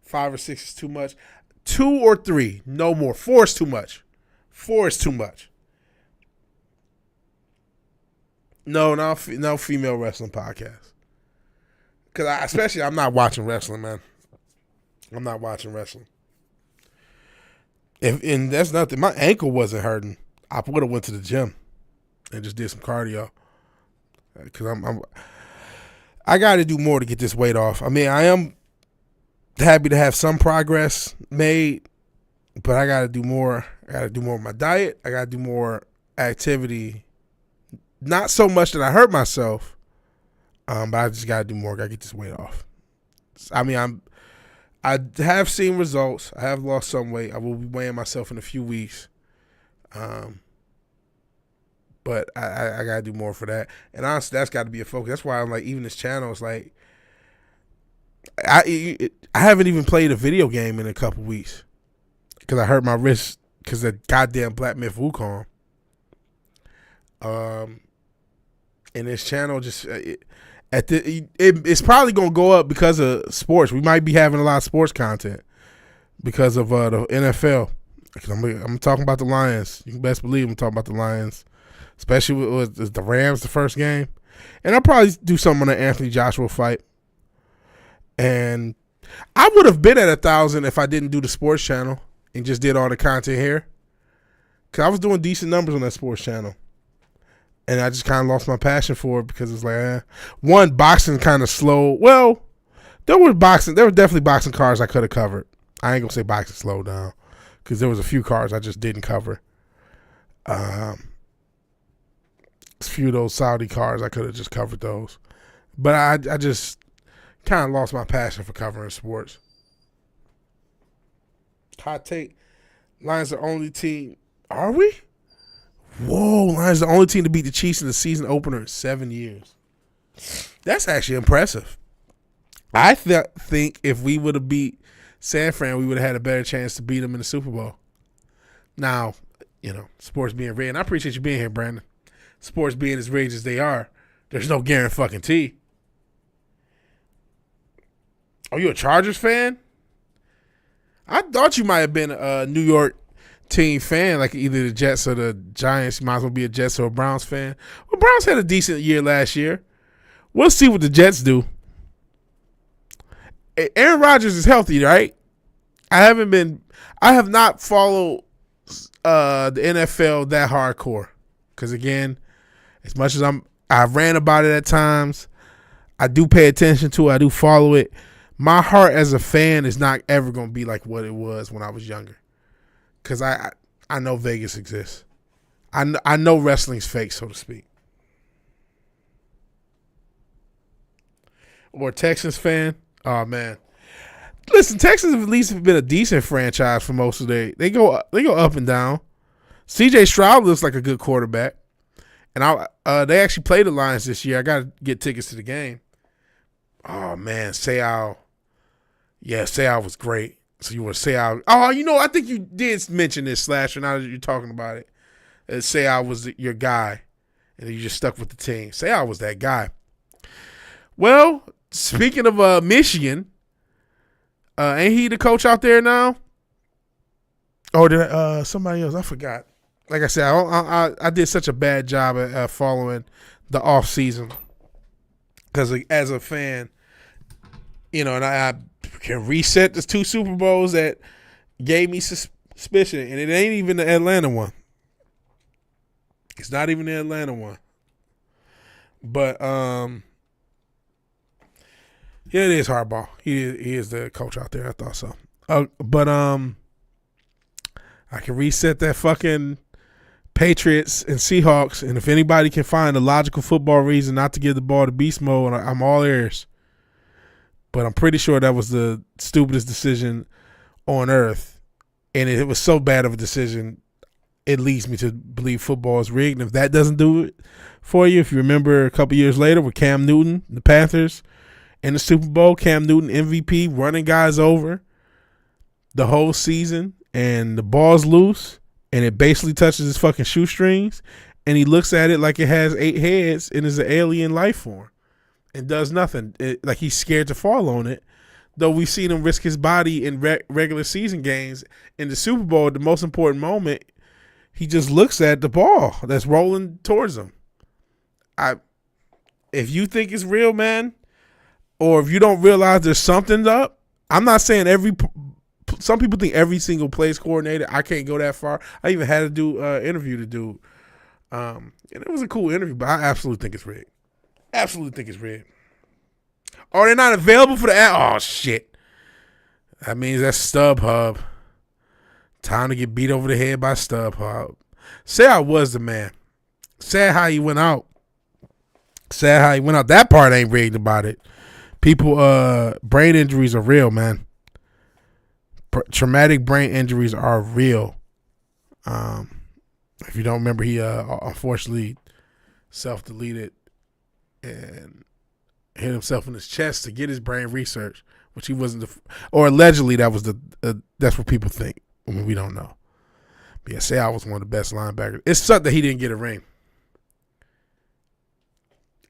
Speaker 1: 5 or 6 is too much. 2 or 3, no more. 4 is too much. 4 is too much. No female wrestling podcast. Because I'm not watching wrestling, man. I'm not watching wrestling. And that's nothing. My ankle wasn't hurting. I would have went to the gym and just did some cardio. Because I got to do more to get this weight off. I mean, I am happy to have some progress made, but I got to do more. I got to do more with my diet. I got to do more activity. Not so much that I hurt myself, but I just got to do more. Got to get this weight off. I mean, I have seen results. I have lost some weight. I will be weighing myself in a few weeks. But I got to do more for that. And honestly, that's got to be a focus. That's why I'm like, even this channel is like, I haven't even played a video game in a couple weeks because I hurt my wrist because of goddamn Black Myth Wukong. And this channel just it's probably gonna go up because of sports. We might be having a lot of sports content because of the NFL. I'm talking about the Lions. You can best believe I'm talking about the Lions, especially with the Rams, the first game. And I'll probably do something on the Anthony Joshua fight. And I would have been at 1,000 if I didn't do the sports channel and just did all the content here. Because I was doing decent numbers on that sports channel. And I just kind of lost my passion for it because it's like, one, boxing kind of slow. Well, there were definitely boxing cards I could have covered. I ain't going to say boxing slowed down because there was a few cards I just didn't cover. A few of those Saudi cards, I could have just covered those. But I just kind of lost my passion for covering sports. Hot take, Lions are the only team. Are we? Whoa, Lions are the only team to beat the Chiefs in the season opener in 7 years. That's actually impressive. I think if we would have beat San Fran, we would have had a better chance to beat them in the Super Bowl. Now, sports being rigged. And I appreciate you being here, Brandon. Sports being as rigged as they are, there's no guarantee. Are you a Chargers fan? I thought you might have been a New York team fan, like either the Jets or the Giants. You might as well be a Jets or a Browns fan. Well, Browns had a decent year last year. We'll see what the Jets do. Aaron Rodgers is healthy, right? I have not followed the NFL that hardcore. Because again, as much as I ran about it at times, I do pay attention to it. I do follow it. My heart as a fan is not ever going to be like what it was when I was younger. Because I know Vegas exists. I know wrestling's fake, so to speak. Or a Texans fan. Oh, man. Listen, Texans have at least been a decent franchise for most of they go up and down. C.J. Stroud looks like a good quarterback. And they actually played the Lions this year. I got to get tickets to the game. Oh, man, Seau. Yeah, Seau was great. So you want to Seau. Oh, I think you did mention this, Slasher, now that you're talking about it. Seau was your guy, and you just stuck with the team. Seau was that guy. Well, speaking of Michigan, ain't he the coach out there now? Or did somebody else? I forgot. Like I said, I did such a bad job at following the off season because as a fan, and I can reset the 2 Super Bowls that gave me suspicion, and it ain't even the Atlanta one. It's not even the Atlanta one. But yeah, it is Harbaugh. He is the coach out there. I thought so. But I can reset that fucking Patriots and Seahawks, and if anybody can find a logical football reason not to give the ball to beast mode, I'm all ears. But I'm pretty sure that was the stupidest decision on earth, and it was so bad of a decision, it leads me to believe football is rigged. And if that doesn't do it for you, if you remember a couple years later with Cam Newton, the Panthers, in the Super Bowl, Cam Newton MVP, running guys over the whole season, and the ball's loose, and it basically touches his fucking shoestrings, and he looks at it like it has 8 heads and is an alien life form and does nothing. Like he's scared to fall on it, though we've seen him risk his body in regular season games. In the Super Bowl, at the most important moment, he just looks at the ball that's rolling towards him. If you think it's real, man, or if you don't realize there's something up, I'm not saying some people think every single plays coordinator. I can't go that far. I even had to do an interview to do. And it was a cool interview, but I absolutely think it's rigged. Absolutely think it's rigged. Oh, they're not available for the app? Oh, shit. That means that's StubHub. Time to get beat over the head by StubHub. Say I was the man. Sad how he went out. That part ain't rigged about it. People, brain injuries are real, man. Traumatic brain injuries are real. If you don't remember, he unfortunately self-deleted and hit himself in his chest to get his brain research, which he wasn't, or allegedly that was that's what people think. I mean, we don't know. But yeah, Seau was one of the best linebackers. It sucked that he didn't get a ring.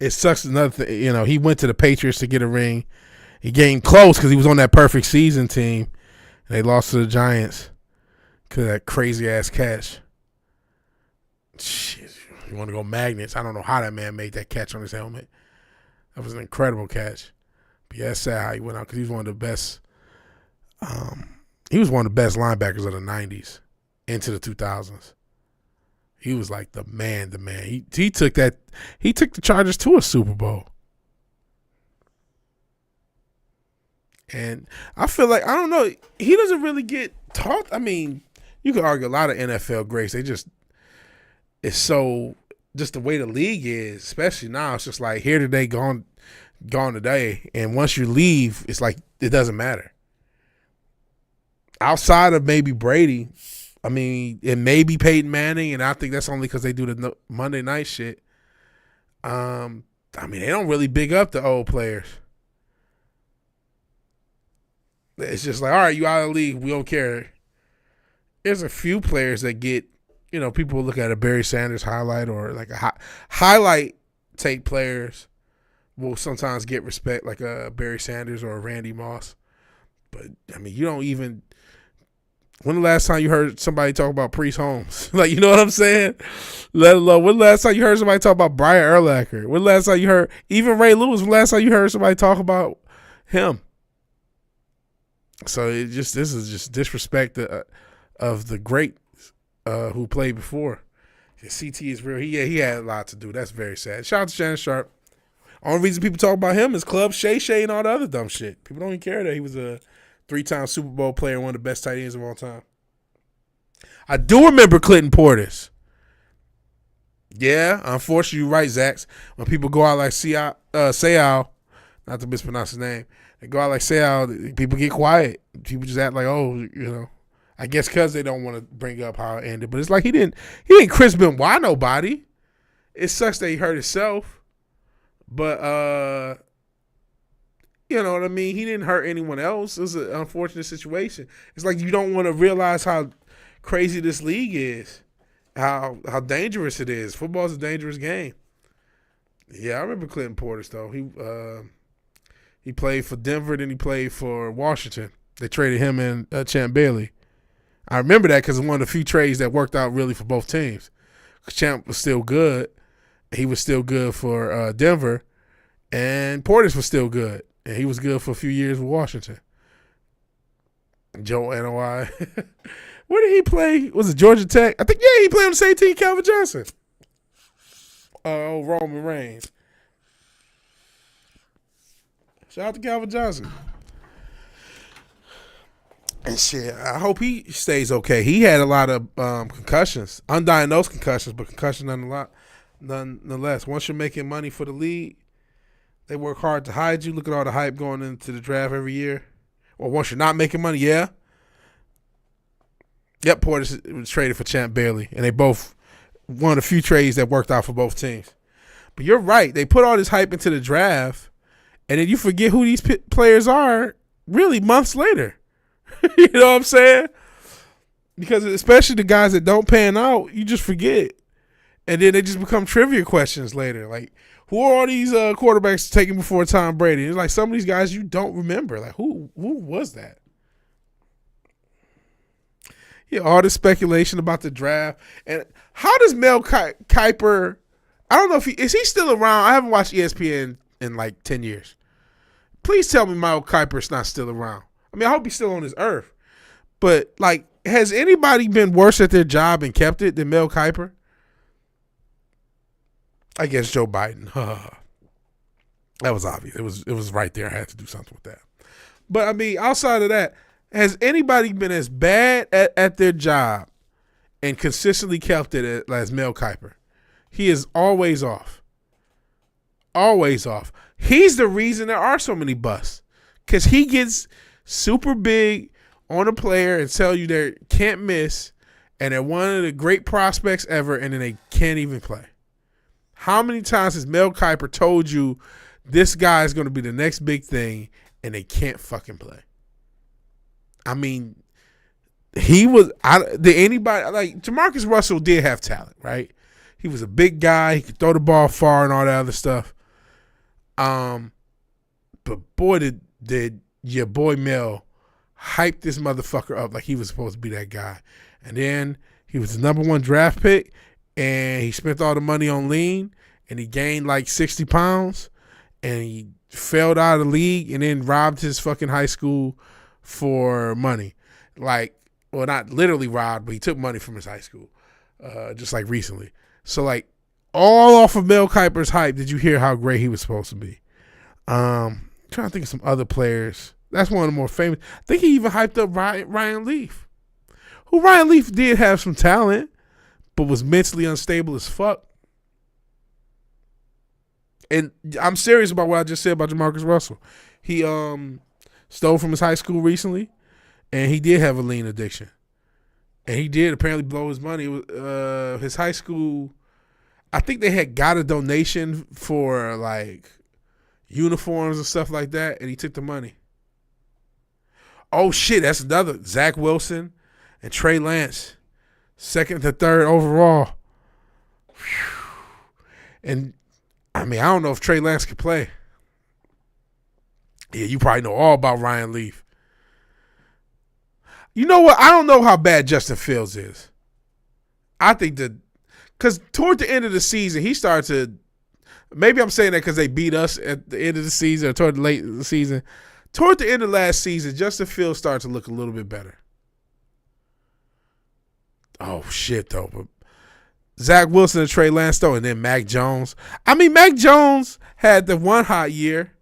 Speaker 1: It sucks another thing, he went to the Patriots to get a ring. He came close because he was on that perfect season team. And they lost to the Giants because of that crazy-ass catch. Shit, you want to go Magnets. I don't know how that man made that catch on his helmet. That was an incredible catch. But yeah, it's sad how he went out because he was one of the best linebackers of the 90s into the 2000s. He was like the man. He took the Chargers to a Super Bowl. And I feel like, I don't know, he doesn't really get taught. I mean, you could argue a lot of NFL greats. It's so, just the way the league is, especially now, it's just like here today, gone today. And once you leave, it's like it doesn't matter. Outside of maybe Brady, I mean, it may be Peyton Manning, and I think that's only because they do the Monday night shit. I mean, they don't really big up the old players. It's just like, all right, you out of the league, we don't care. There's a few players that get, people will look at a Barry Sanders highlight or like a highlight tape players will sometimes get respect, like a Barry Sanders or a Randy Moss. But, I mean, you don't even – when the last time you heard somebody talk about Priest Holmes? Like, you know what I'm saying? Let alone, when the last time you heard somebody talk about Brian Urlacher? When the last time you heard – even Ray Lewis, when the last time you heard somebody talk about him? So this is just disrespect of the great who played before. CT is real. He had a lot to do. That's very sad. Shout out to Shannon Sharp. Only reason people talk about him is Club Shay Shay and all the other dumb shit. People don't even care that he was a 3-time Super Bowl player, one of the best tight ends of all time. I do remember Clinton Portis. Yeah, unfortunately, you're right, Zax. When people go out like Seau, not to mispronounce his name, they go out like Seau, people get quiet. People just act like, oh, I guess because they don't want to bring up how it ended. But it's like he didn't Chris Benoit nobody. It sucks that he hurt himself. But you know what I mean? He didn't hurt anyone else. It was an unfortunate situation. It's like you don't want to realize how crazy this league is, how dangerous it is. Football is a dangerous game. Yeah, I remember Clinton Portis though. He played for Denver, then he played for Washington. They traded him and Champ Bailey. I remember that because it's one of the few trades that worked out really for both teams. Champ was still good. He was still good for Denver, and Portis was still good. And he was good for a few years with Washington. Joe NOI. Where did he play? Was it Georgia Tech? I think, yeah, he played on the same team Calvin Johnson. Roman Reigns. Shout out to Calvin Johnson. And shit, I hope he stays okay. He had a lot of concussions. Undiagnosed concussions, but concussion nonetheless. Once you're making money for the league, they work hard to hide you. Look at all the hype going into the draft every year. Or once you're not making money, yeah. Yep, Portis was traded for Champ Bailey. And they both one of the few trades that worked out for both teams. But you're right. They put all this hype into the draft, and then you forget who these players are really months later. You know what I'm saying? Because especially the guys that don't pan out, you just forget. And then they just become trivia questions later. Like, who are all these quarterbacks taken before Tom Brady? It's like some of these guys you don't remember. Like, who was that? Yeah, all this speculation about the draft. And how does Mel Kiper, I don't know if is he still around? I haven't watched ESPN in like 10 years. Please tell me Mel Kiper's not still around. I mean, I hope he's still on this earth. But, like, has anybody been worse at their job and kept it than Mel Kiper? I guess Joe Biden. That was obvious. It was right there. I had to do something with that. But, I mean, outside of that, has anybody been as bad at their job and consistently kept it as Mel Kiper? He is always off. Always off. He's the reason there are so many busts. Because he gets super big on a player and tell you they can't miss and they're one of the great prospects ever and then they can't even play. How many times has Mel Kiper told you this guy is going to be the next big thing and they can't fucking play? I mean, did anybody, like, Jamarcus Russell did have talent, right? He was a big guy. He could throw the ball far and all that other stuff. But boy, did your boy Mel hype this motherfucker up like he was supposed to be that guy. And then he was the number 1 draft pick, and he spent all the money on lean, and he gained like 60 pounds, and he failed out of the league and then robbed his fucking high school for money. Like, well, not literally robbed, but he took money from his high school, just like recently. So, like, all off of Mel Kiper's hype, did you hear how great he was supposed to be? Trying to think of some other players. That's one of the more famous. I think he even hyped up Ryan Leaf. Ryan Leaf did have some talent, but was mentally unstable as fuck. And I'm serious about what I just said about Jamarcus Russell. He stole from his high school recently, and he did have a lean addiction. And he did apparently blow his money. His high school, I think they had got a donation for, like, uniforms and stuff like that, and he took the money. Oh, shit, that's another. Zach Wilson and Trey Lance, 2nd to 3rd overall. Whew. And, I mean, I don't know if Trey Lance could play. Yeah, you probably know all about Ryan Leaf. You know what? I don't know how bad Justin Fields is. I think that, because toward the end of the season, he started to, maybe I'm saying that because they beat us at the end of the season or toward the late of the season. Toward the end of last season, Justin Fields started to look a little bit better. Oh, shit, though. But Zach Wilson and Trey Lance, though, and then Mac Jones. I mean, Mac Jones had the one hot year.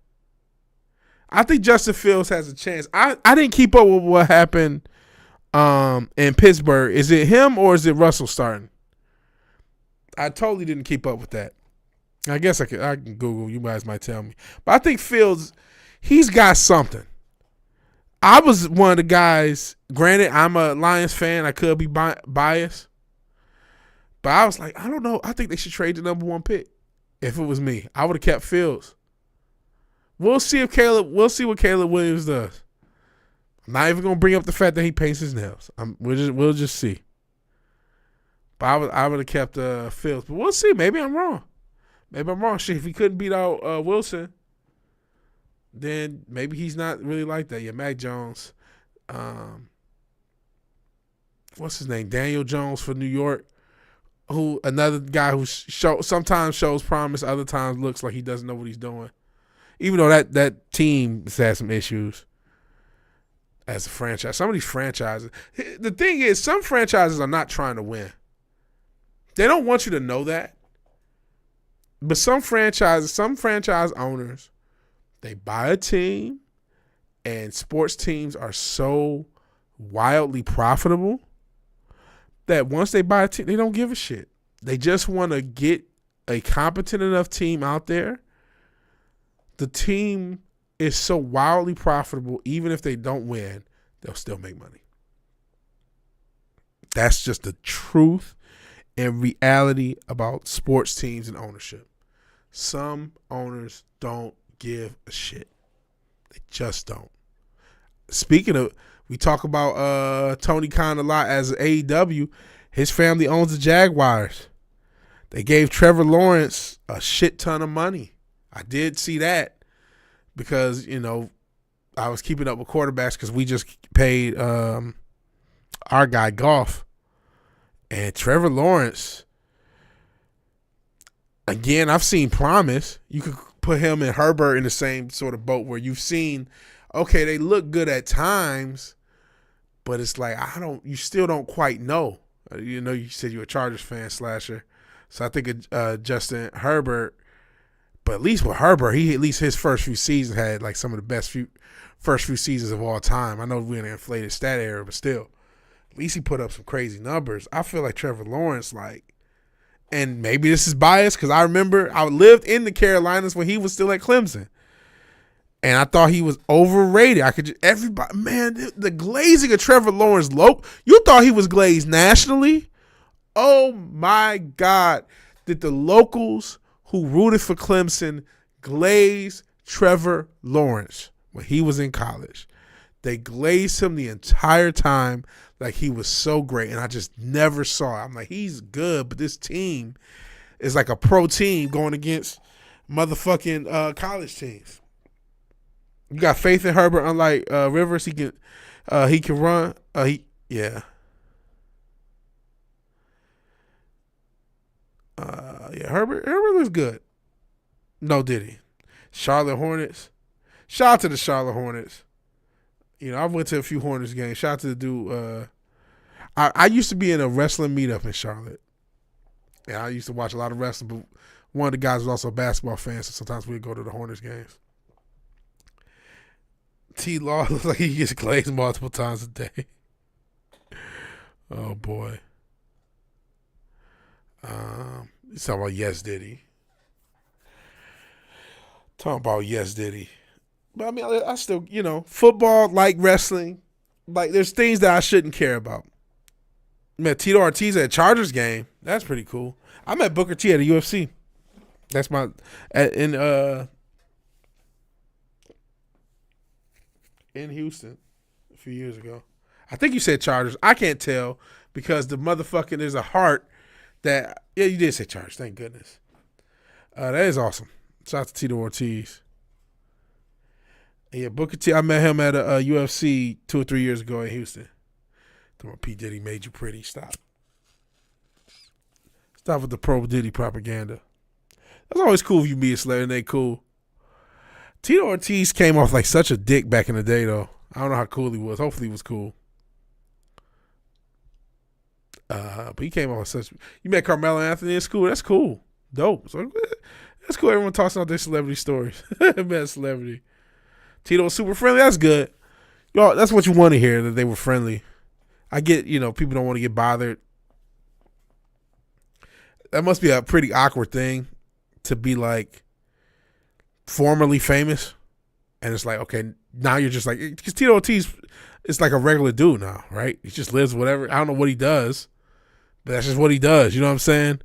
Speaker 1: I think Justin Fields has a chance. I didn't keep up with what happened in Pittsburgh. Is it him or is it Russell starting? I totally didn't keep up with that. I guess I can Google. You guys might tell me. But I think Fields, he's got something. I was one of the guys. Granted, I'm a Lions fan. I could be biased, but I was like, I don't know. I think they should trade the number 1 pick. If it was me, I would have kept Fields. We'll see what Caleb Williams does. I'm not even gonna bring up the fact that he paints his nails. We'll just see. But I would have kept Fields. But we'll see. Maybe I'm wrong. Shit, if he couldn't beat out Wilson, then maybe he's not really like that. Yeah, Mac Jones. What's his name? Daniel Jones for New York. Who another guy who sometimes shows promise, other times looks like he doesn't know what he's doing. Even though that team has had some issues as a franchise. Some of these franchises. The thing is, some franchises are not trying to win. They don't want you to know that. But some franchise owners, they buy a team, and sports teams are so wildly profitable that once they buy a team, they don't give a shit. They just want to get a competent enough team out there. The team is so wildly profitable, even if they don't win, they'll still make money. That's just the truth and reality about sports teams and ownership. Some owners don't give a shit. They just don't. Speaking of, we talk about Tony Khan a lot as AEW. His family owns the Jaguars. They gave Trevor Lawrence a shit ton of money. I did see that because, I was keeping up with quarterbacks because we just paid our guy Goff. And Trevor Lawrence, again, I've seen promise. You could put him and Herbert in the same sort of boat where you've seen, okay, they look good at times, but it's like, you still don't quite know. You said you're a Chargers fan, Slasher. So I think Justin Herbert, but at least with Herbert, his first few seasons had like some of the best first few seasons of all time. I know we're in an inflated stat era, but still, at least he put up some crazy numbers. I feel like Trevor Lawrence, and maybe this is biased because I remember I lived in the Carolinas when he was still at Clemson. And I thought he was overrated. The glazing of Trevor Lawrence, you thought he was glazed nationally? Oh my God. Did the locals who rooted for Clemson glaze Trevor Lawrence when he was in college? They glazed him the entire time like he was so great, and I just never saw it. I'm like, he's good, but this team is like a pro team going against motherfucking college teams. You got faith in Herbert, unlike Rivers. He can run. Herbert looks good. No, did he? Charlotte Hornets. Shout out to the Charlotte Hornets. I went to a few Hornets games. Shout out to the dude. I used to be in a wrestling meetup in Charlotte, and I used to watch a lot of wrestling. But one of the guys was also a basketball fan, so sometimes we'd go to the Hornets games. T-Law looks like he gets glazed multiple times a day. Oh, boy. He's talking about Yes Diddy. But, I mean, I still, football, like wrestling, there's things that I shouldn't care about. I met Tito Ortiz at a Chargers game. That's pretty cool. I met Booker T at a UFC. That's in Houston a few years ago. I think you said Chargers. I can't tell because the motherfucking there's a heart that you did say Chargers. Thank goodness. That is awesome. Shout out to Tito Ortiz. Yeah, Booker T. I met him at a UFC 2 or 3 years ago in Houston. P. Diddy made you pretty. Stop with the pro Diddy propaganda. That's always cool if you meet a celebrity and they cool. Tito Ortiz came off like such a dick back in the day, though. I don't know how cool he was. Hopefully he was cool. But he came off such... You met Carmelo Anthony in school? That's cool. Dope. So, that's cool. Everyone talks about their celebrity stories. Met a celebrity. Tito was super friendly. That's good. Y'all, that's what you want to hear, that they were friendly. I get, people don't want to get bothered. That must be a pretty awkward thing to be like formerly famous. And it's like, okay, now you're just like, because Tito Ortiz is like a regular dude now, right? He just lives whatever. I don't know what he does, but that's just what he does. You know what I'm saying?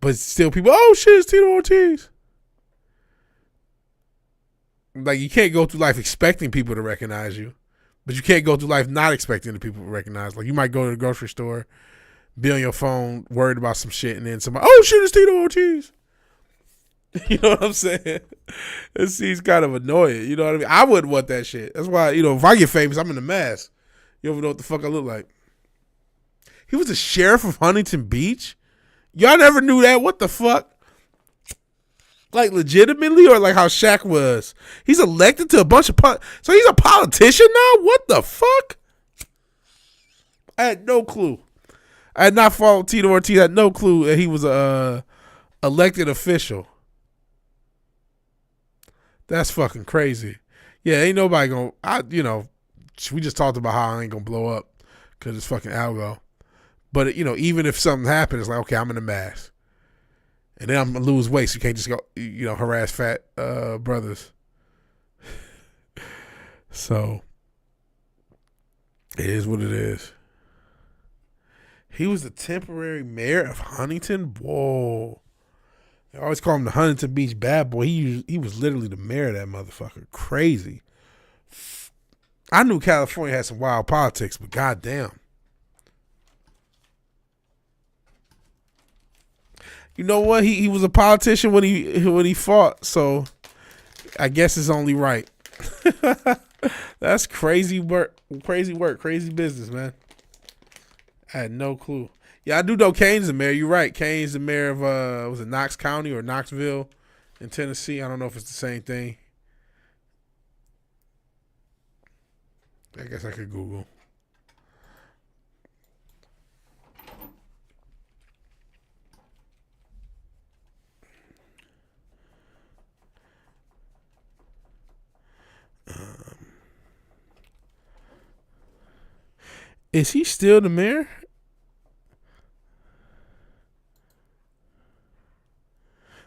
Speaker 1: But still, people, oh shit, it's Tito Ortiz. Like, you can't go through life expecting people to recognize you, but you can't go through life not expecting the people to recognize. Like, you might go to the grocery store, be on your phone, worried about some shit, and then somebody, oh shit, it's Tito Ortiz. You know what I'm saying? He's kind of annoying. You know what I mean? I wouldn't want that shit. That's why, if I get famous, I'm in a mask. You don't know what the fuck I look like. He was the sheriff of Huntington Beach? Y'all never knew that? What the fuck? Like, legitimately, or like how Shaq was? He's elected to a bunch of so he's a politician now? What the fuck? I had no clue. I had not followed Tito Ortiz. I had no clue that he was a elected official. That's fucking crazy. Yeah, ain't nobody gonna. We just talked about how I ain't gonna blow up because it's fucking algo. But even if something happens, it's like, okay, I'm in a mask. And then I'm going to lose weight, so you can't just go, harass fat brothers. So, it is what it is. He was the temporary mayor of Huntington? Whoa. They always call him the Huntington Beach bad boy. He was literally the mayor of that motherfucker. Crazy. I knew California had some wild politics, but goddamn. You know what? He was a politician when he fought, so I guess it's only right. That's crazy work, crazy business, man. I had no clue. Yeah, I do know Kane's the mayor. You're right. Kane's the mayor of was it Knox County or Knoxville in Tennessee? I don't know if it's the same thing. I guess I could Google. Is he still the mayor?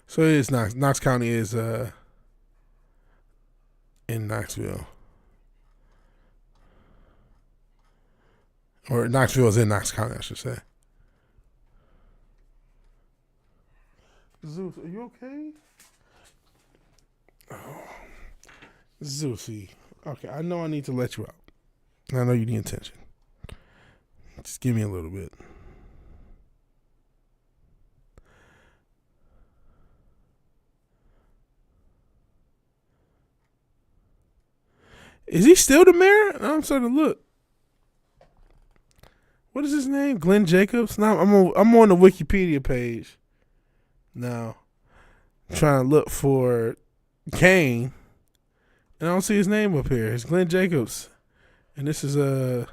Speaker 1: So it is Knox. Knox County is in Knoxville. Or Knoxville is in Knox County, I should say. Zeus, are you okay? Oh. Zeusy. Okay, I know I need to let you out. I know you need attention. Just give me a little bit. Is he still the mayor? I'm starting to look. What is his name? Glenn Jacobs? Now I'm on the Wikipedia page. Now, I'm trying to look for Kane, and I don't see his name up here. It's Glenn Jacobs, and this is the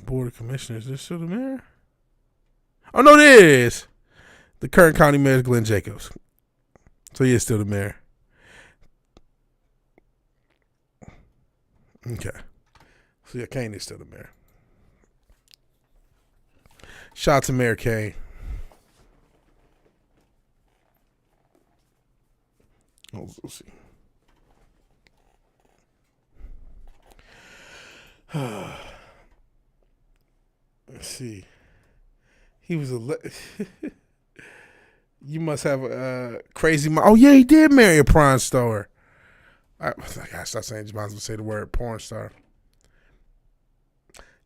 Speaker 1: board of commissioners. Is this still the mayor? Oh no, there it is. The current county mayor is Glenn Jacobs, so he is still the mayor. Okay, so yeah, Kane is still the mayor. Shout out to Mayor Kane. Oh, we'll see. Let's see. He was you must have a crazy mind. Oh yeah, he did marry a porn star. I gotta stop saying. Just might as well say the word porn star.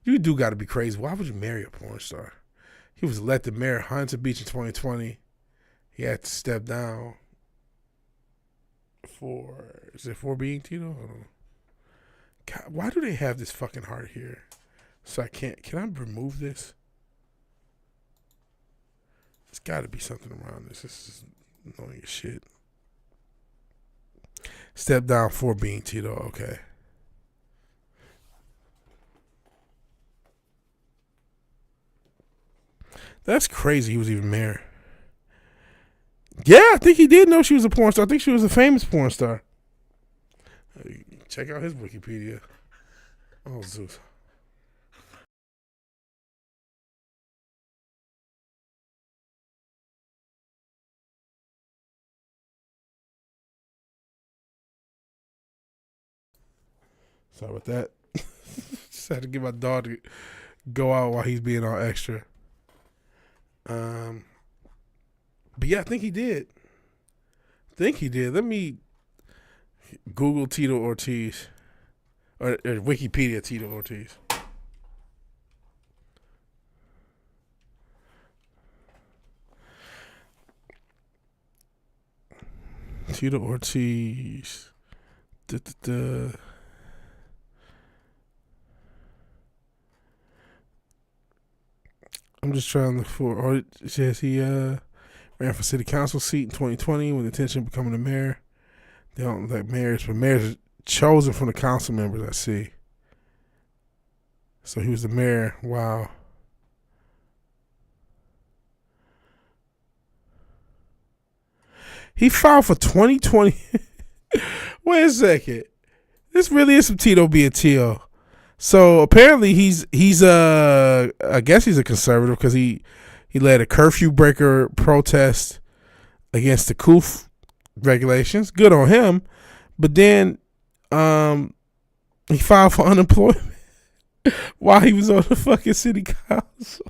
Speaker 1: You do got to be crazy. Why would you marry a porn star? He was elected mayor of Huntington Beach in 2020. He had to step down for being Tito? I don't know. God, why do they have this fucking heart here? So can I remove this? There's got to be something around this. This is annoying as shit. Step down for being Tito. Okay. That's crazy. He was even mayor. Yeah, I think he did know she was a porn star. I think she was a famous porn star. Check out his Wikipedia. Oh, Zeus. Sorry about that. Just had to get my dog to go out while he's being all extra. But yeah, I think he did. Let me Google Tito Ortiz or Wikipedia Tito Ortiz. Tito Ortiz. I'm just trying to look for. Or it says he ran for city council seat in 2020 with the intention of becoming a mayor. They don't like mayors, but mayors are chosen from the council members. I see. So he was the mayor. Wow. He filed for 2020. Wait a second. This really is some Tito being Tito. So apparently he's I guess he's a conservative because he led a curfew breaker protest against the COOF regulations. Good on him. But then he filed for unemployment while he was on the fucking city council.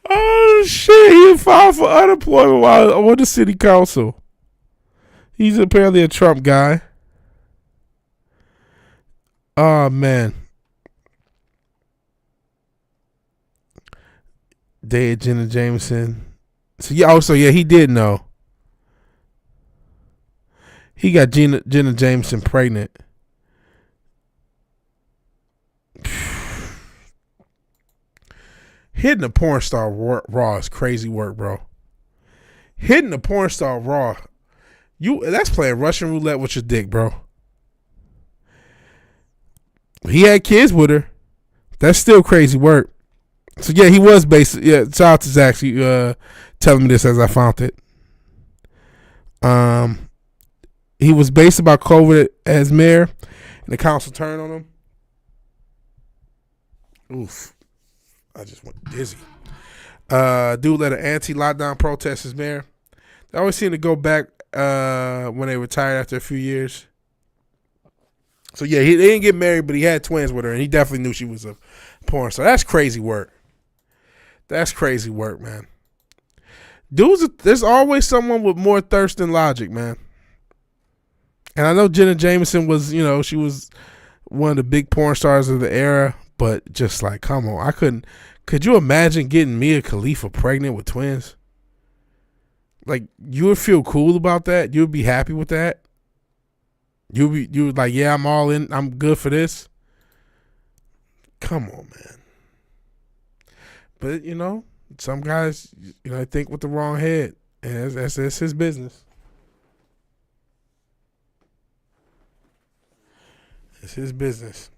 Speaker 1: Oh shit, he filed for unemployment while on the city council. He's apparently a Trump guy. Oh man. Dated Jenna Jameson. So yeah, he did know. He got Jenna Jameson pregnant. Hitting a porn star raw is crazy work, bro. Hitting a porn star raw, that's playing Russian roulette with your dick, bro. He had kids with her. That's still crazy work. So yeah, he was based. Yeah, shout out to Zach telling me this as I found it. He was based about COVID as mayor, and the council turned on him. Oof. I just went dizzy. Dude led an anti-lockdown protest as mayor. They always seem to go back when they retired after a few years. So yeah, he didn't get married, but he had twins with her, and he definitely knew she was a porn star. That's crazy work. That's crazy work, man. Dudes, there's always someone with more thirst than logic, man. And I know Jenna Jameson was, she was one of the big porn stars of the era. But just like, come on, could you imagine getting Mia Khalifa pregnant with twins? Like, you would feel cool about that? You would be happy with that? You would like, yeah, I'm all in. I'm good for this. Come on, man. But, some guys, think with the wrong head. And that's his business. It's his business.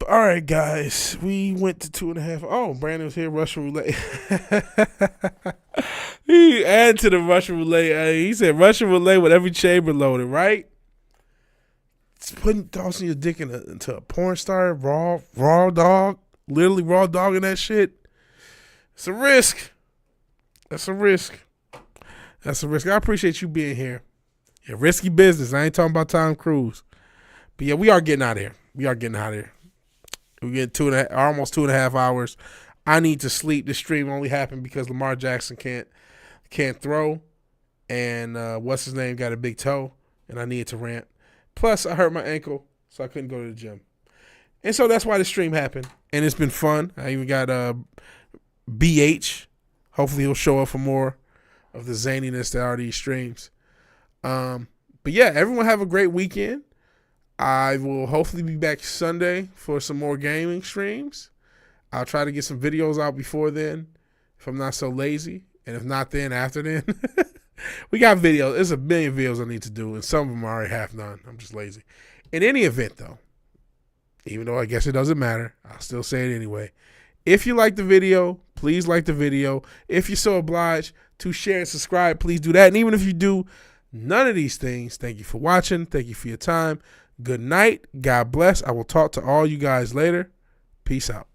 Speaker 1: All right, guys. We went to 2.5. Oh, Brandon's here. Russian roulette. He added to the Russian roulette. He said Russian roulette with every chamber loaded, right? It's tossing your dick into a porn star, raw dog, literally raw dogging that shit. It's a risk. That's a risk. I appreciate you being here. Yeah, risky business. I ain't talking about Tom Cruise. But yeah, we are getting out of here. We get almost 2.5 hours. I need to sleep. This stream only happened because Lamar Jackson can't throw, and what's his name got a big toe, and I needed to rant. Plus, I hurt my ankle, so I couldn't go to the gym, and so that's why the stream happened. And it's been fun. I even got BH. Hopefully, he'll show up for more of the zaniness that are these streams. But yeah, everyone have a great weekend. I will hopefully be back Sunday for some more gaming streams. I'll try to get some videos out before then, if I'm not so lazy. And if not then, after then. We got videos. There's a million videos I need to do, and some of them are already half done. I'm just lazy. In any event, though, even though I guess it doesn't matter, I'll still say it anyway. If you like the video, please like the video. If you're so obliged to share and subscribe, please do that. And even if you do none of these things, thank you for watching. Thank you for your time. Good night. God bless. I will talk to all you guys later. Peace out.